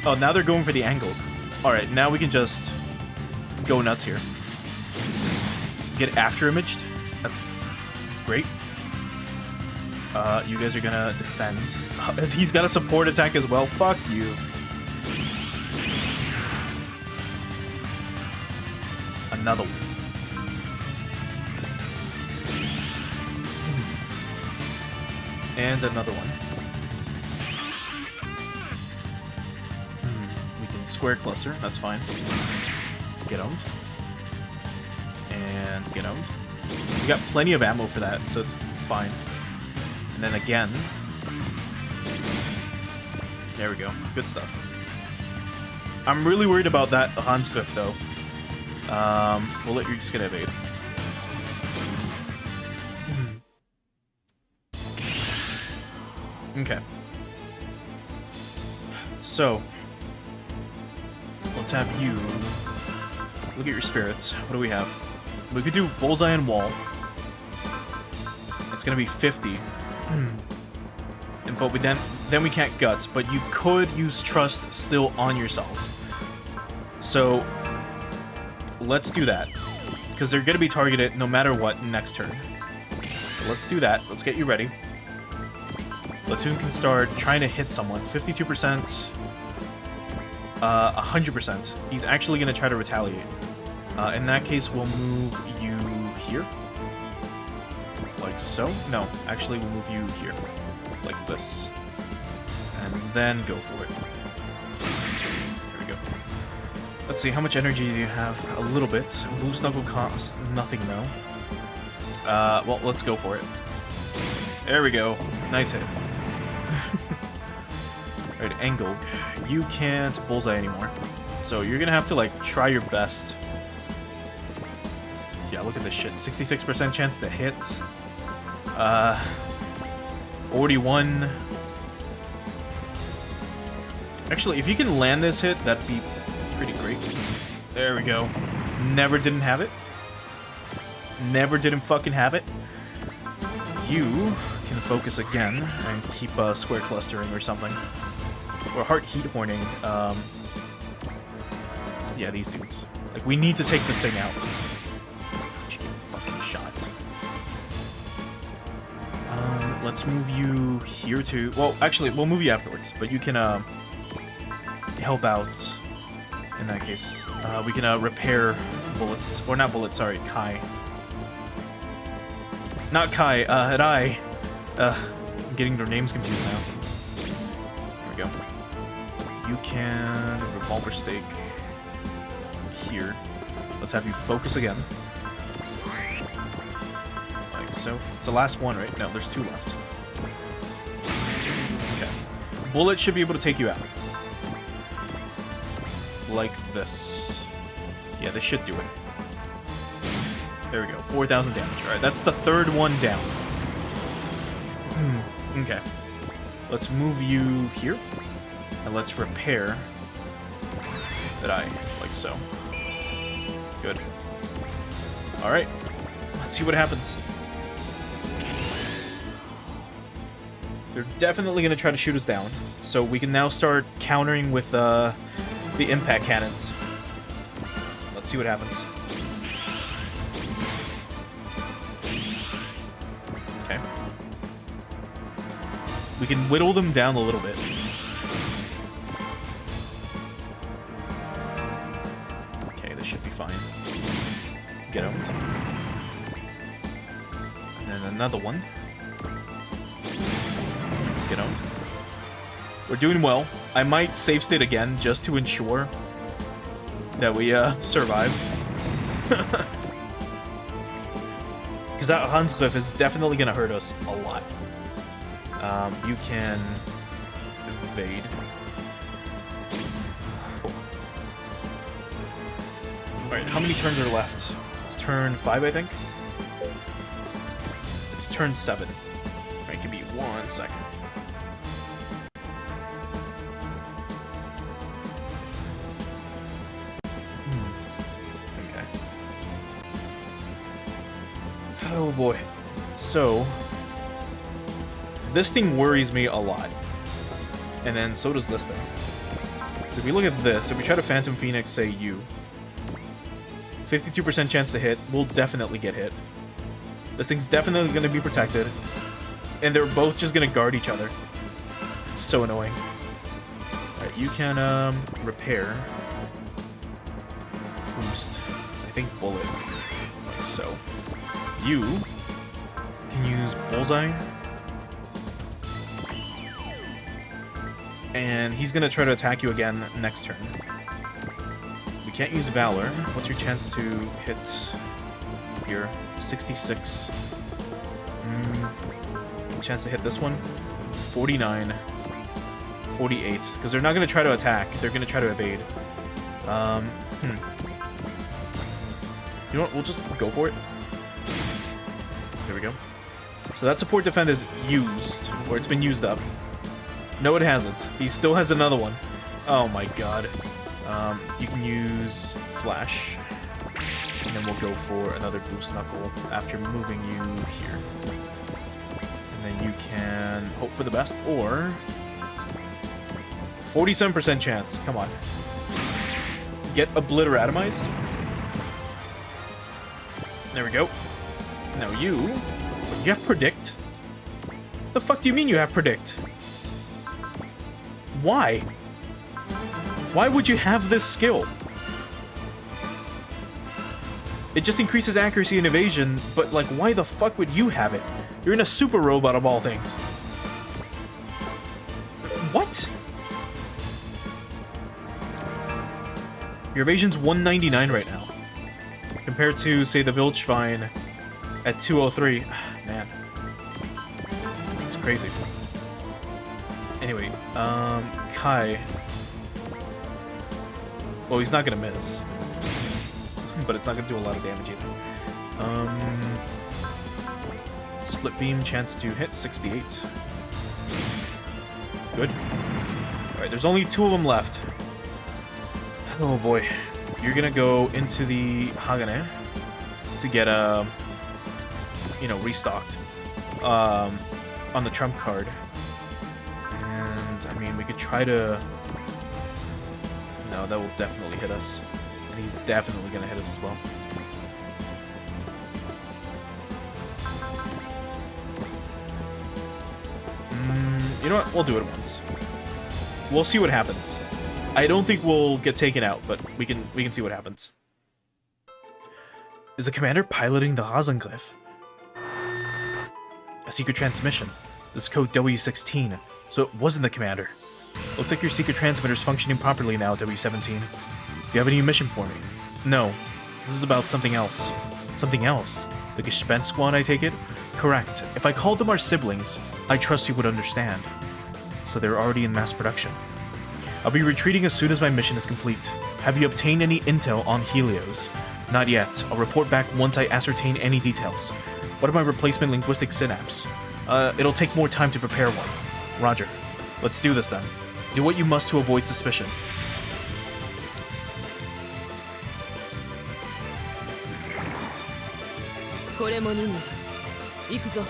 Speaker 1: Oh, now they're going for the angle. Alright, now we can just go nuts here. Get after imaged. That's great. You guys are gonna defend. He's got a support attack as well. Fuck you. Another one. And another one. We can square cluster, that's fine. Get owned. And get owned. We got plenty of ammo for that, so it's fine. And then again. There we go. Good stuff. I'm really worried about that Hansgriff though. Bullet, you're just gonna evade. Okay. So, let's have you look at your spirits. What do we have? We could do Bullseye and Wall. It's gonna be 50. But we then we can't Guts, but you could use Trust still on yourselves. So let's do that, because they're gonna be targeted no matter what next turn. So let's do that. Let's get you ready. Platoon can start trying to hit someone. 52%, 100%. He's actually gonna try to retaliate. In that case, we'll move you here, like so. No, actually, we'll move you here, like this, and then go for it. There we go. Let's see, how much energy do you have? A little bit. Blue Snuggle costs nothing, though. Well, let's go for it. There we go. Nice hit. Alright, Engel. You can't Bullseye anymore. So you're gonna have to, like, try your best. Yeah, look at this shit. 66% chance to hit. 41. Actually, if you can land this hit, that'd be pretty great. There we go. Never didn't have it. Never didn't fucking have it. You can focus again and keep square clustering or something. Or heart heat horning. Yeah, these dudes. Like, we need to take this thing out. Fucking shot. Let's move you here too. Well, actually, we'll move you afterwards. But you can help out in that case. We can repair bullets. Or not bullets, sorry, Kai. Not Kai, Rai. I'm getting their names confused now. There we go. You can revolver stake here. Let's have you focus again. Like so. It's the last one, right? No, there's two left. Okay. Bullet should be able to take you out. Like this. Yeah, they should do it. There we go, 4,000 damage. Alright, that's the third one down. Okay. Let's move you here. And let's repair. Did I? Like so. Good. Alright. Let's see what happens. They're definitely going to try to shoot us down. So we can now start countering with the impact cannons. Let's see what happens. Okay. We can whittle them down a little bit. Okay, this should be fine. Get owned. And then another one. Get owned. We're doing well. I might save state again just to ensure that we survive. Because that Hanscliff is definitely going to hurt us a lot. You can evade. Cool. Alright, how many turns are left? It's turn 5, I think? It's turn 7. Alright, give me 1 second. Okay. Oh boy. So, this thing worries me a lot. And then so does this thing. So if we look at this, if we try to Phantom Phoenix, say you, 52% chance to hit, we'll definitely get hit. This thing's definitely going to be protected. And they're both just going to guard each other. It's so annoying. Alright, you can repair. Boost. I think bullet. Like so. You can use bullseye. And he's going to try to attack you again next turn. We can't use Valor. What's your chance to hit here? 66. Chance to hit this one? 49. 48. Because they're not going to try to attack. They're going to try to evade. You know what? We'll just go for it. There we go. So that support defend is used. Or it's been used up. No, it hasn't. He still has another one. Oh my god. You can use Flash. And then we'll go for another Boost Knuckle after moving you here. And then you can hope for the best, or 47% chance. Come on. Get obliteratomized. There we go. Now you have Predict? The fuck do you mean you have Predict? Why? Why would you have this skill? It just increases accuracy and evasion, but like, why the fuck would you have it? You're in a super robot of all things. What? Your evasion's 199 right now. Compared to, say, the Wildschwein at 203. Man. It's crazy. Anyway, Kai. Well, he's not gonna miss. But it's not gonna do a lot of damage either. Split beam, chance to hit, 68. Good. Alright, there's only 2 of them left. Oh boy. You're gonna go into the Hagane to get, restocked. On the trump card. And, I mean, we could try to... No, that will definitely hit us. And he's definitely gonna hit us as well. You know what? We'll do it once. We'll see what happens. I don't think we'll get taken out, but we can see what happens. Is the commander piloting the Hasencliff? A secret transmission. This is code W16, so it wasn't the commander. Looks like your secret transmitter's functioning properly now, W17. Do you have any mission for me? No. This is about something else. Something else? The Gespenst Squad, I take it? Correct. If I called them our siblings, I trust you would understand. So they're already in mass production. I'll be retreating as soon as my mission is complete. Have you obtained any intel on Helios? Not yet. I'll report back once I ascertain any details. What are my replacement linguistic synapse? It'll take more time to prepare one. Roger. Let's do this then. Do what you must to avoid suspicion.
Speaker 3: これも任務だ。行くぞ。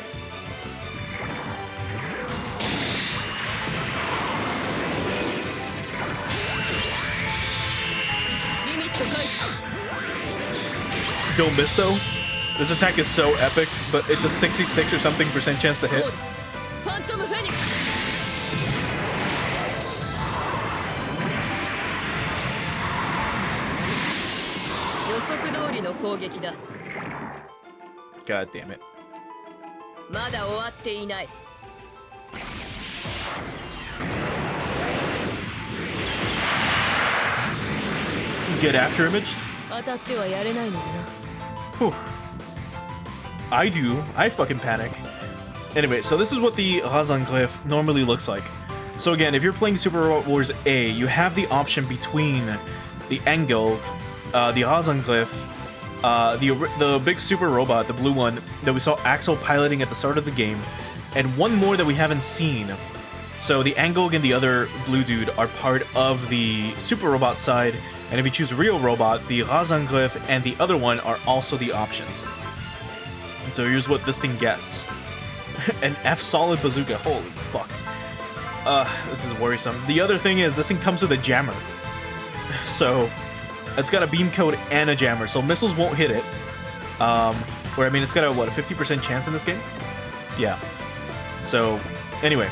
Speaker 3: リミット解除。
Speaker 1: Don't miss though. This attack is so epic, but it's a 66 or something % chance to hit.
Speaker 3: ファントムフェニックス。予測通りの攻撃だ。
Speaker 1: God damn it.
Speaker 3: まだ終わっていない。
Speaker 1: Get after imaged?
Speaker 3: 当たってはやれないのだな。
Speaker 1: Whew. I do. I fucking panic. Anyway, so this is what the Razanglyph normally looks like. So again, if you're playing Super Robot Wars A, you have the option between the Engel, the Razanglyph, the big super robot, the blue one, that we saw Axel piloting at the start of the game, and one more that we haven't seen. So the Angog and the other blue dude are part of the super robot side, and if you choose real robot, the Razanglyph and the other one are also the options. And so here's what this thing gets. An F-solid bazooka. Holy fuck. This is worrisome. The other thing is this thing comes with a jammer. So it's got a beam code and a jammer, so missiles won't hit it. Where I mean, it's got a what, a 50% chance in this game? Yeah. So anyway,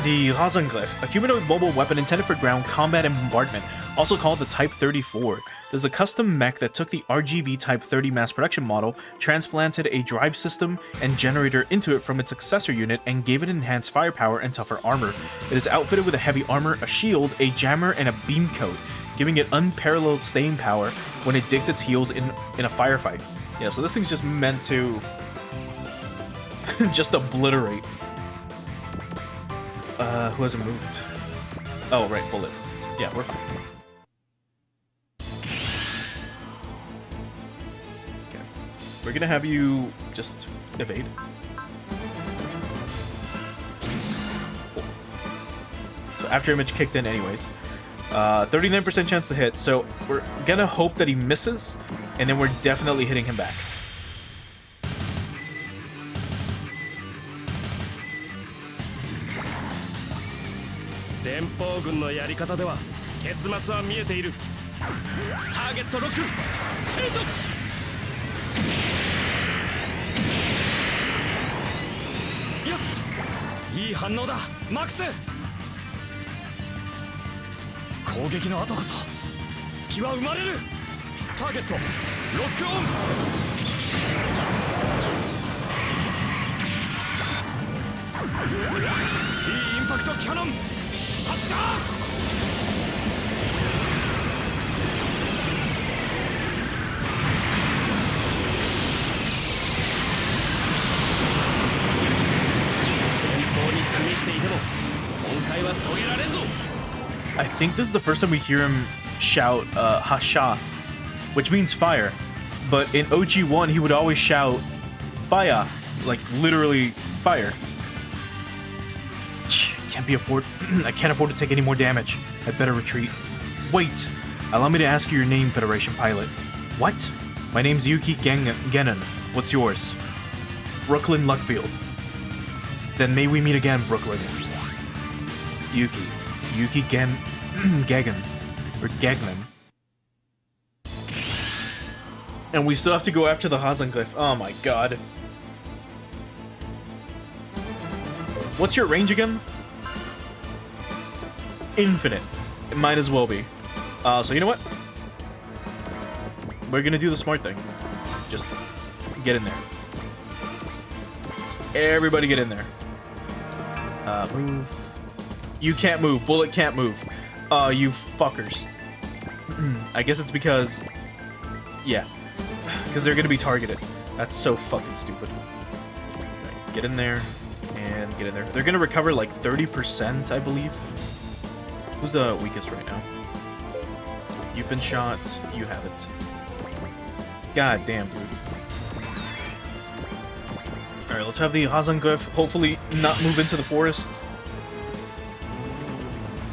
Speaker 1: the Razanglyph, a humanoid mobile weapon intended for ground combat and bombardment, also called the Type 34. There's a custom mech that took the RGV Type 30 mass production model, transplanted a drive system and generator into it from its successor unit, and gave it enhanced firepower and tougher armor. It is outfitted with a heavy armor, a shield, a jammer, and a beam coat, giving it unparalleled staying power when it digs its heels in a firefight. Yeah, so this thing's just meant to just obliterate. Who hasn't moved? Oh, right, Bullet. Yeah, we're fine. Okay. We're gonna have you just evade. Cool. So after image kicked in anyways. 39% chance to hit, so we're gonna hope that he misses, and then we're definitely hitting him back.
Speaker 2: Magus! 攻撃の後こそ隙は生まれる。ターゲットロックオン。G インパクトキャノン発射。前方に加味していても今回は遂げられんぞ。
Speaker 1: I think this is the first time we hear him shout Hasha, which means fire. But in OG1, he would always shout Fire, like literally fire. I can't afford to take any more damage. I'd better retreat. Wait, allow me to ask you your name, Federation pilot. What? My name's Yuki Genon. What's yours? Brooklyn Luckfield. Then may we meet again, Brooklyn. Yuki Gagnon. Or Gagnon. And we still have to go after the Razanglyph. Oh my god. What's your range again? Infinite. It might as well be. So you know what? We're gonna do the smart thing. Just get in there. Just everybody get in there. Move. You can't move. Bullet can't move. You fuckers. I guess it's because... Yeah. Because they're gonna be targeted. That's so fucking stupid. Right, get in there. And get in there. They're gonna recover like 30%, I believe. Who's the weakest right now? You've been shot. You haven't. God damn, dude. Alright, let's have the Razanglyph hopefully not move into the forest.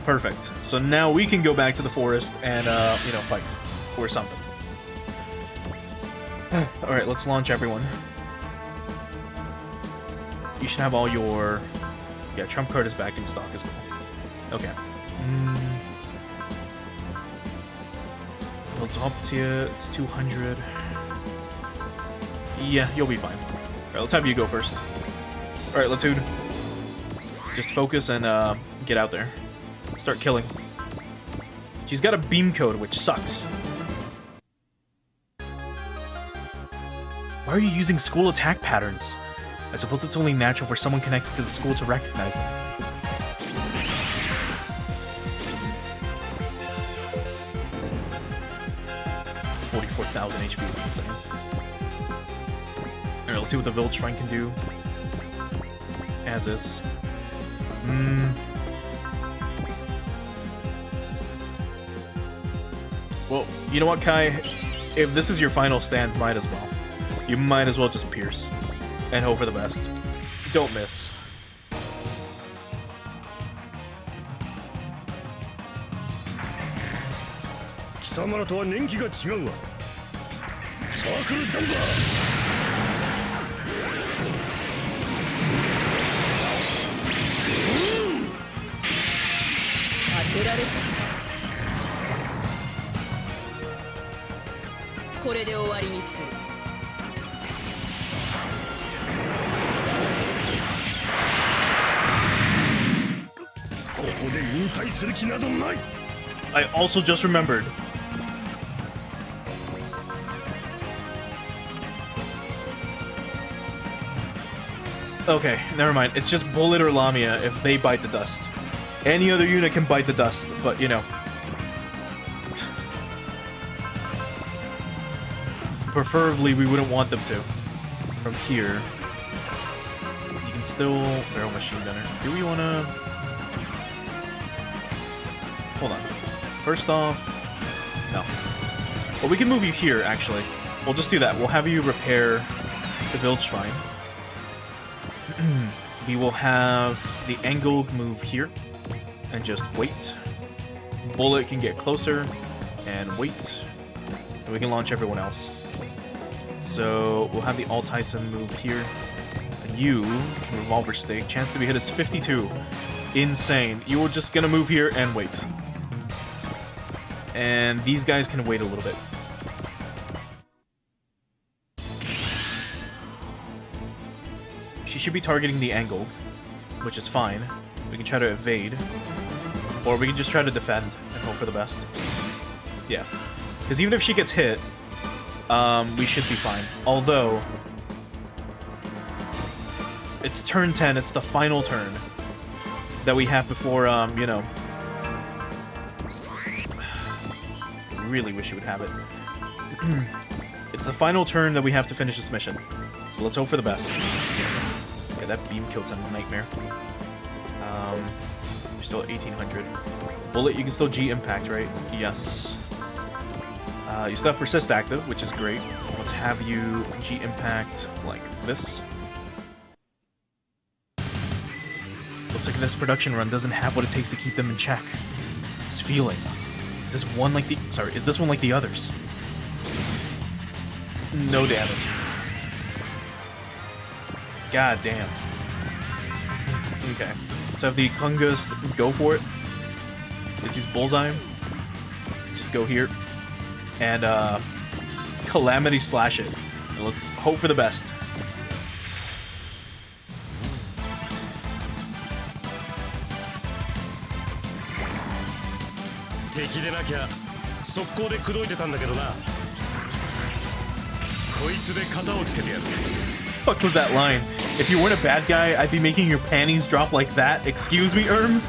Speaker 1: Perfect. So now we can go back to the forest and, you know, fight. Or something. Alright, let's launch everyone. You should have all your... Yeah, trump card is back in stock as well. Okay. We'll drop to you. It's 200. Yeah, you'll be fine. Alright, let's have you go first. Alright, Latude. Just focus and get out there. Start killing. She's got a beam code, which sucks. Why are you using school attack patterns? I suppose it's only natural for someone connected to the school to recognize them. $44,000 HP is insane. Alright, let's see what the Village Shrine can do. As is. Well, you know what, Kai? If this is your final stand, might as well. You might as well just pierce. And hope for the best. Don't miss.
Speaker 2: Kisamaraとは年季が違うわ。サークルザンバー。
Speaker 3: 当てられた。これで終わりにする。
Speaker 2: ここで引退する気などない。
Speaker 1: I also just remembered. Okay, never mind. It's just Bullet or Lamia if they bite the dust. Any other unit can bite the dust, but you know. Preferably, we wouldn't want them to. From here, you can still barrel machine gunner. Do we want to? Hold on. First off, no. Well, we can move you here. Actually, we'll just do that. We'll have you repair the Village Shrine. We will have the Angle move here and just wait. Bullet can get closer and wait. And we can launch everyone else. So we'll have the All Tyson move here. And you can Revolver Stake. Chance to be hit is 52. Insane. You were just gonna move here and wait. And these guys can wait a little bit. She should be targeting the Angle, which is fine. We can try to evade. Or we can just try to defend and hope for the best. Yeah. Because even if she gets hit, we should be fine. Although, it's turn 10, it's the final turn that we have before, you know. I really wish you would have it. It's the final turn that we have to finish this mission. So let's hope for the best. Yeah, that beam kill's a nightmare. We're still at 1800. Bullet, you can still G impact, right? Yes. You still have persist active, which is great. Let's have you G impact like this. Looks like this production run doesn't have what it takes to keep them in check. This feeling. Is this one like the... Sorry, is this one like the others? No damage. God damn. Okay. Let's have the Kungus go for it. Let's use Bullseye. Just go here. And, Calamity Slash it. And let's hope for the best. Fuck was that line? If you weren't a bad guy, I'd be making your panties drop like that. Excuse me, Erm?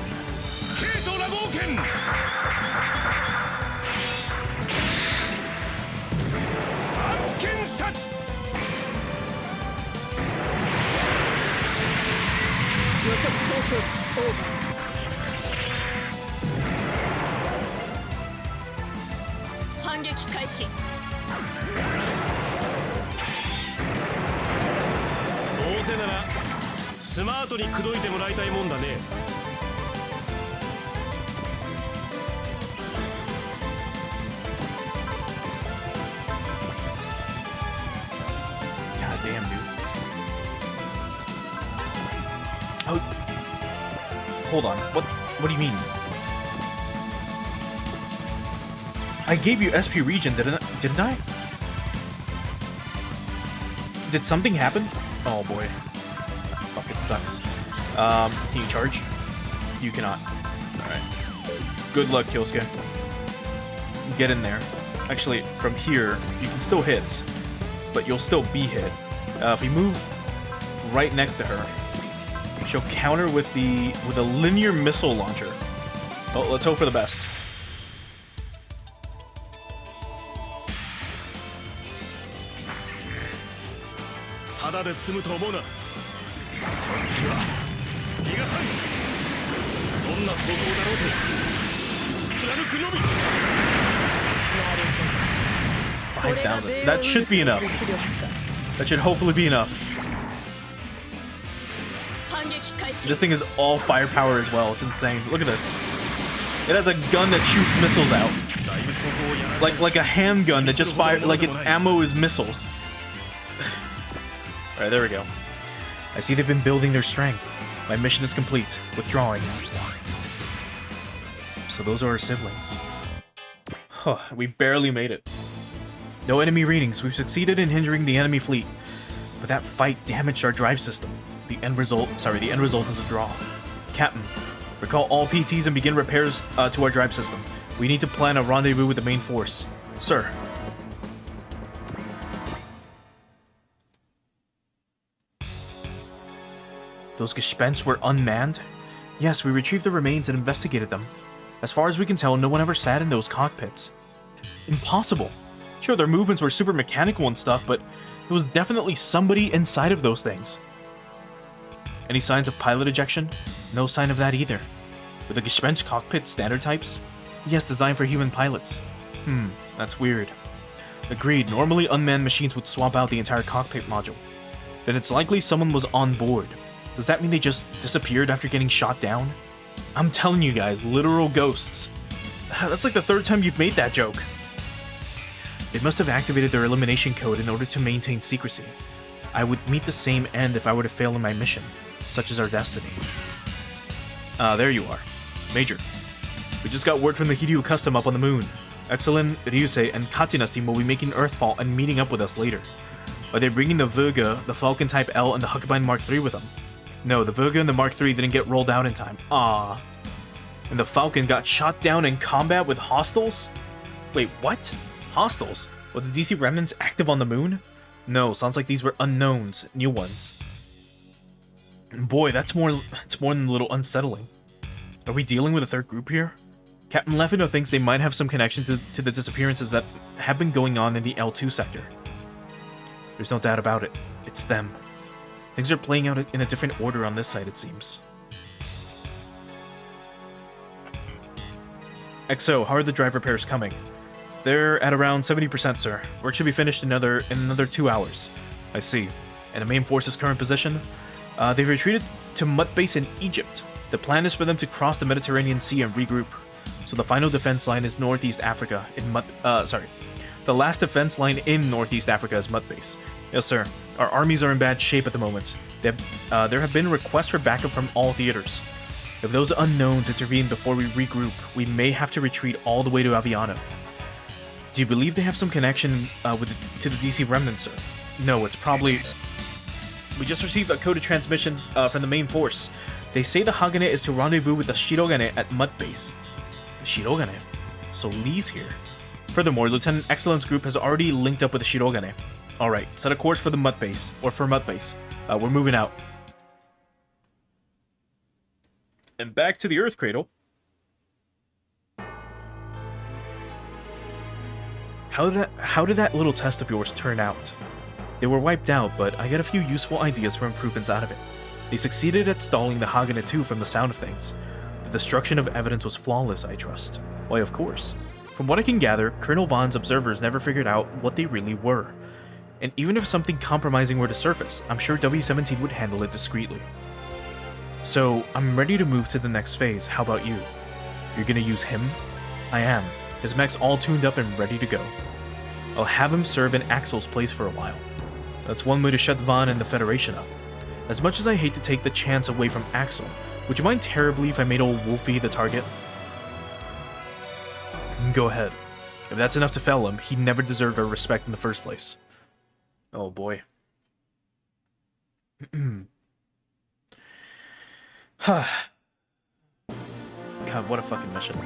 Speaker 1: hold on. What do you mean? I gave you SP region, didn't I? Did something happen? Oh boy. Fucking sucks. Can you charge? You cannot. Alright. Good luck, Kyosuke. Get in there. Actually, from here, you can still hit, but you'll still be hit. If we move right next to her, she'll counter with a linear missile launcher. Well, let's hope for the best. That should be enough. That should hopefully be enough. This thing is all firepower as well. It's insane. Look at this. It has a gun that shoots missiles out. Like a handgun that just fires, like its ammo is missiles. Alright, there we go. I see they've been building their strength. My mission is complete. Withdrawing. So those are our siblings. Huh, we barely made it. No enemy readings. We've succeeded in hindering the enemy fleet. But that fight damaged our drive system. The end result is a draw. Captain, recall all PTs and begin repairs to our drive system. We need to plan a rendezvous with the main force. Sir. Those Gespenst were unmanned? Yes, we retrieved the remains and investigated them. As far as we can tell, no one ever sat in those cockpits. It's impossible. Sure, their movements were super mechanical and stuff, but there was definitely somebody inside of those things. Any signs of pilot ejection? No sign of that either. Were the Gespenst cockpit standard types? Yes, designed for human pilots. That's weird. Agreed, normally unmanned machines would swap out the entire cockpit module. Then it's likely someone was on board. Does that mean they just disappeared after getting shot down? I'm telling you guys, literal ghosts. That's like the third time you've made that joke. They must have activated their elimination code in order to maintain secrecy. I would meet the same end if I were to fail in my mission. Such is our destiny. There you are. Major. We just got word from the Hiryu Custom up on the moon. Excellent, Ryusei, and Katina's team will be making Earthfall and meeting up with us later. Are they bringing the Vega, the Falcon Type L, and the Huckabine Mark III with them? No, the Vega and the Mark III didn't get rolled out in time. Ah. And the Falcon got shot down in combat with hostiles? Wait, what? Hostiles? Were the DC remnants active on the moon? No, sounds like these were unknowns, new ones. Boy, that's more than a little unsettling. Are we dealing with a third group here? Captain Lefino thinks they might have some connection to the disappearances that have been going on in the L2 sector. There's no doubt about it. It's them. Things are playing out in a different order on this side, it seems. XO, how are the drive repairs coming? They're at around 70%, sir. Work should be finished in another 2 hours. I see. And the main force's current position? They've retreated to Mutt Base in Egypt. The plan is for them to cross the Mediterranean Sea and regroup. So the final defense line is Northeast Africa in The last defense line in Northeast Africa is Mutt Base. Yes, sir. Our armies are in bad shape at the moment. There have been requests for backup from all theaters. If those unknowns intervene before we regroup, we may have to retreat all the way to Aviano. Do you believe they have some connection to the DC remnants, sir? No, it's probably... We just received a coded transmission from the main force. They say the Hagane is to rendezvous with the Shirogane at Mutt Base. The Shirogane? So Lee's here. Furthermore, Lieutenant Excellence Group has already linked up with the Shirogane. Alright, set a course for the Mutt Base, or for Mutt Base. We're moving out. And back to the Earth Cradle. How did that little test of yours turn out? They were wiped out, but I got a few useful ideas for improvements out of it. They succeeded at stalling the Hagane 2 from the sound of things. The destruction of evidence was flawless, I trust. Why, of course. From what I can gather, Colonel Vaughn's observers never figured out what they really were. And even if something compromising were to surface, I'm sure W-17 would handle it discreetly. So, I'm ready to move to the next phase. How about you? You're gonna use him? I am. His mech's all tuned up and ready to go. I'll have him serve in Axel's place for a while. That's one way to shut Vaughn and the Federation up. As much as I hate to take the chance away from Axel, Would you mind terribly if I made old Wolfie the target? Go ahead. If that's enough to fell him, he never deserved our respect in the first place. Oh boy. God, what a fucking mission.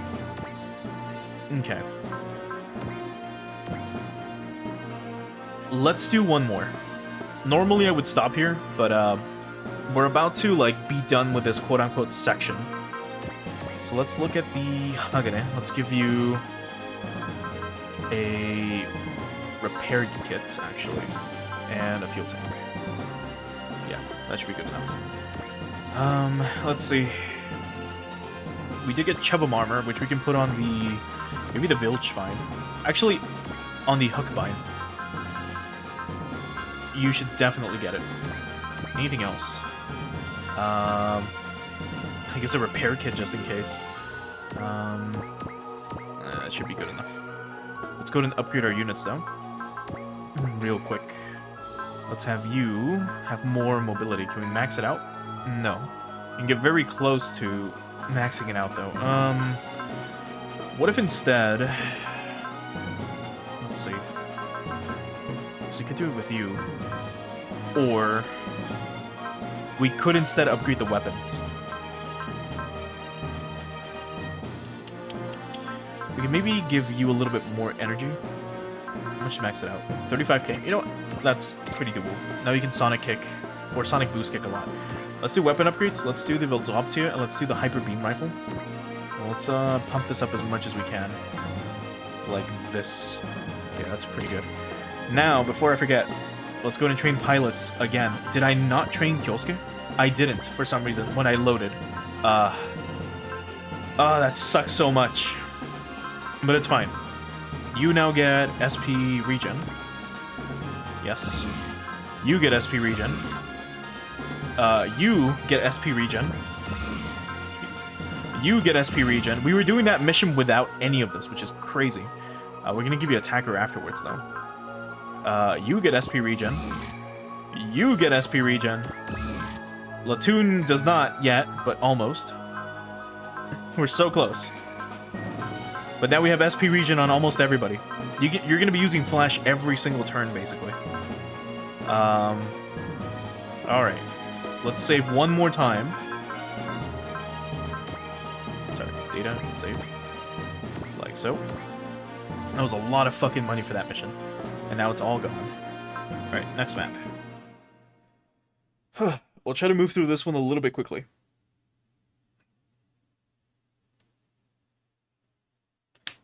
Speaker 1: Okay. Let's do one more. Normally I would stop here, but we're about to like be done with this quote-unquote section. So let's look at the Hagane. Let's give you a repair kit, actually, and a fuel tank. Yeah, that should be good enough. Let's see. We did get Chubam armor, which we can put on the... maybe the Vilchvine. Actually, on the Hookbine. You should definitely get it. Anything else? I guess a repair kit just in case. That should be good enough. Let's go ahead and upgrade our units though. Real quick. Let's have you have more mobility. Can we max it out? No. You can get very close to maxing it out though. What if instead... let's see. So we could do it with you. Or... we could instead upgrade the weapons. We can maybe give you a little bit more energy. How much to max it out? 35k. You know what? That's pretty doable. Now you can Sonic Kick, or Sonic Boost Kick a lot. Let's do weapon upgrades. Let's do the Vildoptia, and let's do the Hyper Beam Rifle. Let's pump this up as much as we can. Like this. Yeah, that's pretty good. Now, before I forget, let's go and train pilots again. Did I not train Kyosuke? I didn't, for some reason, when I loaded. That sucks so much. But it's fine. You now get SP regen. Yes. You get SP regen. You get SP regen. Jeez. You get SP regen. We were doing that mission without any of this, which is crazy. We're gonna give you attacker afterwards, though. You get SP regen. You get SP regen. Latoon does not yet, but almost. We're so close. But now we have SP regen on almost everybody. You're going to be using Flash every single turn, basically. Alright. Let's save one more time. Sorry, data, save. Like so. That was a lot of fucking money for that mission. And now it's all gone. Alright, next map. We'll try to move through this one a little bit quickly.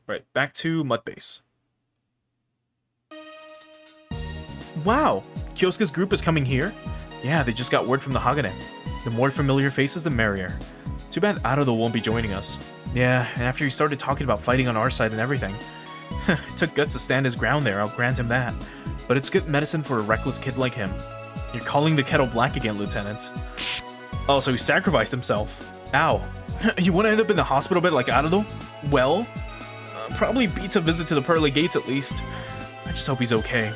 Speaker 1: Right, back to Mud Base. Wow! Kyosuke's group is coming here? Yeah, they just got word from the Hagane. The more familiar faces, the merrier. Too bad Arado won't be joining us. Yeah, and after he started talking about fighting on our side and everything. It took guts to stand his ground there, I'll grant him that. But it's good medicine for a reckless kid like him. You're calling the kettle black again, Lieutenant. Oh, so he sacrificed himself. Ow. You want to end up in the hospital bed like Arado? Well... probably beats a visit to the Pearly Gates at least. I just hope he's okay.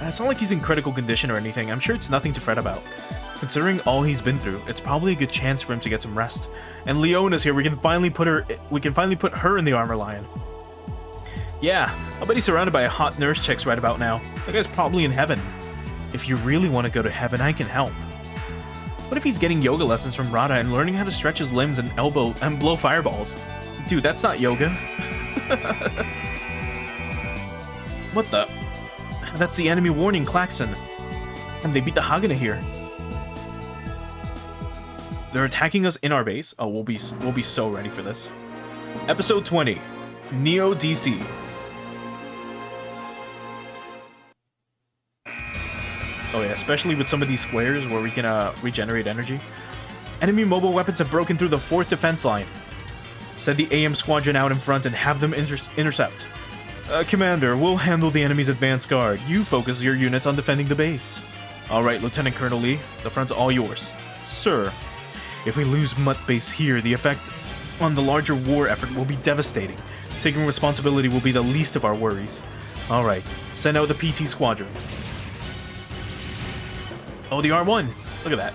Speaker 1: It's not like he's in critical condition or anything. I'm sure it's nothing to fret about. Considering all he's been through, it's probably a good chance for him to get some rest. And Leona's here. We can finally put her in the armor lion. Yeah, I'll bet he's surrounded by hot nurse chicks right about now. That guy's probably in heaven. If you really want to go to heaven, I can help. What if he's getting yoga lessons from Rada and learning how to stretch his limbs and elbow and blow fireballs? Dude, that's not yoga. What the? That's the enemy warning klaxon. And they beat the Hagane here. They're attacking us in our base. Oh, we'll be so ready for this. Episode 20. Neo DC. Oh yeah, especially with some of these squares where we can regenerate energy. Enemy mobile weapons have broken through the 4th defense line. Send the AM squadron out in front and have them intercept. Commander, we'll handle the enemy's advance guard. You focus your units on defending the base. Alright, Lieutenant Colonel Lee, the front's all yours. Sir, if we lose Mutt Base here, the effect on the larger war effort will be devastating. Taking responsibility will be the least of our worries. Alright, send out the PT squadron. Oh, the R1! Look at that.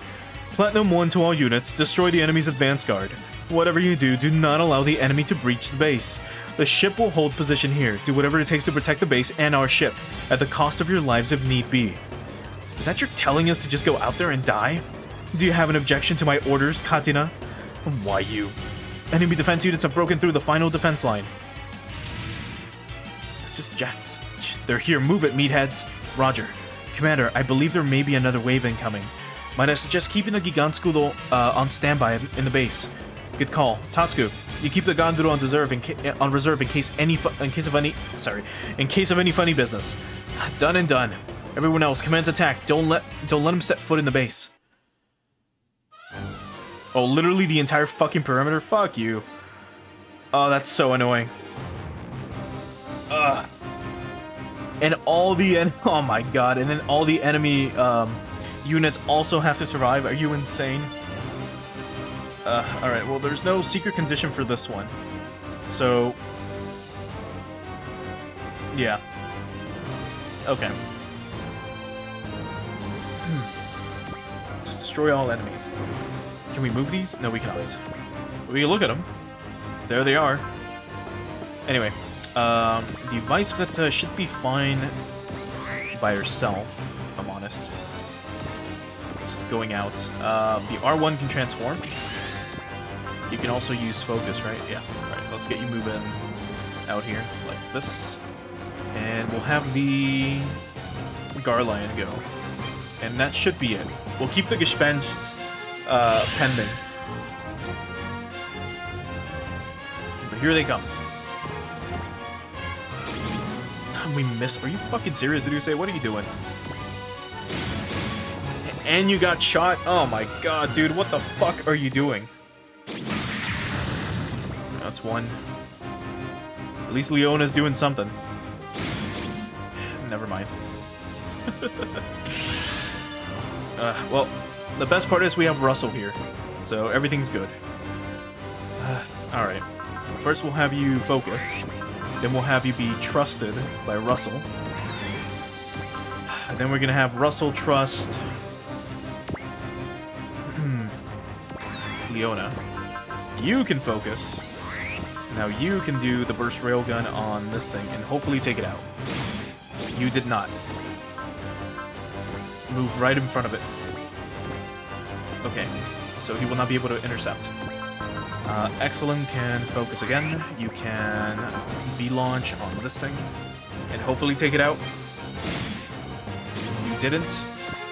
Speaker 1: Platinum 1 to all units, destroy the enemy's advance guard. Whatever you do, do not allow the enemy to breach the base. The ship will hold position here. Do whatever it takes to protect the base and our ship, at the cost of your lives if need be. Is that you're telling us to just go out there and die? Do you have an objection to my orders, Katina? Why you? Enemy defense units have broken through the final defense line. It's just jets. They're here. Move it, meatheads. Roger. Commander, I believe there may be another wave incoming. Might I suggest keeping the Gigantskudo on standby in the base? Good call. Tatsuku, you keep the Ganduro on reserve in case of any funny business. Done and done. Everyone else, commence attack. Don't let him set foot in the base. Oh, literally the entire fucking perimeter? Fuck you. Oh, that's so annoying. Ugh. And all the oh my god, and then all the enemy units also have to survive. Are you insane? Alright, well, there's no secret condition for this one. So... yeah. Okay. Just destroy all enemies. Can we move these? No, we cannot. We can look at them. There they are. Anyway, the Weissritter should be fine by herself, if I'm honest. Just going out. The R1 can transform. You can also use focus, right? Yeah. Alright, let's get you moving out here like this. And we'll have the Garlion go. And that should be it. We'll keep the Gespenst pending. But here they come. We missed. Are you fucking serious, did you say? What are you doing? And you got shot? Oh my god, dude, what the fuck are you doing? That's one. At least Leona's doing something. Never mind. Well, the best part is we have Russell here, so everything's good. Alright. First we'll have you focus. Then we'll have you be trusted by Russell. Then we're gonna have Russell trust... Leona. You can focus. Now you can do the burst railgun on this thing and hopefully take it out. You did not. Move right in front of it. Okay, so he will not be able to intercept. Excellent can focus again. You can V-launch on this thing and hopefully take it out. You didn't.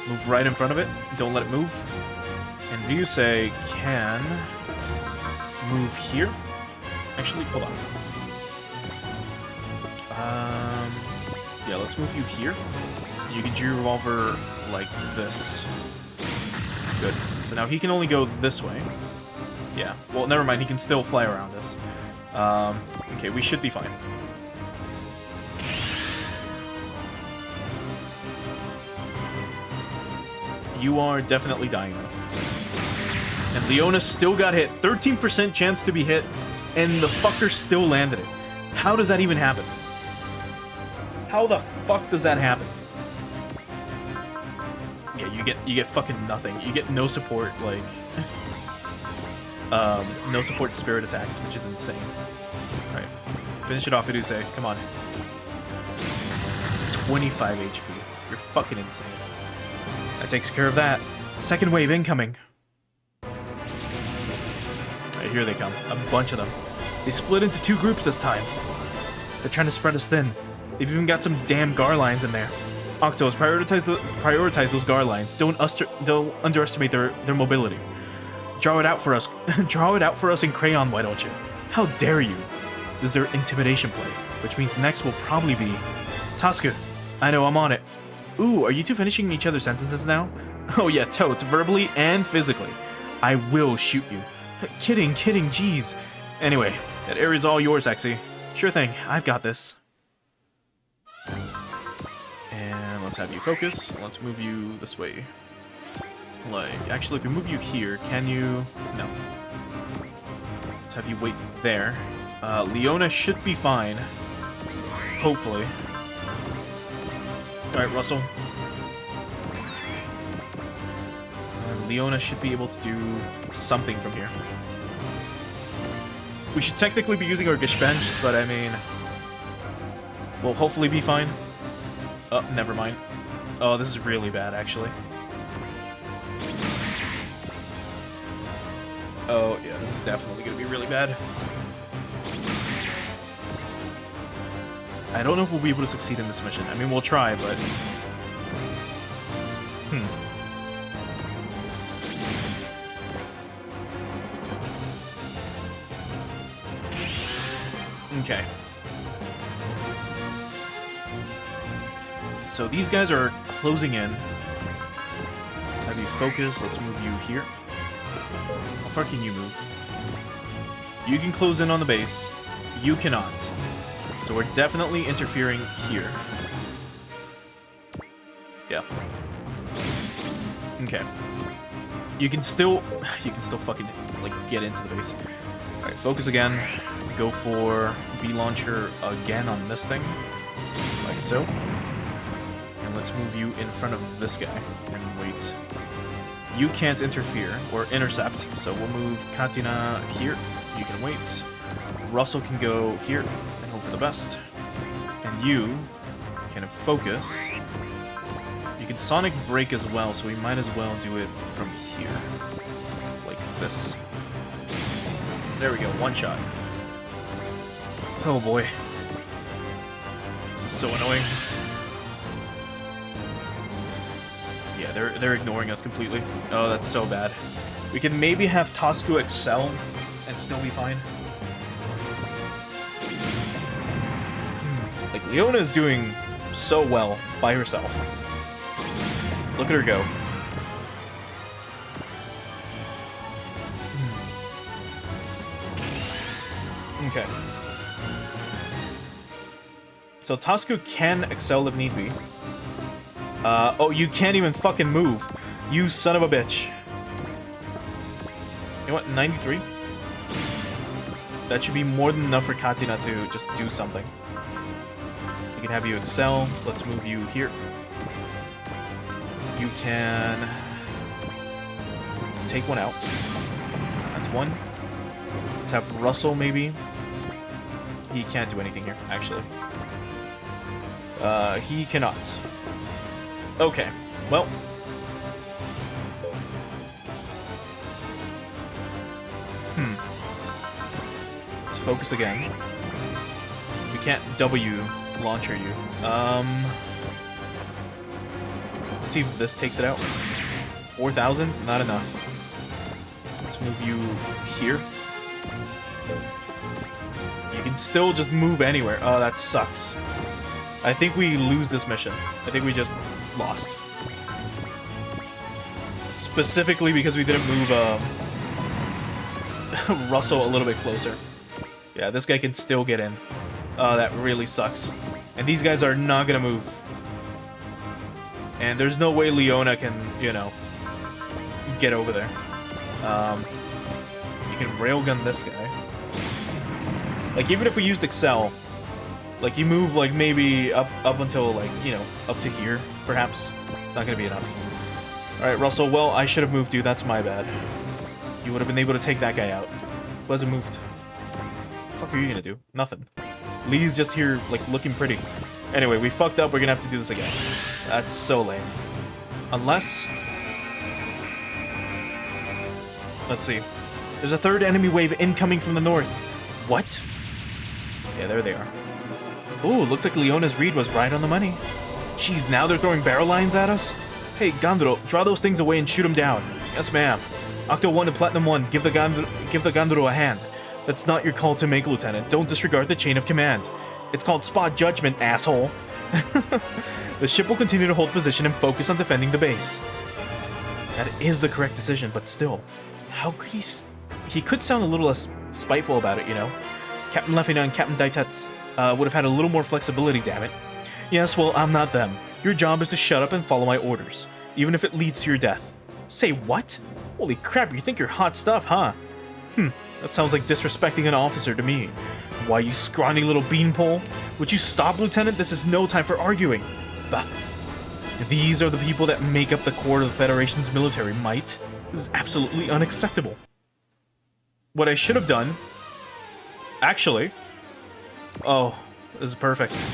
Speaker 1: Move right in front of it. Don't let it move. And Ryusei can move here. Actually, hold on. Yeah, let's move you here. You can do your revolver like this. Good. So now he can only go this way. Yeah. Well, never mind. He can still fly around us. Okay, we should be fine. You are definitely dying though. And Leona still got hit. 13% chance to be hit, and the fucker still landed it. How does that even happen? How the fuck does that happen? Yeah, you get fucking nothing. You get no support, like no support spirit attacks, which is insane. Alright. Finish it off, Iduse. Come on. 25 HP. You're fucking insane. That takes care of that. Second wave incoming. Alright, here they come. A bunch of them. They split into two groups this time. They're trying to spread us thin. They've even got some damn Garlines in there. Octos, prioritize those Garlines. Don't underestimate their mobility. Draw it out for us. Draw it out for us in crayon, why don't you? How dare you? This is their intimidation play, which means next will probably be Tatsuku. I know, I'm on it. Ooh, are you two finishing each other's sentences now? Oh yeah, totes, verbally and physically. I will shoot you. Kidding, jeez. Anyway, that area's all yours, Exy. Sure thing, I've got this. And let's have you focus. Let's move you this way. Like, actually, if we move you here, can you... No. Let's have you wait there. Leona should be fine. Hopefully. Alright, Russell. And Leona should be able to do something from here. We should technically be using our Gespenst, but I mean, we'll hopefully be fine. Oh, never mind. Oh, this is really bad, actually. Oh, yeah, this is definitely going to be really bad. I don't know if we'll be able to succeed in this mission. I mean, we'll try, but... Okay. So these guys are closing in. Have you focus? Let's move you here. How far can you move? You can close in on the base. You cannot. So we're definitely interfering here. Yeah. Okay. You can still fucking like get into the base. All right, focus again. Go for B launcher again on this thing, like so. And let's move you in front of this guy and wait. You can't interfere or intercept, so we'll move Katina here. You can wait. Russell can go here and hope for the best. And you can focus. You can Sonic Break as well, so we might as well do it from here. Like this. There we go, one shot. Oh boy. This is so annoying. Yeah, they're ignoring us completely. Oh, that's so bad. We can maybe have Tosku excel and still be fine. Like, Leona is doing so well by herself. Look at her go. Okay. So Tosku can excel if need be. Oh, you can't even fucking move. You son of a bitch. You know what? 93? That should be more than enough for Katina to just do something. We can have you excel. Let's move you here. You can take one out. That's one. Let's have Russell, maybe. He can't do anything here, actually. He cannot. Okay, well. Let's focus again. We can't W launcher you. Let's see if this takes it out. 4,000? Not enough. Let's move you here. You can still just move anywhere. Oh, that sucks. I think we lose this mission. I think we just lost. Specifically because we didn't move Russell a little bit closer. Yeah, this guy can still get in. Oh, that really sucks. And these guys are not gonna move. And there's no way Leona can, you know, get over there. You can railgun this guy. Like, even if we used Excel, like, you move, like, maybe up until, like, you know, up to here, perhaps. It's not gonna be enough. Alright, Russell, well, I should have moved you. That's my bad. You would have been able to take that guy out. Who hasn't moved? What the fuck are you gonna do? Nothing. Lee's just here, like, looking pretty. Anyway, we fucked up. We're gonna have to do this again. That's so lame. Unless... Let's see. There's a third enemy wave incoming from the north. What? Yeah, there they are. Ooh, looks like Leona's read was right on the money. Jeez, now they're throwing barrel lines at us? Hey, Ganduro, draw those things away and shoot them down. Yes, ma'am. Octo 1 to Platinum 1, give the Ganduro a hand. That's not your call to make, Lieutenant. Don't disregard the chain of command. It's called spot judgment, asshole. The ship will continue to hold position and focus on defending the base. That is the correct decision, but still, how could he... He could sound a little less spiteful about it, you know? Captain Lefina and Captain Daitetsu would have had a little more flexibility, damn it. Yes, well, I'm not them. Your job is to shut up and follow my orders, even if it leads to your death. Say what? Holy crap, you think you're hot stuff, huh? That sounds like disrespecting an officer to me. Why, you scrawny little beanpole? Would you stop, Lieutenant? This is no time for arguing. Bah. These are the people that make up the core of the Federation's military might. This is absolutely unacceptable. What I should have done... Actually... Oh, this is perfect.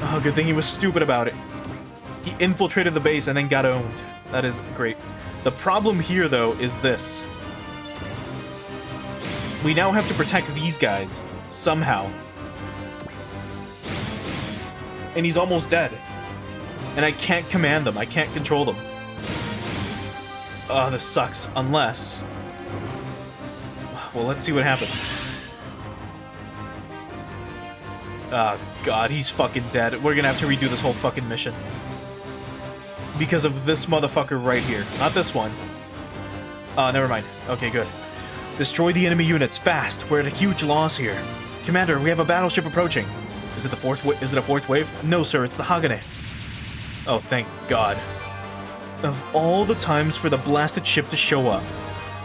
Speaker 1: Oh, good thing he was stupid about it. He infiltrated the base and then got owned. That is great. The problem here, though, is this. We now have to protect these guys. Somehow. And he's almost dead. And I can't command them. I can't control them. Oh, this sucks. Unless... Well, let's see what happens. Oh, God, he's fucking dead. We're gonna have to redo this whole fucking mission. Because of this motherfucker right here. Not this one. Never mind. Okay, good. Destroy the enemy units, fast! We're at a huge loss here. Commander, we have a battleship approaching. Is it a fourth wave? No, sir, it's the Hagane. Oh, thank God. Of all the times for the blasted ship to show up.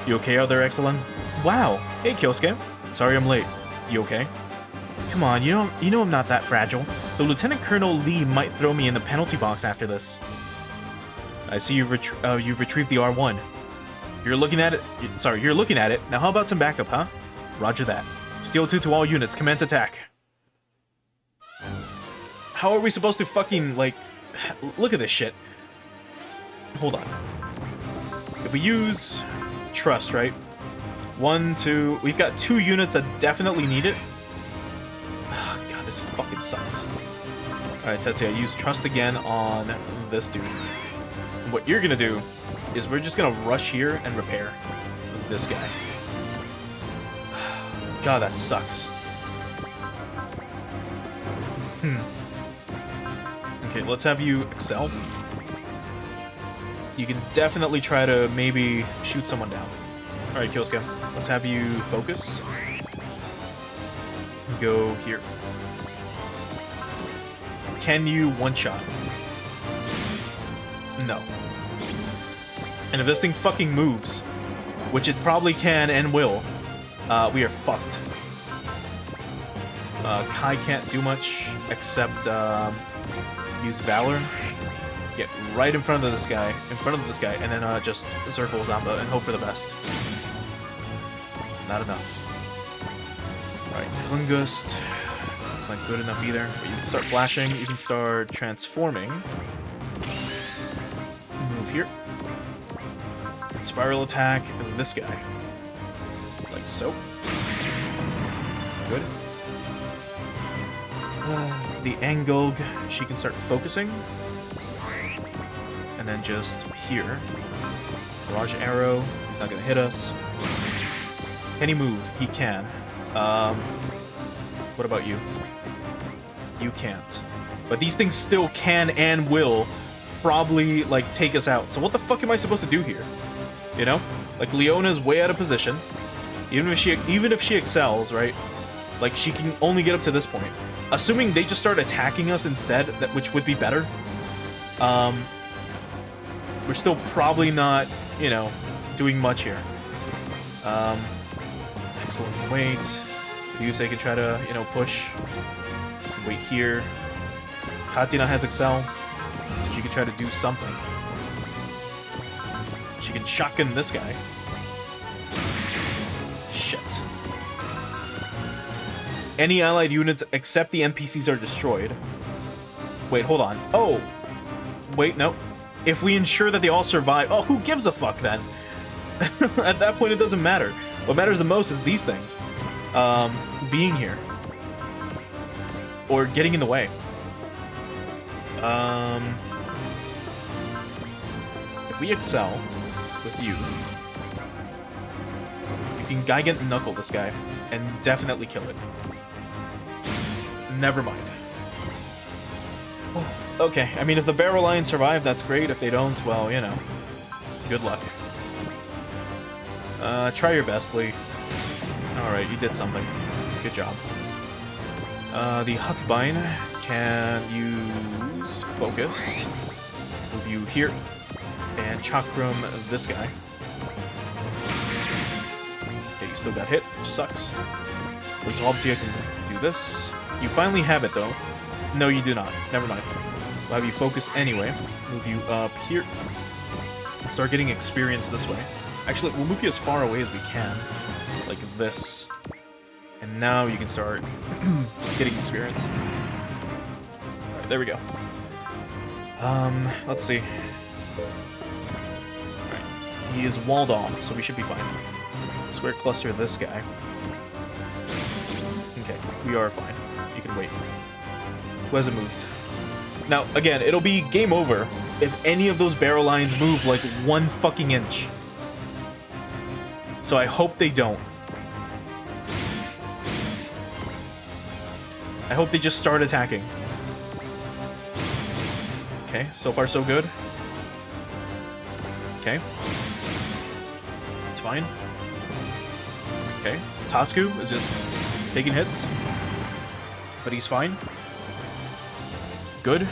Speaker 1: You okay out there, Excellent? Wow. Hey, Kyosuke. Sorry I'm late. You okay? Come on, you know I'm not that fragile. The Lieutenant Colonel Lee might throw me in the penalty box after this. I see you've retrieved the R1. You're looking at it. You're looking at it. Now how about some backup, huh? Roger that. Steel 2 to all units. Commence attack. How are we supposed to fucking, like... Look at this shit. Hold on. If we use trust, right? 1, 2... We've got 2 units that definitely need it. Oh, God, this fucking sucks. Alright, Tetsuya, use trust again on this dude. And what you're gonna do is we're just gonna rush here and repair this guy. God, that sucks. Okay, let's have you excel. You can definitely try to maybe shoot someone down. Alright, Kyosuke, let's have you focus. Go here. Can you one-shot? No. And if this thing fucking moves, which it probably can and will, we are fucked. Kai can't do much except use Valor. Get right in front of this guy, and then just circle Zamba and hope for the best. Not enough. Alright, Klingust. That's not good enough either. But you can start flashing, you can start transforming. Move here. Spiral attack this guy. Like so. Good. The Angulg, she can start focusing. And then just here. Barrage arrow, he's not gonna hit us. Can he move? He can. What about you? You can't. But these things still can and will probably, like, take us out. So what the fuck am I supposed to do here? You know? Like, Leona's way out of position. Even if she excels, right? Like, she can only get up to this point. Assuming they just start attacking us instead, which would be better. We're still probably not, you know, doing much here. Excellent. Wait. Yusei can try to, you know, push. Wait here. Katina has Excel. She can try to do something. She can shotgun this guy. Shit. Any allied units except the NPCs are destroyed. Wait, hold on. Oh! Wait, no. If we ensure that they all survive... Oh, who gives a fuck then? At that point, it doesn't matter. What matters the most is these things. Being here. Or getting in the way. If we excel with you can Gigant and Knuckle this guy and definitely kill it. Never mind. Okay, I mean, if the Barrel Lions survive, that's great. If they don't, well, you know, good luck. Try your best, Lee. Alright, you did something. Good job. The Huckbine can use Focus. Move you here. And Chakram this guy. Okay, you still got hit, which sucks. Resolvia can do this. You finally have it, though. No, you do not. Never mind. I'll have you focus anyway. Move you up here. start getting experience this way. Actually, we'll move you as far away as we can. Like this. And now you can start getting experience. Alright, there we go. Let's see. Alright, he is walled off, so we should be fine. Square cluster this guy. Okay, we are fine. You can wait. Who hasn't moved? Now, again, it'll be game over if any of those barrel lines move like 1 fucking inch. So I hope they don't. I hope they just start attacking. Okay, so far so good. Okay. It's fine. Okay, Tasku is just taking hits. But he's fine. Good.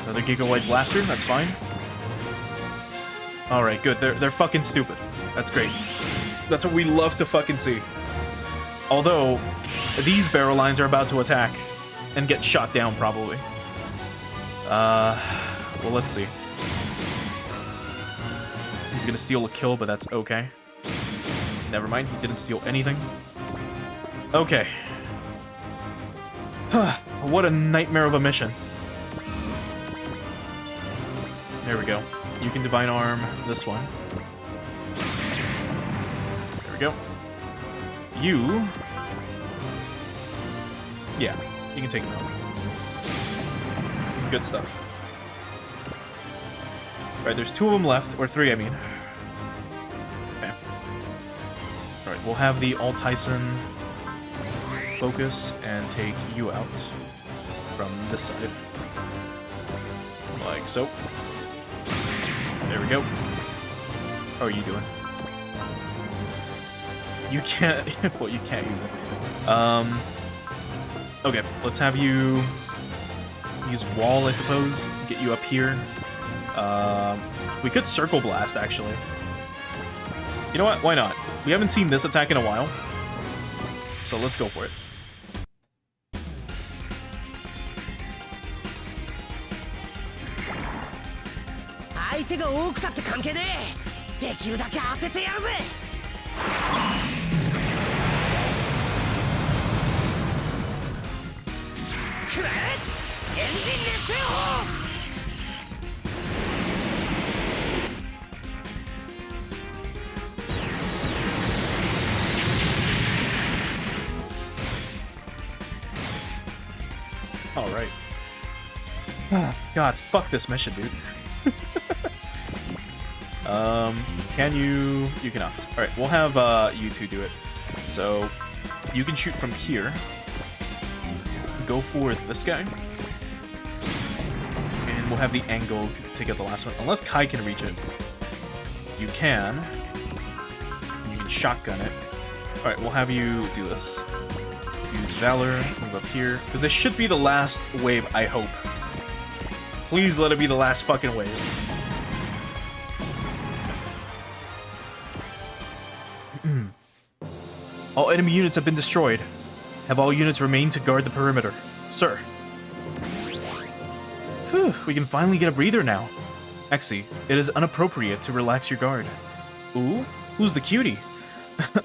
Speaker 1: Another Giga-White Blaster, that's fine. Alright, good. They're fucking stupid. That's great. That's what we love to fucking see. Although, these barrel lines are about to attack and get shot down, probably. Well, let's see. He's gonna steal a kill, but that's okay. Never mind, he didn't steal anything. Okay. What a nightmare of a mission. There we go. You can Divine Arm this one. There we go. You... Yeah, you can take him out. Good stuff. Alright, there's 2 of them left. Or 3, I mean. Okay. Alright, we'll have the All-Tyson focus and take you out from this side. Like so. There we go. How are you doing? You can't... well, you can't use it. Okay, let's have you use Wall, I suppose. Get you up here. We could Circle Blast, actually. You know what? Why not? We haven't seen this attack in a while. So let's go for it.
Speaker 4: 相手が多くたって関係ねえ。できるだけ当ててやるぜ。くらえ！エンジン熱せよ！
Speaker 1: All right. God, fuck this mission, dude. Can you... You cannot. Alright, we'll have you two do it. So, you can shoot from here. Go for this guy. And we'll have the angle to get the last one. Unless Kai can reach it. You can. And you can shotgun it. Alright, we'll have you do this. Use Valor, move up here. Because this should be the last wave, I hope. Please let it be the last fucking wave. All enemy units have been destroyed. Have all units remained to guard the perimeter. Sir. Phew, we can finally get a breather now. Exi, it is inappropriate to relax your guard. Ooh? Who's the cutie?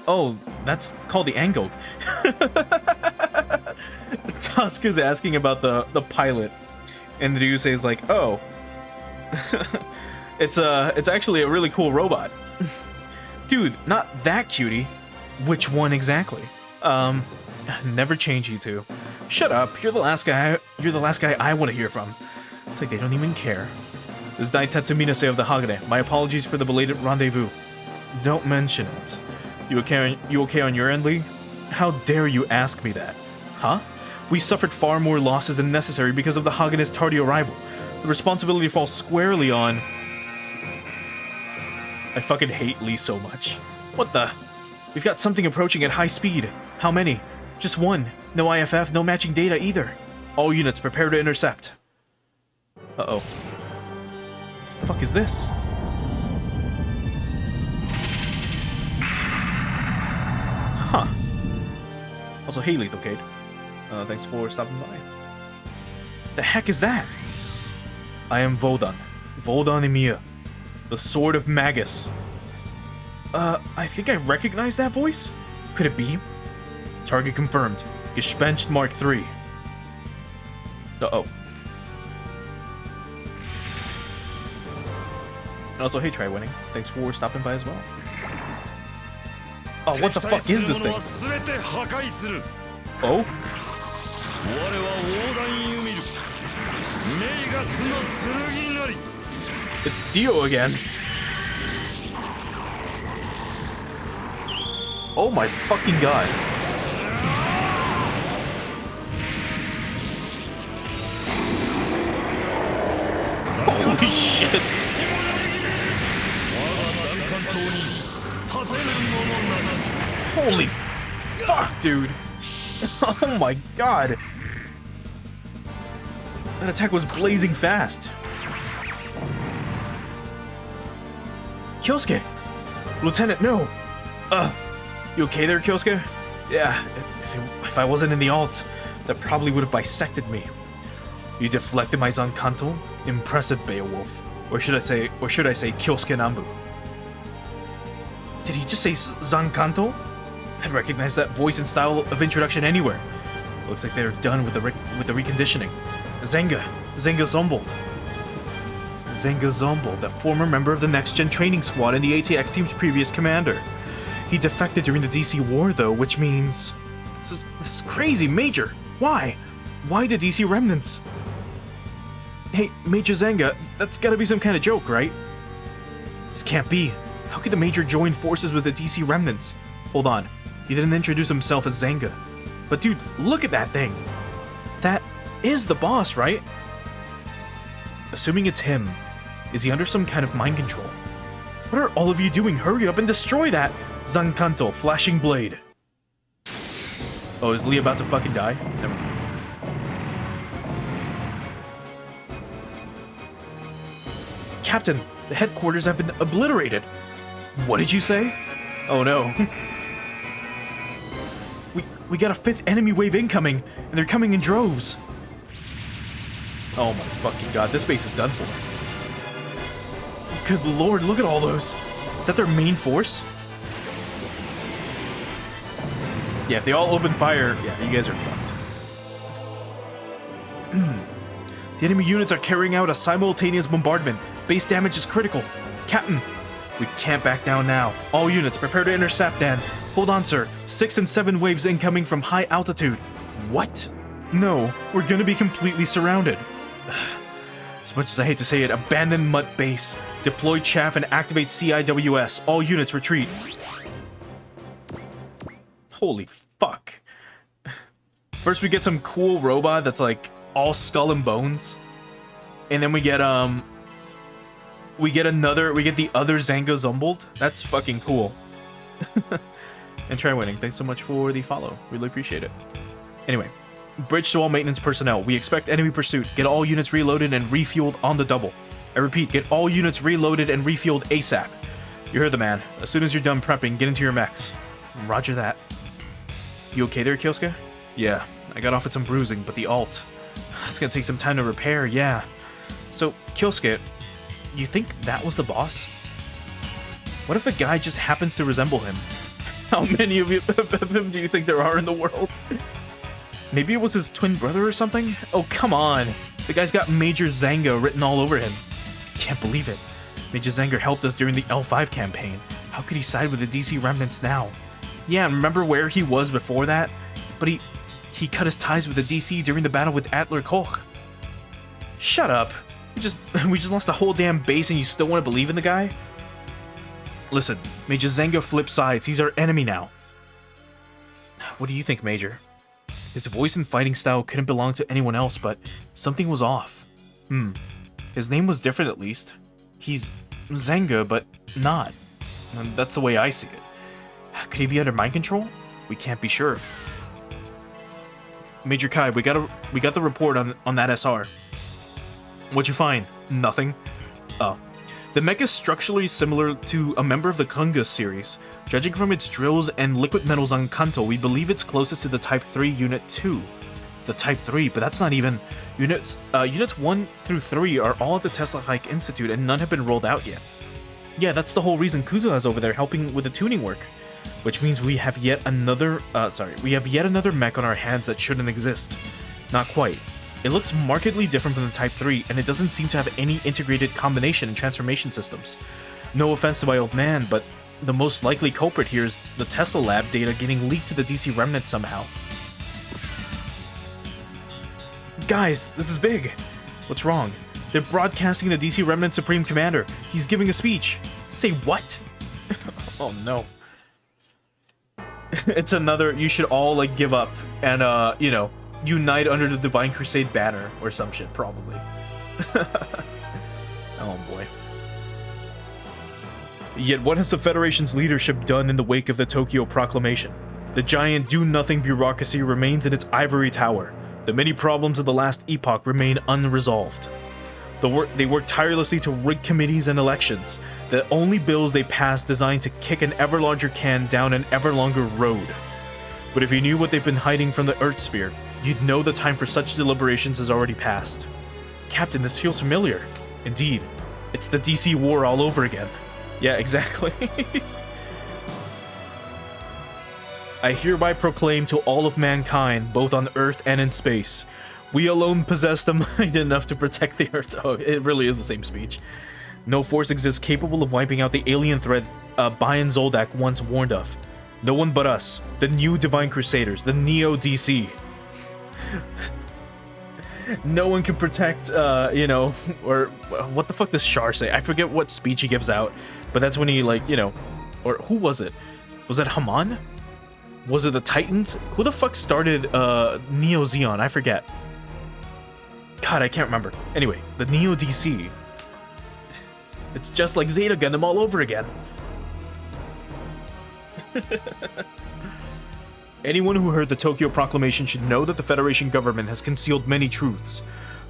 Speaker 1: Oh, that's called the Angok. Tusk is asking about the pilot. And Ryusei is like, oh. It's actually a really cool robot. Dude, not that cutie. Which one exactly? Never change, you two. Shut up. You're the last guy I want to hear from. It's like they don't even care. This is Daitetsu Minase of the Hagane. My apologies for the belated rendezvous. Don't mention it. You okay on your end, Lee? How dare you ask me that? Huh? We suffered far more losses than necessary because of the Hagane's tardy arrival. The responsibility falls squarely on... I fucking hate Lee so much. What the... We've got something approaching at high speed. How many? Just one. No IFF, no matching data either. All units prepare to intercept. Uh-oh. What the fuck is this? Huh. Also, hey, Lethal Cade. Thanks for stopping by. The heck is that? I am Wodam. Wodam Ymir. The Sword of Magus. I think I recognize that voice. Could it be? Target confirmed. Gespenst Mark III. Uh-oh. And also, hey, Try Winning. Thanks for stopping by as well. Oh, what the fuck is this thing? Oh? It's Dio again. Oh my fucking god. Holy shit. Holy fuck, dude. Oh my god. That attack was blazing fast. Kyosuke! Lieutenant, no! You okay there, Kyosuke? Yeah, if I wasn't in the alt, that probably would have bisected me. You deflected my Zankanto? Impressive, Beowulf. Or should I say Kyosuke Nambu? Did he just say Zankanto? I recognize that voice and style of introduction anywhere. Looks like they're done with the reconditioning. Zenga Zombold. Zenga Zombold, the former member of the Next Gen training squad and the ATX team's previous commander. He defected during the DC war, though, which means... This is crazy, Major! Why? Why the DC remnants? Hey, Major Zenga, that's gotta be some kind of joke, right? This can't be. How could the Major join forces with the DC remnants? Hold on, he didn't introduce himself as Zenga. But dude, look at that thing! That is the boss, right? Assuming it's him, is he under some kind of mind control? What are all of you doing? Hurry up and destroy that Zankanto flashing blade. Oh, is Lee about to fucking die? Never mind. Captain, the headquarters have been obliterated. What did you say? Oh no. We got a 5th enemy wave incoming, and they're coming in droves. Oh my fucking god, this base is done for. Good lord, look at all those. Is that their main force? Yeah, if they all open fire, yeah, you guys are fucked. The enemy units are carrying out a simultaneous bombardment. Base damage is critical. Captain, we can't back down now. All units, prepare to intercept, Dan. Hold on, sir. 6 and 7 waves incoming from high altitude. What? No, we're gonna be completely surrounded. As much as I hate to say it, abandon Mutt base. Deploy chaff and activate CIWS. All units retreat. Holy fuck. First we get some cool robot that's like all skull and bones. And then we get the other Zenga Zombold. That's fucking cool. And Try Winning, thanks so much for the follow. Really appreciate it. Anyway, bridge to all maintenance personnel. We expect enemy pursuit. Get all units reloaded and refueled on the double. I repeat, get all units reloaded and refueled ASAP. You heard the man. As soon as you're done prepping, get into your mechs. Roger that. You okay there, Kyosuke? Yeah, I got off with some bruising, but the alt... It's gonna take some time to repair, yeah. So, Kyosuke, you think that was the boss? What if the guy just happens to resemble him? How many of him do you think there are in the world? Maybe it was his twin brother or something? Oh, come on. The guy's got Major Zenga written all over him. Can't believe it. Major Zenga helped us during the L5 campaign. How could he side with the DC remnants now? Yeah, remember where he was before that? But he cut his ties with the DC during the battle with Atler Koch. Shut up. We just lost the whole damn base and you still want to believe in the guy? Listen, Major Zenga flipped sides. He's our enemy now. What do you think, Major? His voice and fighting style couldn't belong to anyone else, but something was off. His name was different at least. He's Zenga, but not. And that's the way I see it. Could he be under mind control? We can't be sure. Major Kai, we got the report on that SR. What'd you find? Nothing? Oh. The mech is structurally similar to a member of the Kungus series. Judging from its drills and liquid metals on Kanto, we believe it's closest to the Type 3 Unit 2. The Type 3, but that's not even... Units 1 through 3 are all at the Tesla Hike Institute and none have been rolled out yet. Yeah, that's the whole reason Kuzuha's over there helping with the tuning work. Which means we have yet another, mech on our hands that shouldn't exist. Not quite. It looks markedly different from the Type 3, and it doesn't seem to have any integrated combination and transformation systems. No offense to my old man, but the most likely culprit here is the Tesla lab data getting leaked to the DC Remnant somehow. Guys, this is big. What's wrong? They're broadcasting the DC Remnant Supreme Commander. He's giving a speech. Say what? Oh no. It's another, you should all, like, give up and, you know, unite under the Divine Crusade banner or some shit, probably. Oh boy. Yet what has the Federation's leadership done in the wake of the Tokyo Proclamation? The giant do-nothing bureaucracy remains in its ivory tower. The many problems of the last epoch remain unresolved. They work tirelessly to rig committees and elections, the only bills they pass designed to kick an ever larger can down an ever longer road. But if you knew what they've been hiding from the Earth sphere, you'd know the time for such deliberations has already passed. Captain, this feels familiar. Indeed, it's the DC war all over again. Yeah, exactly. I hereby proclaim to all of mankind, both on Earth and in space, we alone possess the might enough to protect the Earth. Oh, it really is the same speech. No force exists capable of wiping out the alien threat Bayan Zoldak once warned of. No one but us, the new Divine Crusaders, the Neo-DC. No one can protect, you know, or what the fuck does Char say? I forget what speech he gives out, but that's when he, like, you know, or who was it? Was it Haman? Was it the Titans? Who the fuck started Neo Zeon? I forget. God, I can't remember. Anyway, the Neo DC. It's just like Zeta Gundam all over again. Anyone who heard the Tokyo Proclamation should know that the Federation government has concealed many truths.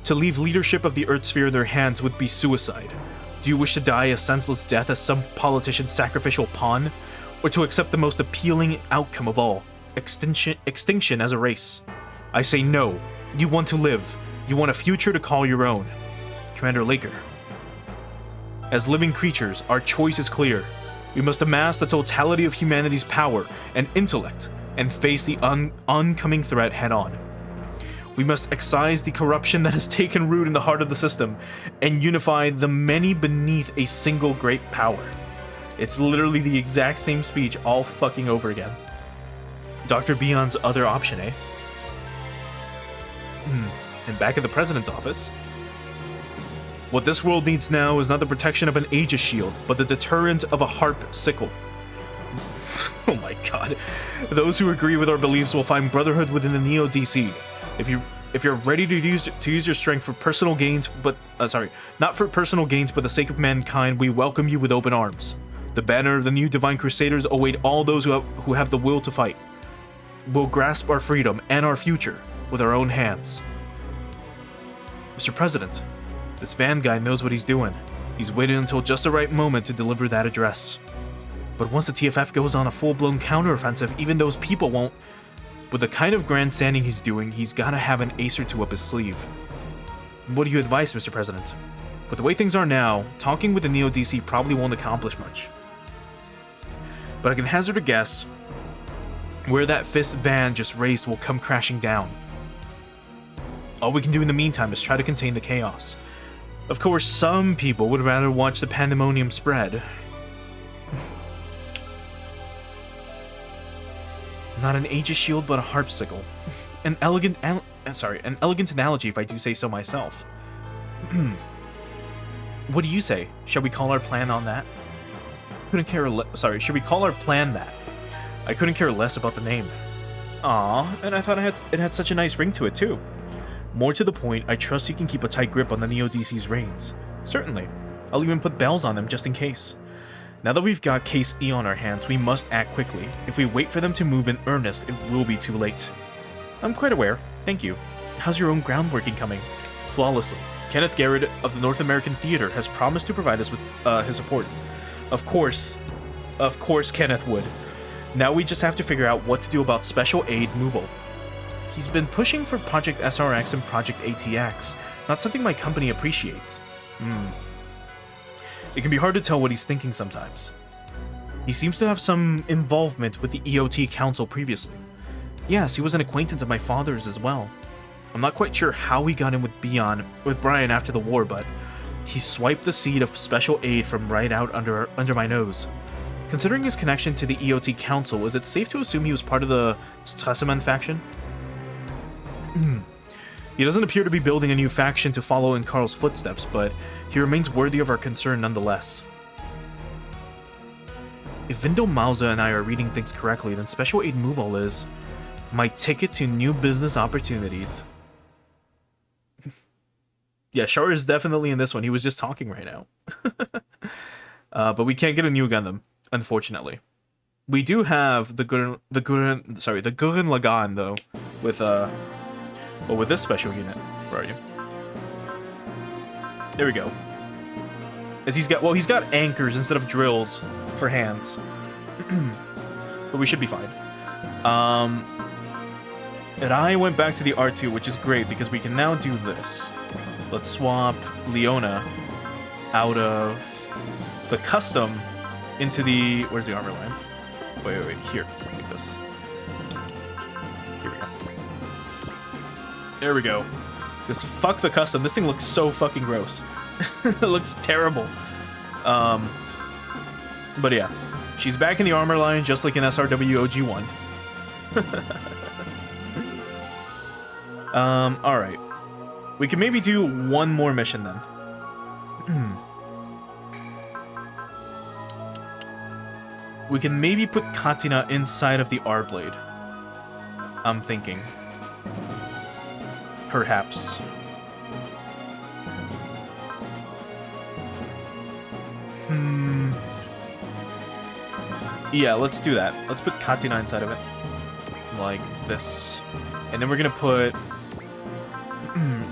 Speaker 1: To leave leadership of the Earth sphere in their hands would be suicide. Do you wish to die a senseless death as some politician's sacrificial pawn? Or to accept the most appealing outcome of all, extinction as a race? I say no. You want to live. You want a future to call your own. Commander Laker. As living creatures, our choice is clear. We must amass the totality of humanity's power and intellect and face the oncoming threat head-on. We must excise the corruption that has taken root in the heart of the system and unify the many beneath a single great power. It's literally the exact same speech all fucking over again. Dr. Bion's other option, eh? And back at the president's office. What this world needs now is not the protection of an Aegis shield, but the deterrent of a harp sickle. Oh my god. Those who agree with our beliefs will find brotherhood within the Neo DC. If you're ready to use your strength for personal gains, but not for personal gains, but the sake of mankind, we welcome you with open arms. The banner of the new Divine Crusaders await all those who have the will to fight. We'll grasp our freedom and our future with our own hands. Mr. President, this Van guy knows what he's doing. He's waited until just the right moment to deliver that address. But once the TFF goes on a full-blown counteroffensive, even those people won't. With the kind of grandstanding he's doing, he's gotta have an ace or two up his sleeve. What do you advise, Mr. President? But the way things are now, talking with the Neo DC probably won't accomplish much. But I can hazard a guess where that fist Van just raised will come crashing down. All we can do in the meantime is try to contain the chaos. Of course, some people would rather watch the pandemonium spread. Not an Aegis shield, but a harpsichle. An elegant analogy, if I do say so myself. What do you say? Shall we call our plan on that? Should we call our plan that? I couldn't care less about the name. Aw, and I thought it had such a nice ring to it too. More to the point, I trust you can keep a tight grip on the Neo DC's reins. Certainly. I'll even put bells on them just in case. Now that we've got Case E on our hands, we must act quickly. If we wait for them to move in earnest, it will be too late. I'm quite aware. Thank you. How's your own groundworking coming? Flawlessly. Kenneth Garrett of the North American Theater has promised to provide us with his support. Of course Kenneth would. Now we just have to figure out what to do about Special Aid Mooble. He's been pushing for Project SRX and Project ATX, not something my company appreciates. It can be hard to tell what he's thinking sometimes. He seems to have some involvement with the EOT Council previously. Yes, he was an acquaintance of my father's as well. I'm not quite sure how he got in with Brian after the war, but he swiped the seed of special aid from right out under my nose. Considering his connection to the EOT Council, is it safe to assume he was part of the Stresemann faction? He doesn't appear to be building a new faction to follow in Karl's footsteps, but he remains worthy of our concern nonetheless. If Vindo Mauza and I are reading things correctly, then Special Aid Mubal is my ticket to new business opportunities. Yeah, Char is definitely in this one. He was just talking right now. But we can't get a new Gundam, unfortunately. We do have the Gurren Lagann though, with this special unit. Where are you? There we go. As he's got anchors instead of drills for hands. But we should be fine. And I went back to the R2, which is great because we can now do this. Let's swap Leona out of the custom into the... Where's the armor line? Wait. Here. Like this. Here we go. There we go. Just fuck the custom. This thing looks so fucking gross. It looks terrible. But yeah. She's back in the armor line just like in SRW OG1. Alright. We can maybe do one more mission then. We can maybe put Katina inside of the R-Blade. I'm thinking. Perhaps. Yeah, let's do that. Let's put Katina inside of it. Like this. And then we're gonna put...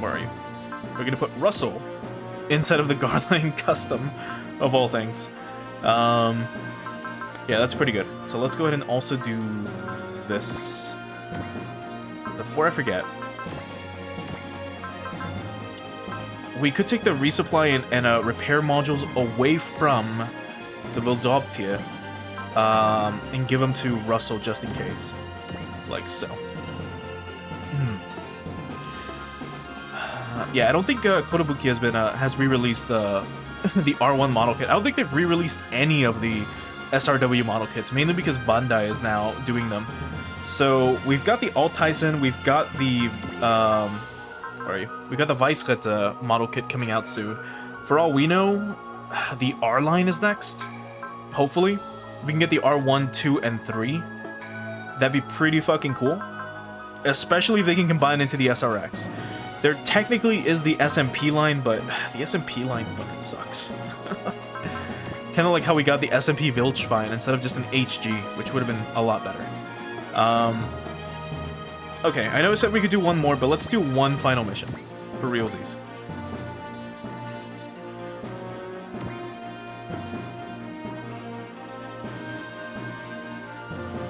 Speaker 1: Where are you? We're gonna put Russell inside of the Garline custom, of all things. Yeah, that's pretty good. So let's go ahead and also do this. Before I forget, we could take the resupply and repair modules away from the Vildobtia and give them to Russell just in case. Like so. Yeah, I don't think Kotobuki has re-released the the R1 model kit. I don't think they've re-released any of the SRW model kits, mainly because Bandai is now doing them. So we've got the Alt-Tyson, we've got the where are you? We got the Weissret model kit coming out soon. For all we know, the R line is next. Hopefully, if we can get the R1, 2, and 3, that'd be pretty fucking cool. Especially if they can combine into the SRX. There technically is the SMP line, but the SMP line fucking sucks. Kind of like how we got the SMP Wildschwein instead of just an HG, which would have been a lot better. Okay, I know I said we could do one more, but let's do one final mission for realsies.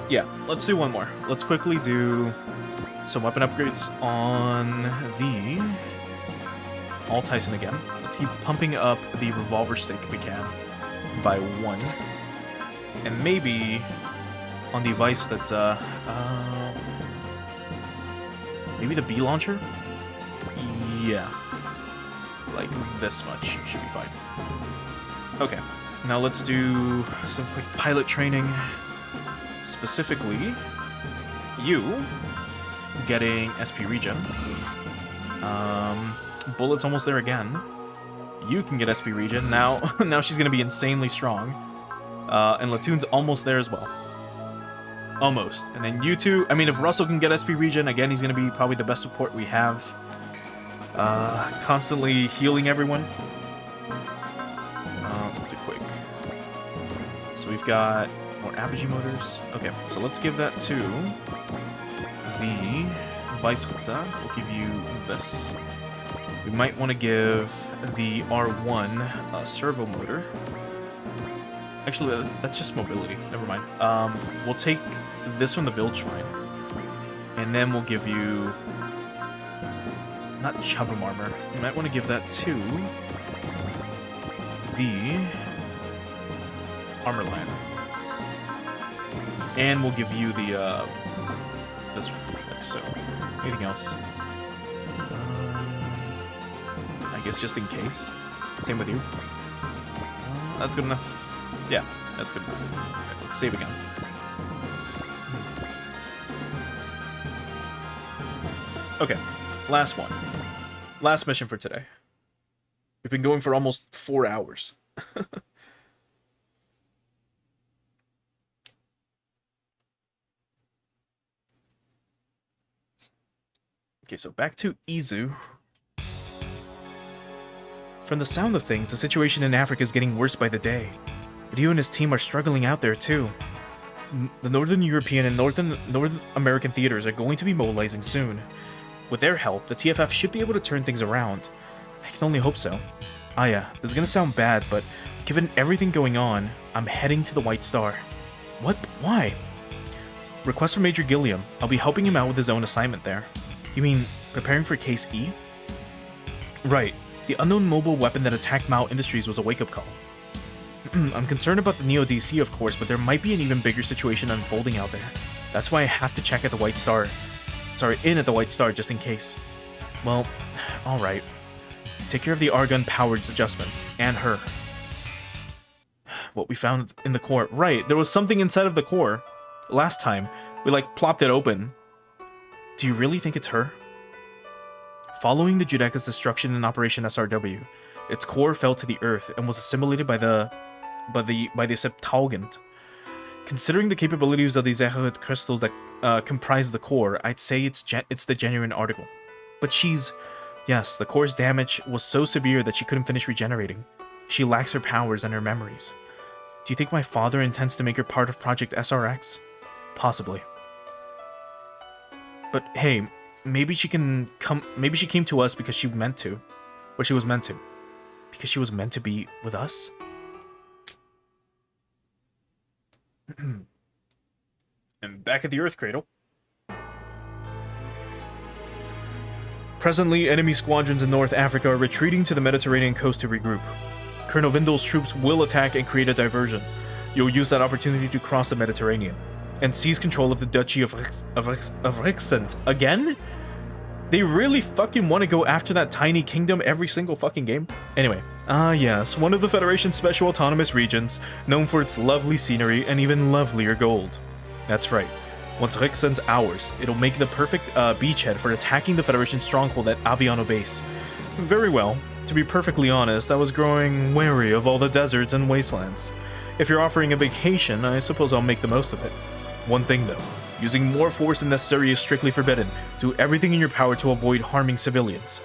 Speaker 1: Yeah, let's do one more. Let's quickly do some weapon upgrades on the Alt-Tyson again. Let's keep pumping up the revolver stick if we can by 1. And maybe on the Vice that, maybe the B launcher? Yeah. Like this much should be fine. Okay, now let's do some quick pilot training. Specifically, you getting SP regen. Bullet's almost there again. You can get SP regen. Now she's gonna be insanely strong. And Latoon's almost there as well. Almost. And then you two, I mean, if Russell can get SP regen, again, he's gonna be probably the best support we have. Constantly healing everyone. Let's do quick. So we've got more Apogee motors. Okay, so let's give that to the Weissritter. We'll give you this. We might want to give the R1 a servo motor. Actually, that's just mobility. Never mind. We'll take this from the Wildschwein. And then we'll give you... not Chubam armor. We might want to give that to the armor line. And we'll give you the, this like so. Anything else? I guess just in case. Same with you. That's good enough. Yeah, that's good enough. Right, let's save again. Okay, last one. Last mission for today. We've been going for almost 4 hours. Okay, so back to Izu. From the sound of things, the situation in Africa is getting worse by the day. Ryu and his team are struggling out there too. The Northern European and North American theaters are going to be mobilizing soon. With their help, the TFF should be able to turn things around. I can only hope so. Ah yeah, this is gonna sound bad, but given everything going on, I'm heading to the White Star. What? Why? Request from Major Gilliam. I'll be helping him out with his own assignment there. You mean, preparing for Case E? Right. The unknown mobile weapon that attacked Mao Industries was a wake-up call. I'm concerned about the Neo DC, of course, but there might be an even bigger situation unfolding out there. That's why I have to check at the White Star. Sorry, in at the White Star, just in case. Well, alright. Take care of the Argon-powered adjustments, and her. What we found in the core. Right, there was something inside of the core. Last time, we like plopped it open. Do you really think it's her? Following the Judaica's destruction in Operation SRW, its core fell to the earth and was assimilated by the Septuagint. Considering the capabilities of these Zeroid crystals that comprise the core, I'd say it's the genuine article. But yes, the core's damage was so severe that she couldn't finish regenerating. She lacks her powers and her memories. Do you think my father intends to make her part of Project SRX? Possibly. But hey, maybe she came to us because she meant to. Or she was meant to. Because she was meant to be with us? And back at the Earth Cradle. Presently, enemy squadrons in North Africa are retreating to the Mediterranean coast to regroup. Colonel Vindel's troops will attack and create a diversion. You'll use that opportunity to cross the Mediterranean and seize control of the Duchy of Rixent. Again? They really fucking want to go after that tiny kingdom every single fucking game? Anyway, yes, one of the Federation's special autonomous regions, known for its lovely scenery and even lovelier gold. That's right. Once Rixent's ours, it'll make the perfect beachhead for attacking the Federation's stronghold at Aviano Base. Very well. To be perfectly honest, I was growing wary of all the deserts and wastelands. If you're offering a vacation, I suppose I'll make the most of it. One thing though, using more force than necessary is strictly forbidden. Do everything in your power to avoid harming civilians.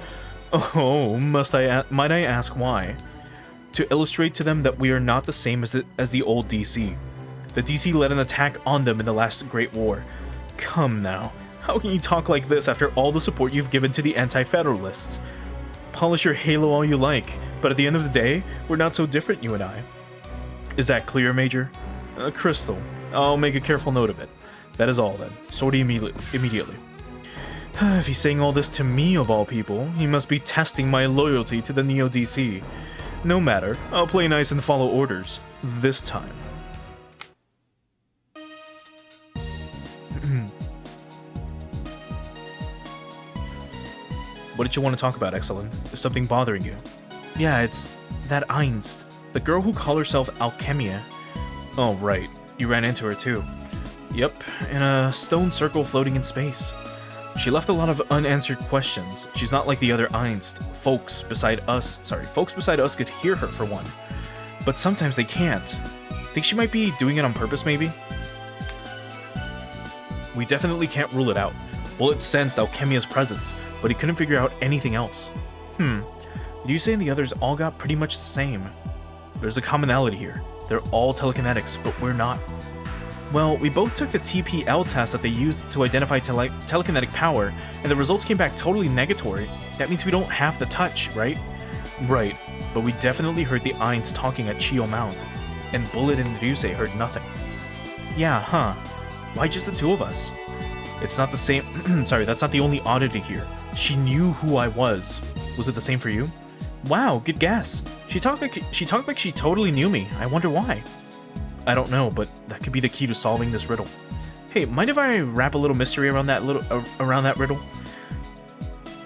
Speaker 1: Oh, might I ask why? To illustrate to them that we are not the same as the old DC. The DC led an attack on them in the last Great War. Come now, how can you talk like this after all the support you've given to the anti-federalists? Polish your halo all you like, but at the end of the day, we're not so different, you and I. Is that clear, Major? Crystal. I'll make a careful note of it. That is all, then. Sortie immediately. If he's saying all this to me, of all people, he must be testing my loyalty to the Neo DC. No matter. I'll play nice and follow orders. This time. What did you want to talk about, Excellent? Is something bothering you? Yeah, it's that Einst. The girl who called herself Alchemia. Oh, right. You ran into her too. Yep, in a stone circle floating in space. She left a lot of unanswered questions. She's not like the other Einst. Folks beside us could hear her for one. But sometimes they can't. Think she might be doing it on purpose, maybe? We definitely can't rule it out. Bullet sensed Alchemia's presence, but he couldn't figure out anything else. Did you say the others all got pretty much the same? There's a commonality here. They're all telekinetics, but we're not. Well, we both took the TPL test that they used to identify telekinetic power, and the results came back totally negatory. That means we don't have the touch, right? Right, but we definitely heard the Einst talking at Chio Mound, and Bullet and Ryusei heard nothing. Yeah, huh. Why just the two of us? It's not the same. Sorry, that's not the only oddity here. She knew who I was. Was it the same for you? Wow, good guess. She talked like she totally knew me. I wonder why. I don't know, but that could be the key to solving this riddle. Hey, mind if I wrap a little mystery around that riddle?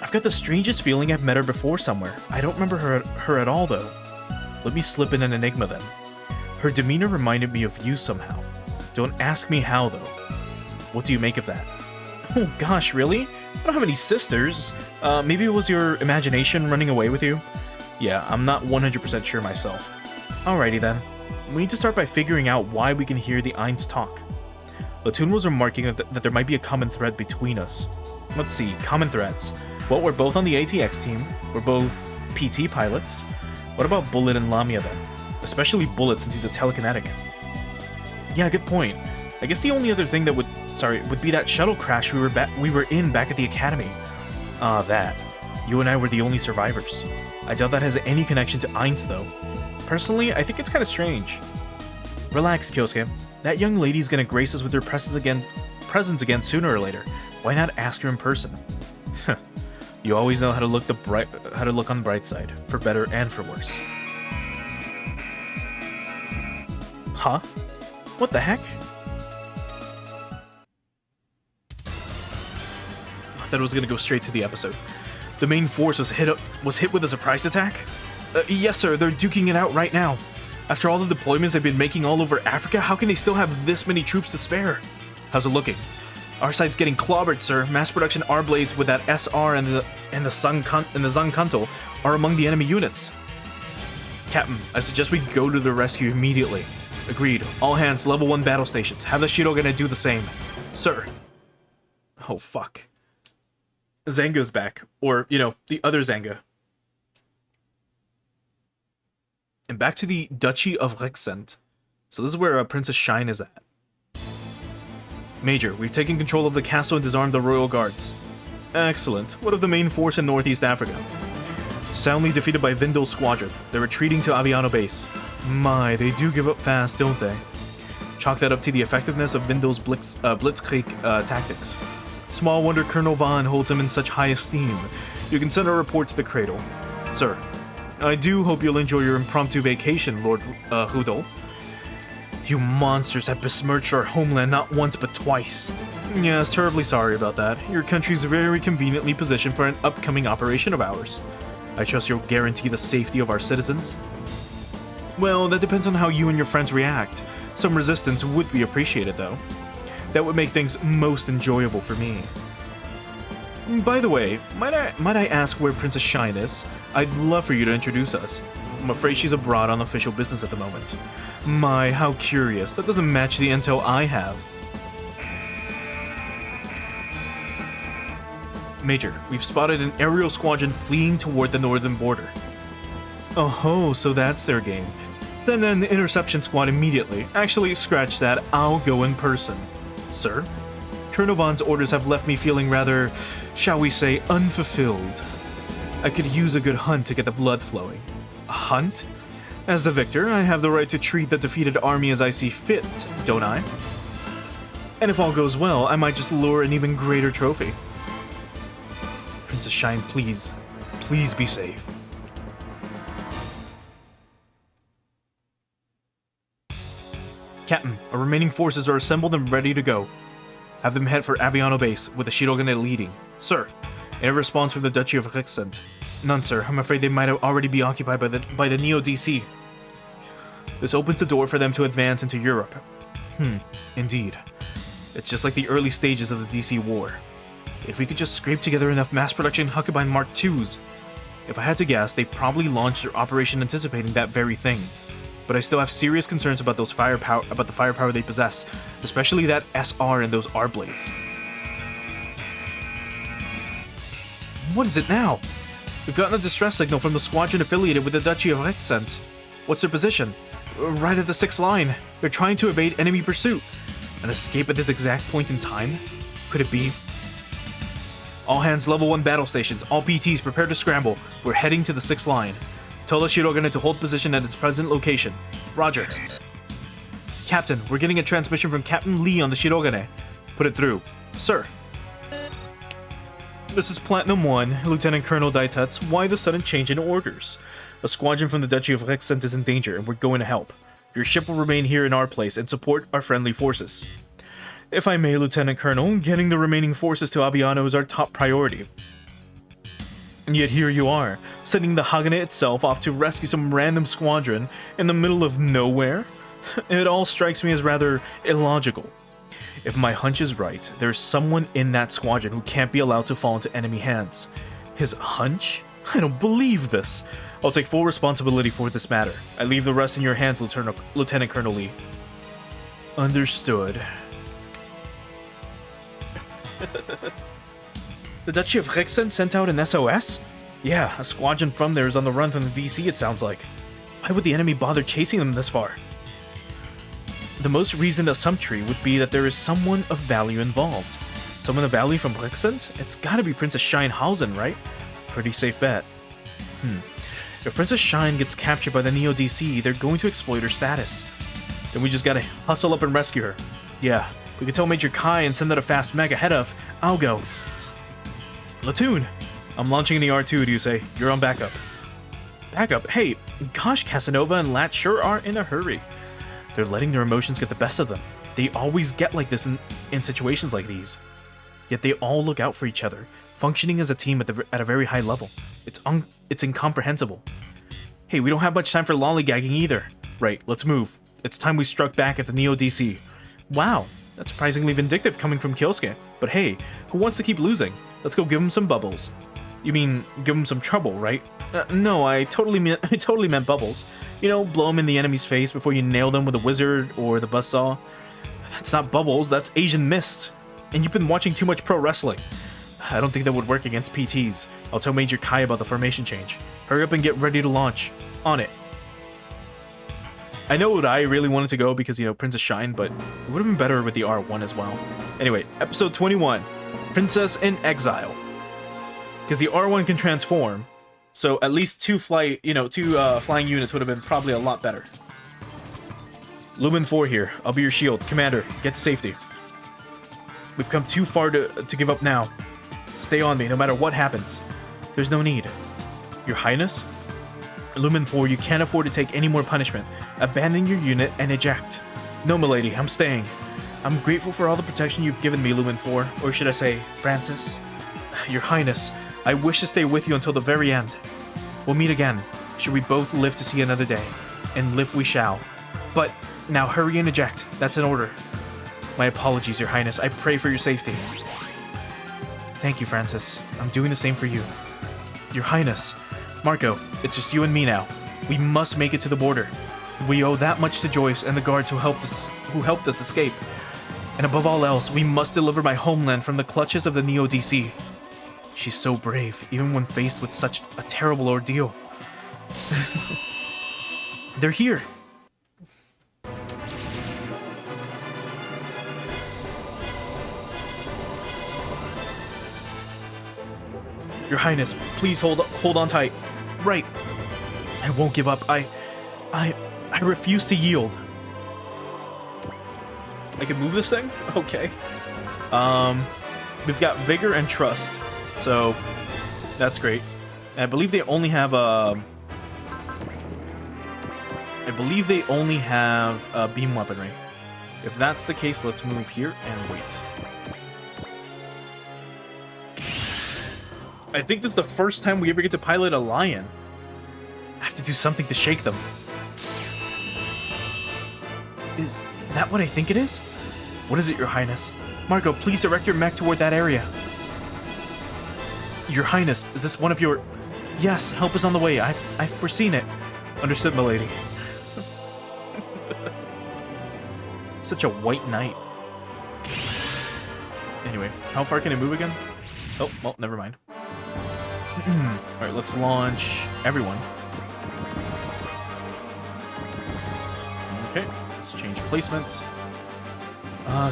Speaker 1: I've got the strangest feeling I've met her before somewhere. I don't remember her at all, though. Let me slip in an enigma, then. Her demeanor reminded me of you somehow. Don't ask me how, though. What do you make of that? Oh gosh, really? I don't have any sisters. Maybe it was your imagination running away with you? Yeah, I'm not 100% sure myself. Alrighty then. We need to start by figuring out why we can hear the Ainz talk. Latun was remarking that there might be a common thread between us. Let's see, common threads. Well, we're both on the ATX team. We're both PT pilots. What about Bullet and Lamia then? Especially Bullet, since he's a telekinetic. Yeah, good point. I guess the only other thing that would be that shuttle crash we were in back at the academy. That. You and I were the only survivors. I doubt that has any connection to Ainz, though. Personally, I think it's kind of strange. Relax, Kyosuke. That young lady's gonna grace us with her presence again sooner or later. Why not ask her in person? You always know how to look on the bright side, for better and for worse. Huh? What the heck? I thought it was gonna go straight to the episode. The main force was hit with a surprise attack? Yes, sir. They're duking it out right now. After all the deployments they've been making all over Africa, how can they still have this many troops to spare? How's it looking? Our side's getting clobbered, sir. Mass production R-blades with that SR and the Zankanto are among the enemy units. Captain, I suggest we go to the rescue immediately. Agreed. All hands, level 1 battle stations. Have the Shirogane do the same. Sir. Oh, fuck. Zanga's back. Or, the other Zanga. And back to the Duchy of Rexent. So this is where Princess Shine is at. Major, we've taken control of the castle and disarmed the royal guards. Excellent. What of the main force in Northeast Africa? Soundly defeated by Vindal's squadron. They're retreating to Aviano base. My, they do give up fast, don't they? Chalk that up to the effectiveness of Vindal's blitzkrieg tactics. Small wonder Colonel Vaughn holds him in such high esteem. You can send a report to the cradle. Sir, I do hope you'll enjoy your impromptu vacation, Lord Hudol. You monsters have besmirched our homeland not once but twice. Yes, terribly sorry about that. Your country's very conveniently positioned for an upcoming operation of ours. I trust you'll guarantee the safety of our citizens. Well, that depends on how you and your friends react. Some resistance would be appreciated, though. That would make things most enjoyable for me. By the way, might I ask where Princess Shine is? I'd love for you to introduce us. I'm afraid she's abroad on official business at the moment. My, how curious. That doesn't match the intel I have. Major, we've spotted an aerial squadron fleeing toward the northern border. Oh ho, so that's their game. Send an interception squad immediately. Actually, scratch that. I'll go in person. Sir? Colonel Vaughn's orders have left me feeling rather, shall we say, unfulfilled. I could use a good hunt to get the blood flowing. A hunt? As the victor, I have the right to treat the defeated army as I see fit, don't I? And if all goes well, I might just lure an even greater trophy. Princess Shine, please. Please be safe. Captain, our remaining forces are assembled and ready to go. Have them head for Aviano base, with the Shirogane leading. Sir, any response from the Duchy of Rexent? None, sir. I'm afraid they might already be occupied by the Neo-DC. This opens the door for them to advance into Europe. Indeed. It's just like the early stages of the DC war. If we could just scrape together enough mass production Huckabine Mark IIs. If I had to guess, they probably launched their operation anticipating that very thing. But I still have serious concerns about the firepower they possess, especially that SR and those R blades. What is it now? We've gotten a distress signal from the squadron affiliated with the Duchy of Rexent. What's their position? Right at the 6th line. They're trying to evade enemy pursuit. An escape at this exact point in time? Could it be? All hands level 1 battle stations. All PTs prepare to scramble. We're heading to the 6th line. Tell the Shirogane to hold position at its present location. Roger. Captain, we're getting a transmission from Captain Lee on the Shirogane. Put it through. Sir. This is Platinum 1, Lieutenant Colonel Daitetsu. Why the sudden change in orders? A squadron from the Duchy of Rexent is in danger, and we're going to help. Your ship will remain here in our place and support our friendly forces. If I may, Lieutenant Colonel, getting the remaining forces to Aviano is our top priority. And yet here you are, sending the Hagane itself off to rescue some random squadron in the middle of nowhere? It all strikes me as rather illogical. If my hunch is right, there's someone in that squadron who can't be allowed to fall into enemy hands. His hunch? I don't believe this. I'll take full responsibility for this matter. I leave the rest in your hands, Lieutenant Colonel Lee. Understood. The Duchy of Rixen sent out an SOS? Yeah, a squadron from there is on the run from the DC, it sounds like. Why would the enemy bother chasing them this far? The most reasoned assumption would be that there is someone of value involved. Someone of value from Rixen? It's gotta be Princess Scheinhausen, right? Pretty safe bet. If Princess Shine gets captured by the Neo DC, they're going to exploit her status. Then we just gotta hustle up and rescue her. Yeah, we can tell Major Kai and send out a fast mech ahead of. I'll go. Latoon, I'm launching in the R2, do you say? You're on backup. Backup? Hey, gosh, Casanova and Lat sure are in a hurry. They're letting their emotions get the best of them. They always get like this in situations like these. Yet they all look out for each other, functioning as a team at a very high level. It's incomprehensible. Hey, we don't have much time for lollygagging either. Right, let's move. It's time we struck back at the Neo DC. Wow, that's surprisingly vindictive coming from Kyosuke. But hey, who wants to keep losing? Let's go give him some bubbles. You mean, give him some trouble, right? No, I totally meant bubbles. You know, blow them in the enemy's face before you nail them with a wizard or the buzzsaw. That's not bubbles, that's Asian mist. And you've been watching too much pro wrestling. I don't think that would work against PTs. I'll tell Major Kai about the formation change. Hurry up and get ready to launch. On it. I know I really wanted to go because, you know, Princess Shine, but it would have been better with the R1 as well. Anyway, episode 21. Princess in Exile. Because the R1 can transform, so at least two flying units would have been probably a lot better. Lumen 4 here. I'll be your shield. Commander, get to safety. We've come too far to give up now. Stay on me, no matter what happens. There's no need. Your Highness? Lumen 4, you can't afford to take any more punishment. Abandon your unit and eject. No, milady, I'm staying. I'm grateful for all the protection you've given me, Lumen 4. Or should I say, Francis? Your Highness, I wish to stay with you until the very end. We'll meet again, should we both live to see another day. And live we shall. But, now hurry and eject. That's an order. My apologies, Your Highness. I pray for your safety. Thank you, Francis. I'm doing the same for you. Your Highness. Marco, it's just you and me now. We must make it to the border. We owe that much to Joyce and the guards who helped us escape. And above all else, we must deliver my homeland from the clutches of the Neo DC. She's so brave, even when faced with such a terrible ordeal. They're here. Your Highness, please hold on tight. Right. I won't give up. I refuse to yield. I can move this thing? Okay. We've got Vigor and Trust. So, that's great. And I believe they only have beam weaponry. If that's the case, let's move here and wait. I think this is the first time we ever get to pilot a lion. I have to do something to shake them. Is that what I think it is? What is it, Your Highness? Marco, please direct your mech toward that area. Your Highness, is this one of your... Yes, help is on the way. I've foreseen it. Understood, milady. Such a white knight. Anyway, how far can I move again? Oh, well, never mind. Alright, let's launch everyone. Okay, let's change placements.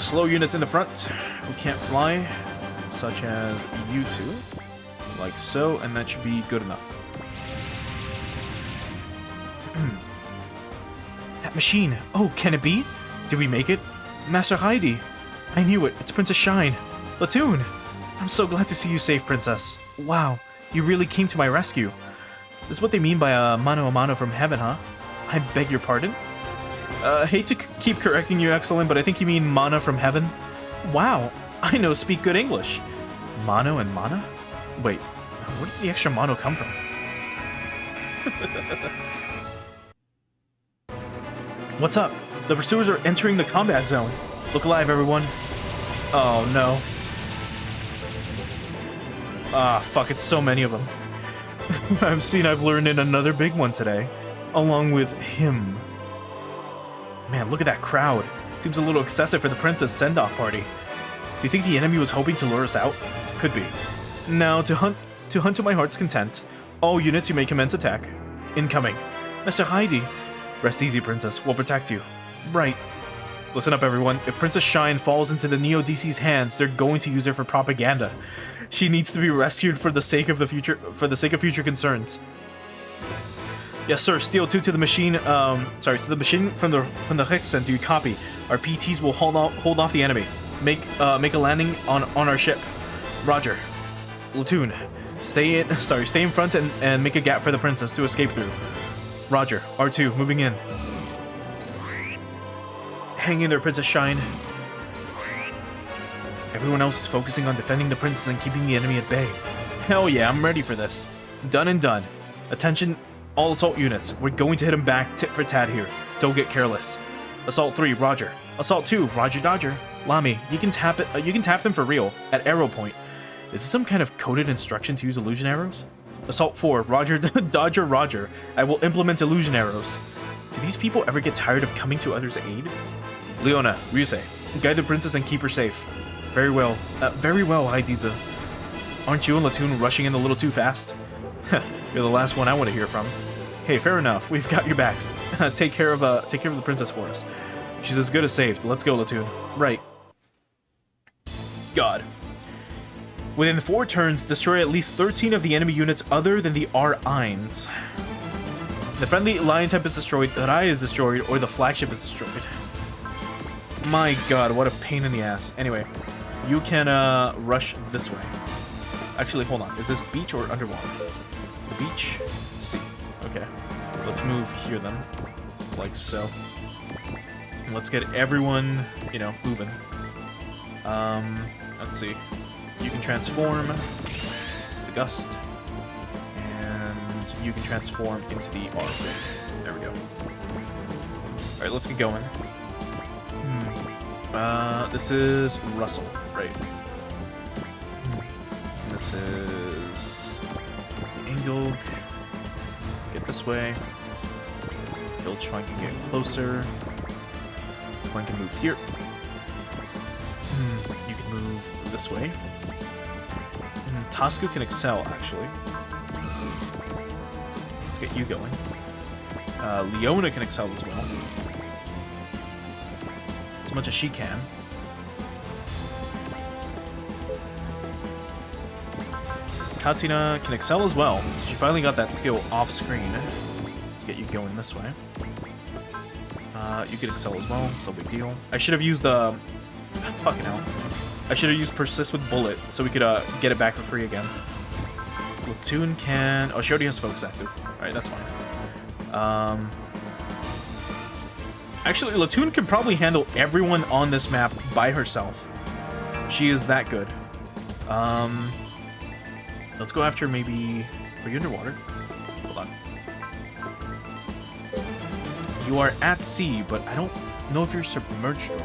Speaker 1: Slow units in the front who can't fly, such as you two. Like so, and that should be good enough. That machine! Oh, can it be? Did we make it? Master Heidi! I knew it, it's Princess Shine! Latoon! I'm so glad to see you safe, Princess. Wow, you really came to my rescue. This is what they mean by a mano a mano from heaven, huh? I beg your pardon? Hate to keep correcting you, Excellent, but I think you mean mana from heaven. Wow, I know speak good English. Mono and mana? Wait, where did the extra mono come from? What's up? The pursuers are entering the combat zone. Look alive, everyone. Oh, no. Ah, fuck, it's so many of them. I've learned in another big one today. Along with him. Man, look at that crowd. Seems a little excessive for the princess send-off party. Do you think the enemy was hoping to lure us out? Could be. Now, to hunt to my heart's content. All units, you may commence attack. Incoming. Mr. Heidi. Rest easy, princess. We'll protect you. Right. Listen up, everyone. If Princess Shine falls into the Neo-DC's hands, they're going to use her for propaganda. She needs to be rescued for the sake of future concerns. Yes, sir. Steel 2 to the machine. To the machine from the Hexen. Do you copy? Our PTs will hold off the enemy. Make a landing on our ship. Roger. Platoon, stay in front and make a gap for the princess to escape through. Roger. R2, moving in. Hang in there, Princess Shine. Everyone else is focusing on defending the princess and keeping the enemy at bay. Hell yeah, I'm ready for this. Done and done. Attention, all assault units. We're going to hit them back tit for tat here. Don't get careless. Assault 3, Roger. Assault 2, Roger Dodger. Lamy, you can tap it. You can tap them for real at arrow point. Is this some kind of coded instruction to use illusion arrows? Assault 4, Roger Dodger Roger. I will implement illusion arrows. Do these people ever get tired of coming to others' aid? Leona, Ryusei, guide the princess and keep her safe. Very well, Haidiza. Aren't you and Latoon rushing in a little too fast? You're the last one I want to hear from. Hey, fair enough. We've got your backs. Take care of the princess for us. She's as good as saved. Let's go, Latoon. Right. God. Within 4 turns, destroy at least 13 of the enemy units other than the R-Eins. The friendly lion type is destroyed, the Rai is destroyed, or the flagship is destroyed. My god, what a pain in the ass. Anyway, you can rush this way. Actually, hold on. Is this beach or underwater? Beach? C. Okay. Let's move here then. Like so. And let's get everyone, you know, moving. Let's see. You can transform to the gust. And you can transform into the arc. There we go. Alright, let's get going. This is Russell, right? This is Ingolg. Get this way. Pilchfine can get closer. One can move here. You can move this way. Tasku can excel, actually. Let's get you going. Leona can excel as well. As much as she can. Katina can excel as well. She finally got that skill off screen. Let's get you going this way. You can excel as well, it's no big deal. I should have used fucking hell. I should have used Persist with Bullet so we could get it back for free again. Platoon can... Oh, she already has Focus active. Alright, that's fine. Actually, Latoon can probably handle everyone on this map by herself. She is that good. Let's go after maybe... Are you underwater? Hold on. You are at sea, but I don't know if you're submerged or not.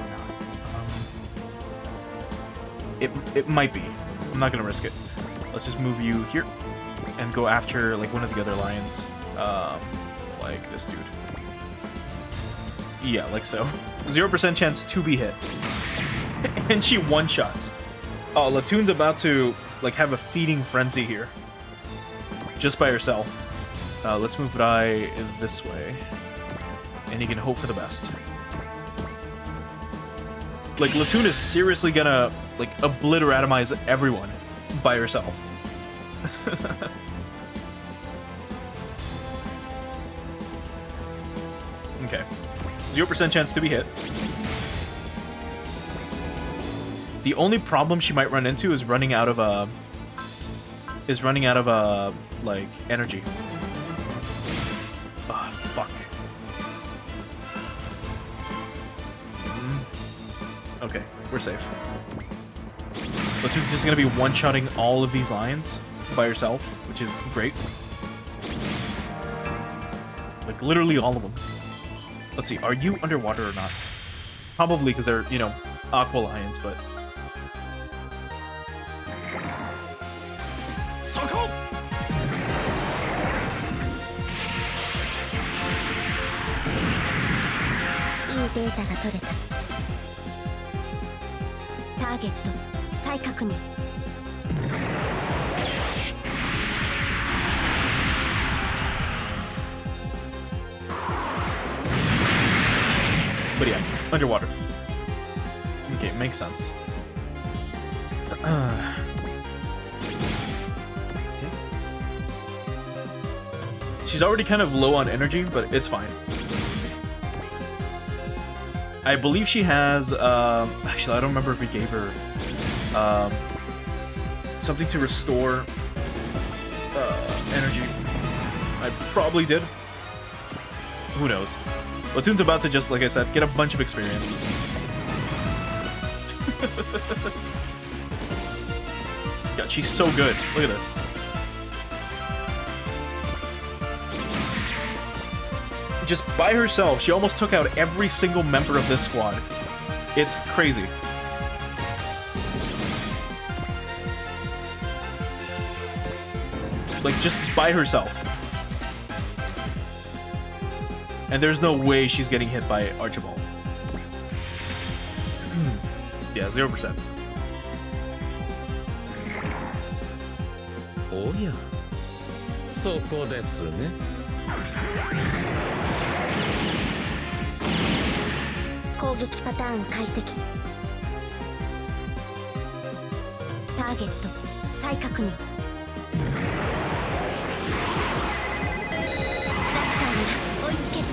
Speaker 1: It might be. I'm not gonna risk it. Let's just move you here and go after like one of the other lions. Like this dude. Yeah, like so. 0% chance to be hit. And she one-shots. Oh, Latoon's about to like have a feeding frenzy here. Just by herself. Let's move Rai this way. And you can hope for the best. Like, Latoon is seriously gonna, like, obliteratomize everyone by herself. Okay. 0% chance to be hit. The only problem she might run into is running out of, like, energy. Ah, fuck. Okay, we're safe. Platoon's just gonna be one-shotting all of these lines by herself, which is great. Like, literally all of them. Let's see, are you underwater or not? Probably because they're, you know, Aqua Lions, but...
Speaker 2: Soko!
Speaker 5: いいデータが取れた。ターゲット再確認。
Speaker 1: But yeah, underwater. Okay, makes sense. Okay. She's already kind of low on energy, but it's fine. I believe she has, actually I don't remember if we gave her something to restore energy. I probably did. Who knows? Platoon's about to just, like I said, get a bunch of experience. God, she's so good. Look at this. Just by herself, she almost took out every single member of this squad. It's crazy. Like, just by herself. And there's no way she's getting hit by Archibald. Yeah, 0%.
Speaker 2: おや、そこですね。
Speaker 5: 攻撃パターン解析。ターゲット再確認。ラプターに追いつける。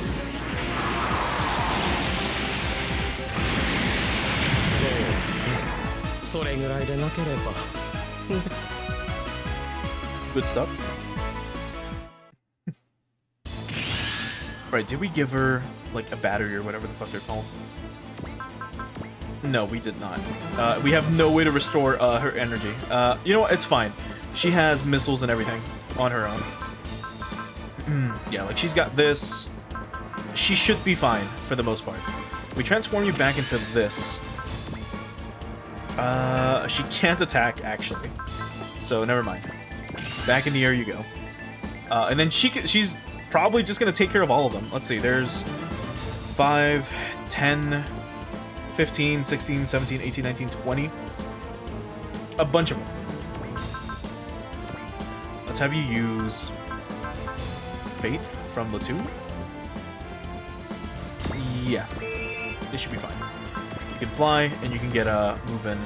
Speaker 2: そうですね。それぐらいでなければ。
Speaker 1: Good stuff. Right, did we give her, like, a battery or whatever the fuck they're called? No, we did not. We have no way to restore her energy. You know what? It's fine. She has missiles and everything on her own. Yeah, like, she's got this. She should be fine for the most part. We transform you back into this. She can't attack, actually. So, never mind. Back in the air you go. And then she's probably just going to take care of all of them. Let's see, there's 5, 10, 15, 16, 17, 18, 19, 20. A bunch of them. Let's have you use Faith from Platoon. Yeah, this should be fine. You can fly, and you can get moving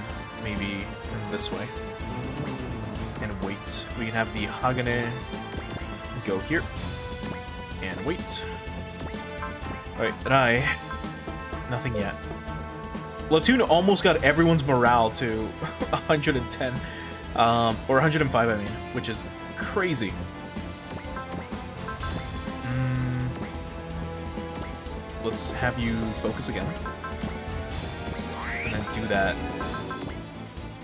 Speaker 1: maybe in this way. And wait. We can have the Hagane go here. And wait. Alright, Rai. Nothing yet. Platoon almost got everyone's morale to 110. Or 105, I mean. Which is crazy. Let's have you focus again. And then do that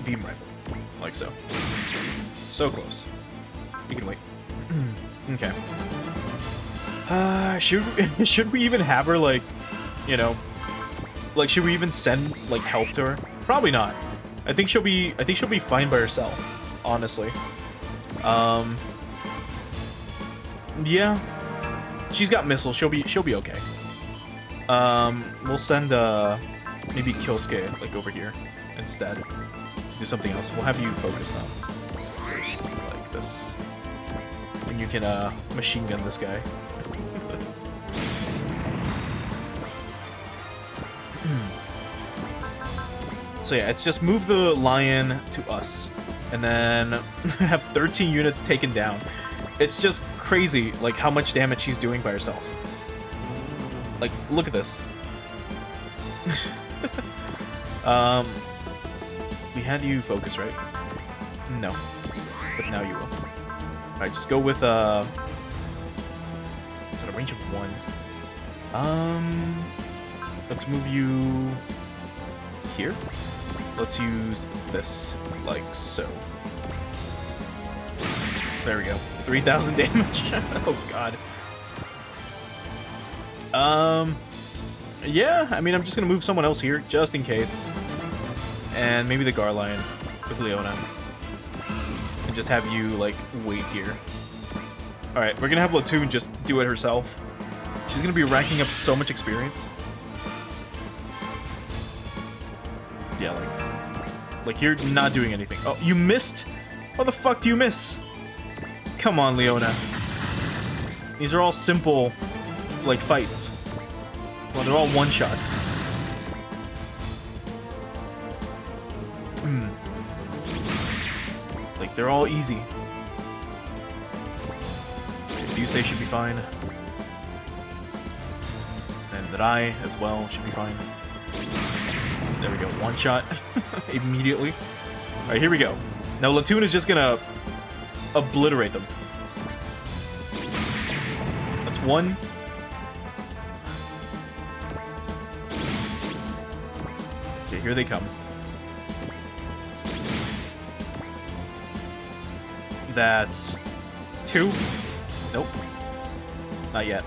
Speaker 1: beam rifle. Like so. So close. You can wait. Okay. Should we even have her, like, you know, like, should we even send, like, help to her? Probably not. I think she'll be fine by herself, honestly. Yeah. She's got missiles. She'll be okay. We'll send maybe Kyosuke, like, over here instead to do something else. We'll have you focus now. First, like this. And you can machine gun this guy. So yeah, it's just move the lion to us, and then have 13 units taken down. It's just crazy, like, how much damage she's doing by herself. Like, look at this. We had you focus, right? No. But now you will. Alright, just go with, is it a range of 1? Let's move you here. Let's use this like so. There we go. 3,000 damage. Oh god. Yeah, I mean, I'm just gonna move someone else here, just in case. And maybe the Garlion with Leona. And just have you, like, wait here. Alright, we're gonna have Latoon just do it herself. She's gonna be racking up so much experience. Yeah, like you're not doing anything. Oh, you missed? How the fuck do you miss? Come on, Leona. These are all simple, like, fights. Well, they're all one-shots. Like, they're all easy. Yusei should be fine. And Rai as well should be fine. There we go, one-shot immediately. Alright, here we go. Now, Latoon is just gonna obliterate them. That's one. Okay, here they come. That's two. Nope. Not yet.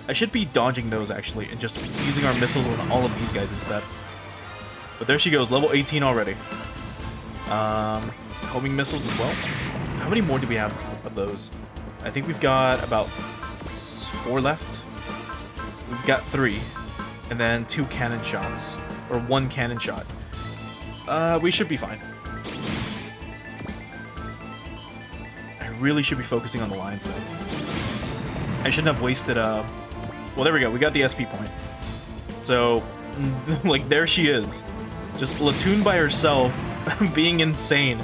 Speaker 1: I should be dodging those, actually, and just using our missiles on all of these guys instead. But there she goes, level 18 already. Homing missiles as well. How many more do we have of those? I think we've got about 4 left. We've got 3. And then 2 cannon shots. Or 1 cannon shot. We should be fine. I really should be focusing on the lines, though. I shouldn't have wasted, well, there we go. We got the SP point. So, like, there she is. Just Latoon by herself, being insane.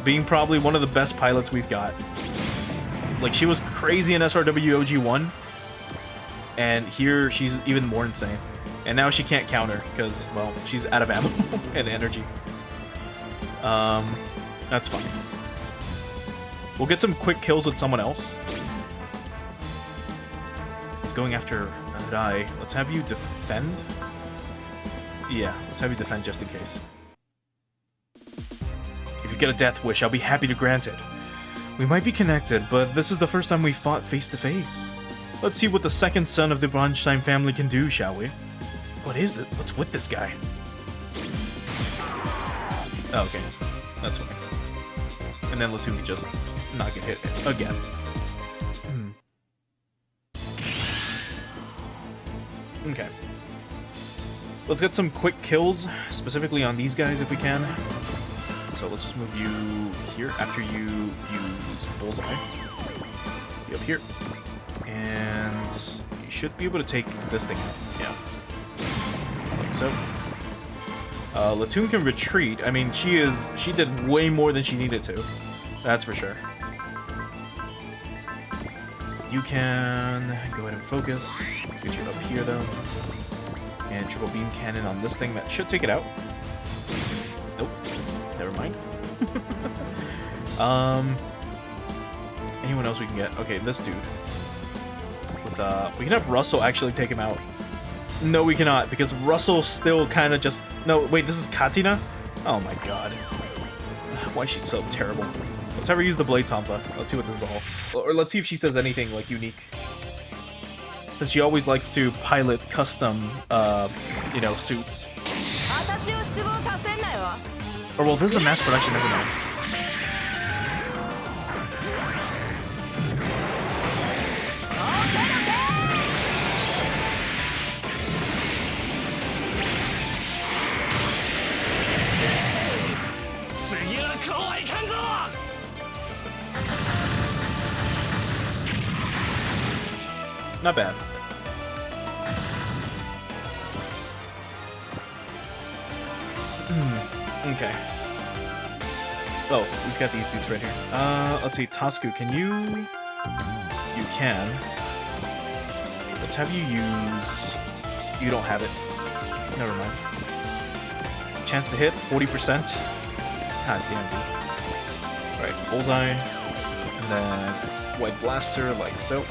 Speaker 1: Being probably one of the best pilots we've got. Like, she was crazy in SRW OG1. And here, she's even more insane. And now she can't counter, because, well, she's out of ammo and energy. That's fine. We'll get some quick kills with someone else. He's going after Rai. Let's have you defend. Yeah, let's have you defend just in case. If you get a death wish, I'll be happy to grant it. We might be connected, but this is the first time we fought face to face. Let's see what the second son of the Bronstein family can do, shall we? What is it? What's with this guy? Oh, okay. That's fine. And then Latoon can just not get hit again. Okay. Let's get some quick kills, specifically on these guys if we can. So let's just move you here after you use Bullseye. Be up here. And you should be able to take this thing out. Yeah. Like so. Latoon can retreat. I mean, she did way more than she needed to. That's for sure. You can go ahead and focus. Let's get you up here, though. And triple beam cannon on this thing. That should take it out. Nope. Never mind. Anyone else we can get? Okay, this dude. With we can have Russell actually take him out. No, we cannot, because Russell still kind of just... No, wait, this is Katina? Oh my god. Why is she so terrible? Let's have her use the Blade Tonfa. Let's see what this is all. Or let's see if she says anything, like, unique. Since she always likes to pilot custom, you know, suits. Or, well, this is a mass production, never mind. Not bad. Okay. Oh, we've got these dudes right here. Let's see, Tasku, can you... You can. Let's have you use... You don't have it. Never mind. Chance to hit, 40%. God damn, dude. Alright, Bullseye. And then White Blaster, like so.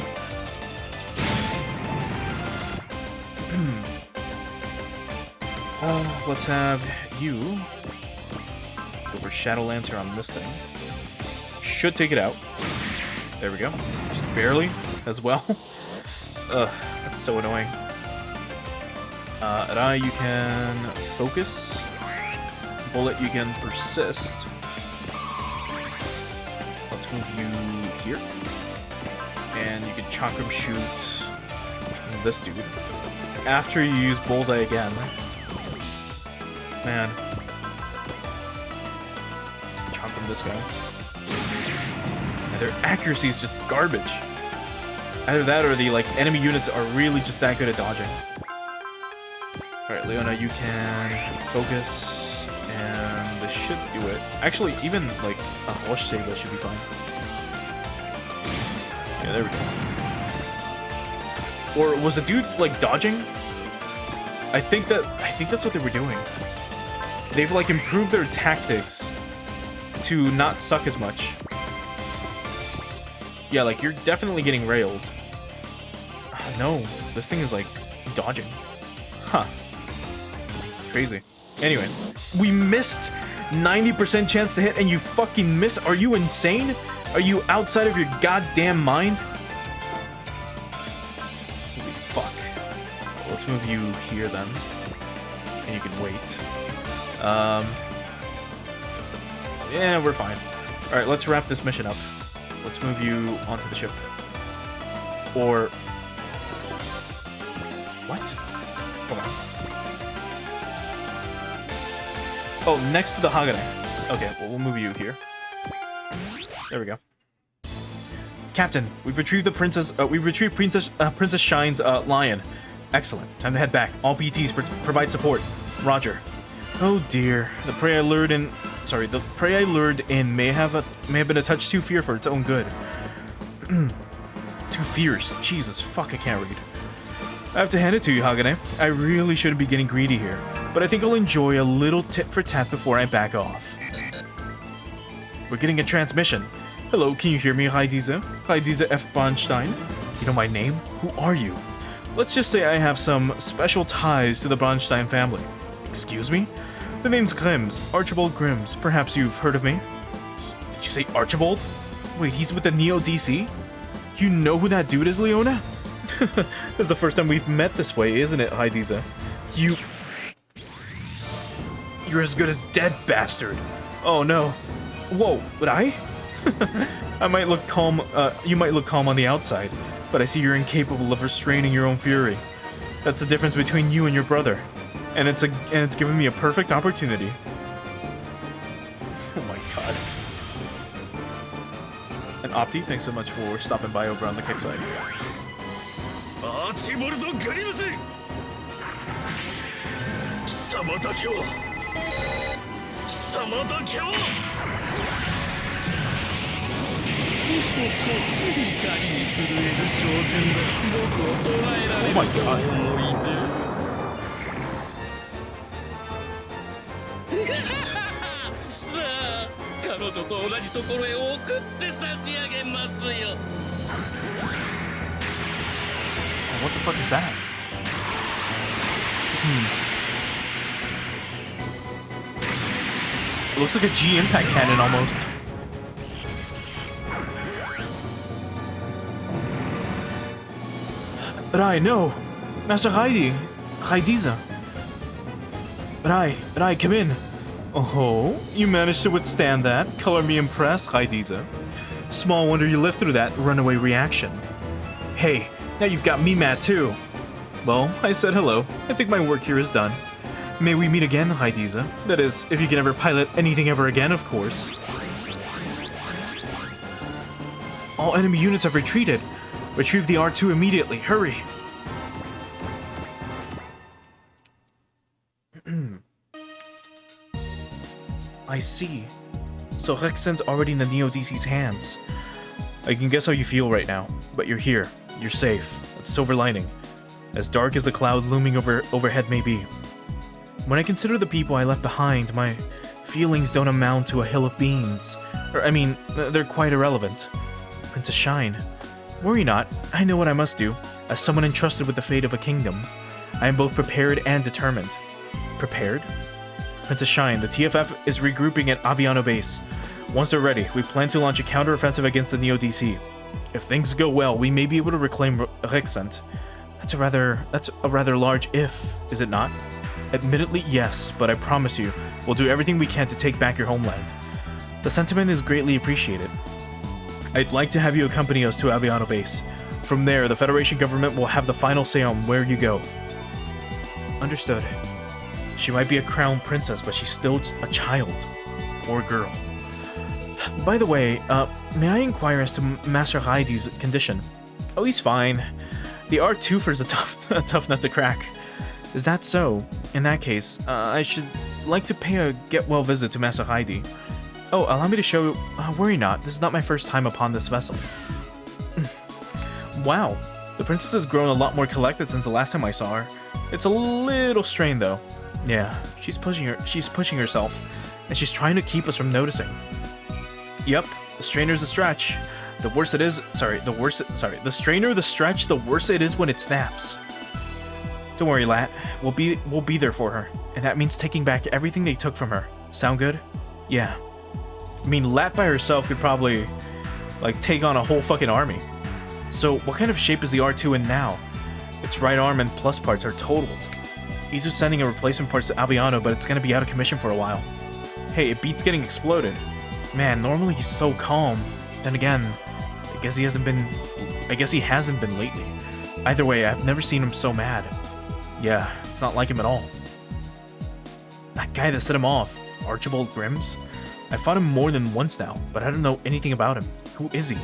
Speaker 1: Let's have you go for Shadow Lancer on this thing. Should take it out. There we go. Just barely as well. Ugh, that's so annoying. Rai, you can focus. Bullet, you can persist. Let's move you here. And you can Chakram shoot this dude. After you use Bullseye again. Man. Just Chakram this guy. And their accuracy is just garbage. Either that or the enemy units are really just that good at dodging. Alright, Leona, you can focus, and this should do it. Actually, even a Hush Saber should be fine. Yeah, there we go. Or was the dude dodging? I think that's what they were doing. They've improved their tactics to not suck as much. Yeah, you're definitely getting railed. No, this thing is dodging. Huh. Crazy. Anyway, we missed 90% chance to hit and you fucking miss? Are you insane? Are you outside of your goddamn mind? Holy fuck. Well, let's move you here then. And you can wait. Yeah, we're fine. Alright, let's wrap this mission up. Let's move you onto the ship. Or... What? Hold on. Oh, next to the Hagane. Okay, well, we'll move you here. There we go. Captain, we've retrieved the princess. We retrieved Princess Shine's lion. Excellent. Time to head back. All PTs provide support. Roger. Oh dear, the prey I lured in. Sorry, the prey I lured in may have been a touch too fierce for its own good. Too fierce. Jesus, fuck, I can't read. I have to hand it to you, Hagane. I really shouldn't be getting greedy here, but I think I'll enjoy a little tit for tat before I back off. We're getting a transmission. Hello, can you hear me, Heidiza? Heidiza F. Bronstein? You know my name? Who are you? Let's just say I have some special ties to the Bronstein family. Excuse me? The name's Grimms. Archibald Grimms. Perhaps you've heard of me? Did you say Archibald? Wait, he's with the Neo DC? You know who that dude is, Leona? This is the first time we've met this way, isn't it, Heidiza? You're as good as dead, bastard. Oh no. Whoa, would I? I might look calm, you might look calm on the outside, but I see you're incapable of restraining your own fury. That's the difference between you and your brother. And it's given me a perfect opportunity. Oh my god. And Opti, thanks so much for stopping by over on the kick side. Oh my god.
Speaker 2: さあ、彼女と同じところへ送って差し上げますよ。
Speaker 1: What the fuck is that? It looks like a G impact cannon almost. Rai, no! Master Heidiza. Rai, come in. Oh, you managed to withstand that. Color me impressed, Heidiza. Small wonder you lived through that runaway reaction. Hey, now you've got me mad too. Well, I said hello. I think my work here is done. May we meet again, Heidiza. That is, if you can ever pilot anything ever again, of course. All enemy units have retreated. Retrieve the R2 immediately. Hurry. I see. So Rexen's already in the Neo DC's hands. I can guess how you feel right now, but you're here. You're safe. It's silver lining. As dark as the cloud looming overhead may be. When I consider the people I left behind, my feelings don't amount to a hill of beans. Or, I mean, they're quite irrelevant. Princess Shine. Worry not, I know what I must do. As someone entrusted with the fate of a kingdom, I am both prepared and determined. Prepared? Princess Shine, the TFF is regrouping at Aviano Base. Once they're ready, we plan to launch a counter-offensive against the Neo-DC. If things go well, we may be able to reclaim Rixent. That's a rather large if, is it not? Admittedly, yes, but I promise you, we'll do everything we can to take back your homeland. The sentiment is greatly appreciated. I'd like to have you accompany us to Aviano Base. From there, the Federation government will have the final say on where you go. Understood. She might be a crown princess, but she's still a child. Poor girl. By the way, may I inquire as to Master Heidi's condition? Oh, he's fine. The R2fer's a tough nut to crack. Is that so? In that case, I should like to pay a get-well visit to Master Heidi. Oh, allow me to show... worry not, this is not my first time upon this vessel. Wow, the princess has grown a lot more collected since the last time I saw her. It's a little strained, though. Yeah, she's pushing herself, and she's trying to keep us from noticing. Yep, the strainer's a stretch. The strainer the stretch, the worse it is when it snaps. Don't worry, Lat. We'll be there for her, and that means taking back everything they took from her. Sound good? Yeah. I mean, Lat by herself could probably, like, take on a whole fucking army. So, what kind of shape is the R2 in now? Its right arm and plus parts are totaled. He's just sending a replacement parts to Aviano, but it's gonna be out of commission for a while. Hey, it beats getting exploded. Man, normally he's so calm. Then again, I guess he hasn't been lately. Either way, I've never seen him so mad. Yeah, it's not like him at all. That guy that set him off, Archibald Grims? I fought him more than once now, but I don't know anything about him. Who is he?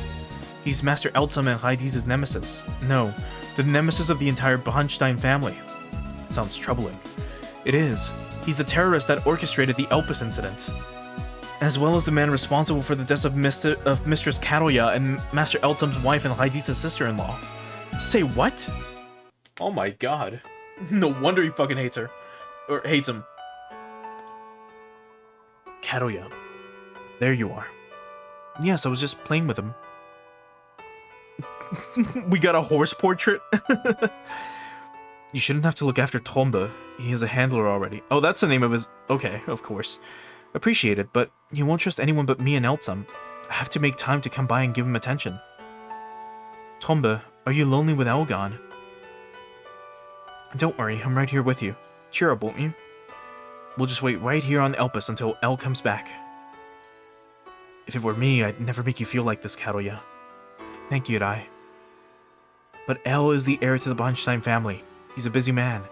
Speaker 1: He's Master Eltsum and Heidi's nemesis. No, the nemesis of the entire Bahnstein family. It sounds troubling. It is. He's the terrorist that orchestrated the Elpis incident, as well as the man responsible for the deaths of Mistress Karoya and Master Eltsum's wife and Heidi's sister-in-law. Say what? Oh my god. No wonder he fucking hates her. Or hates him. Karoya. There you are. Yes, I was just playing with him. We got a horse portrait? You shouldn't have to look after Tomba. He has a handler already. Oh, that's the name of his... Okay, of course. Appreciate it, but he won't trust anyone but me and Eltsum. I have to make time to come by and give him attention. Tomba, are you lonely with El gone? Don't worry, I'm right here with you. Cheer up, won't you? We'll just wait right here on Elpis until El comes back. If it were me, I'd never make you feel like this, Karoya. Thank you, Rai. But El is the heir to the Bahnstein family. He's a busy man.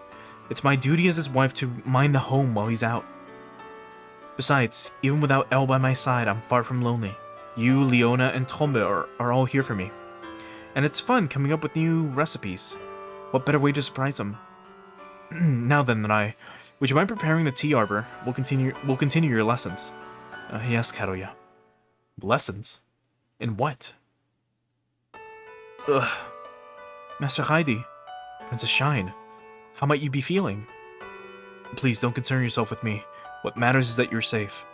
Speaker 1: It's my duty as his wife to mind the home while he's out. Besides, even without El by my side, I'm far from lonely. You, Leona, and Tomba are all here for me. And it's fun coming up with new recipes. What better way to surprise them? Now then, Rai, would you mind preparing the tea arbor? We'll continue your lessons. Yes, Karoya. Lessons? In what? Ugh. Master Heidi. Princess Shine. How might you be feeling? Please don't concern yourself with me. What matters is that you're safe.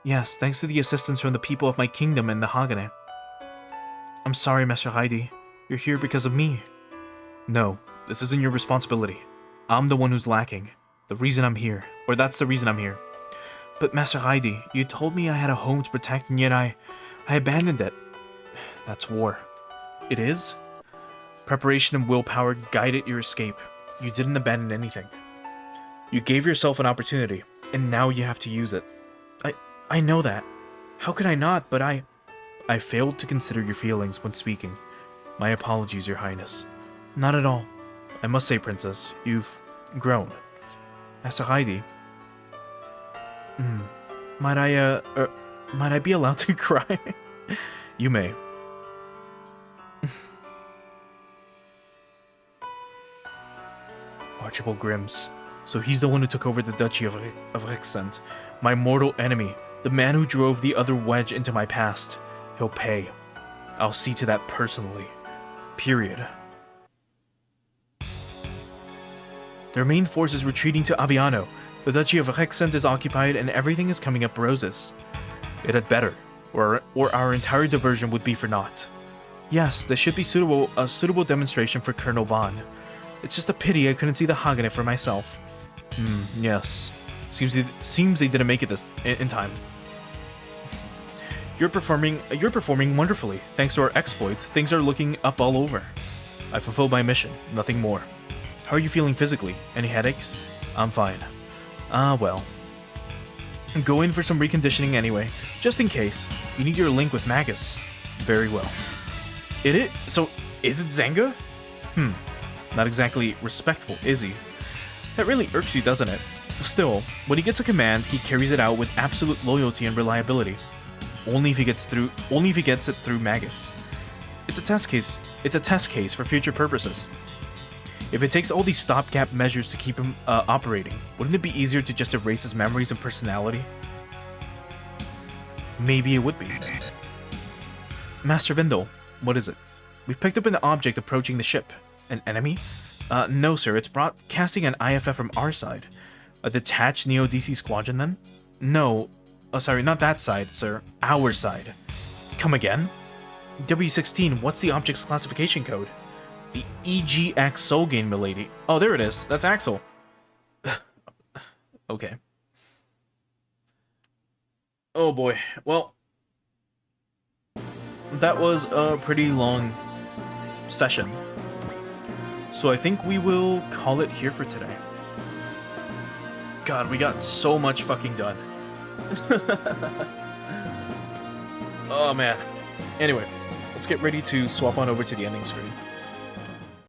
Speaker 1: Yes, thanks to the assistance from the people of my kingdom and the Hagane. I'm sorry, Master Heidi. You're here because of me. No, this isn't your responsibility. I'm the one who's lacking. The reason I'm here. Or that's the reason I'm here. But Master Heidi, you told me I had a home to protect and yet I abandoned it. That's war. It is? Preparation and willpower guided your escape. You didn't abandon anything. You gave yourself an opportunity, and now you have to use it. I know that. How could I not? But I failed to consider your feelings when speaking. My apologies, Your Highness. Not at all. I must say, Princess, you've grown. Master Heidi. Might I be allowed to cry? You may. Archibald Grims. So he's the one who took over the Duchy of Rixent. My mortal enemy. The man who drove the other wedge into my past. He'll pay. I'll see to that personally. Period. Their main force is retreating to Aviano. The Duchy of Rixent is occupied and everything is coming up roses. It had better, or our entire diversion would be for naught. Yes, this should be a suitable demonstration for Colonel Vaughn. It's just a pity I couldn't see the hog in it for myself. Yes. Seems they didn't make it in time. You're performing wonderfully. Thanks to our exploits, things are looking up all over. I fulfilled my mission, nothing more. How are you feeling physically? Any headaches? I'm fine. Well. Go in for some reconditioning anyway, just in case. You need your link with Magus. Very well. So, is it Zenga? Not exactly respectful, is he? That really irks you, doesn't it? Still, when he gets a command, he carries it out with absolute loyalty and reliability. Only if he gets it through Magus. It's a test case for future purposes. If it takes all these stopgap measures to keep him operating, wouldn't it be easier to just erase his memories and personality? Maybe it would be. Master Vindel, what is it? We've picked up an object approaching the ship. An enemy? No, sir. It's broadcasting an IFF from our side. A detached Neo-DC squadron, then? No. Oh, sorry, not that side, sir. Our side. Come again? W16, what's the object's classification code? The EGX Soul Gain, milady. Oh, there it is. That's Axel. Okay. Oh boy. Well, that was a pretty long session. So I think we will call it here for today. God, we got so much fucking done. Oh man. Anyway, let's get ready to swap on over to the ending screen.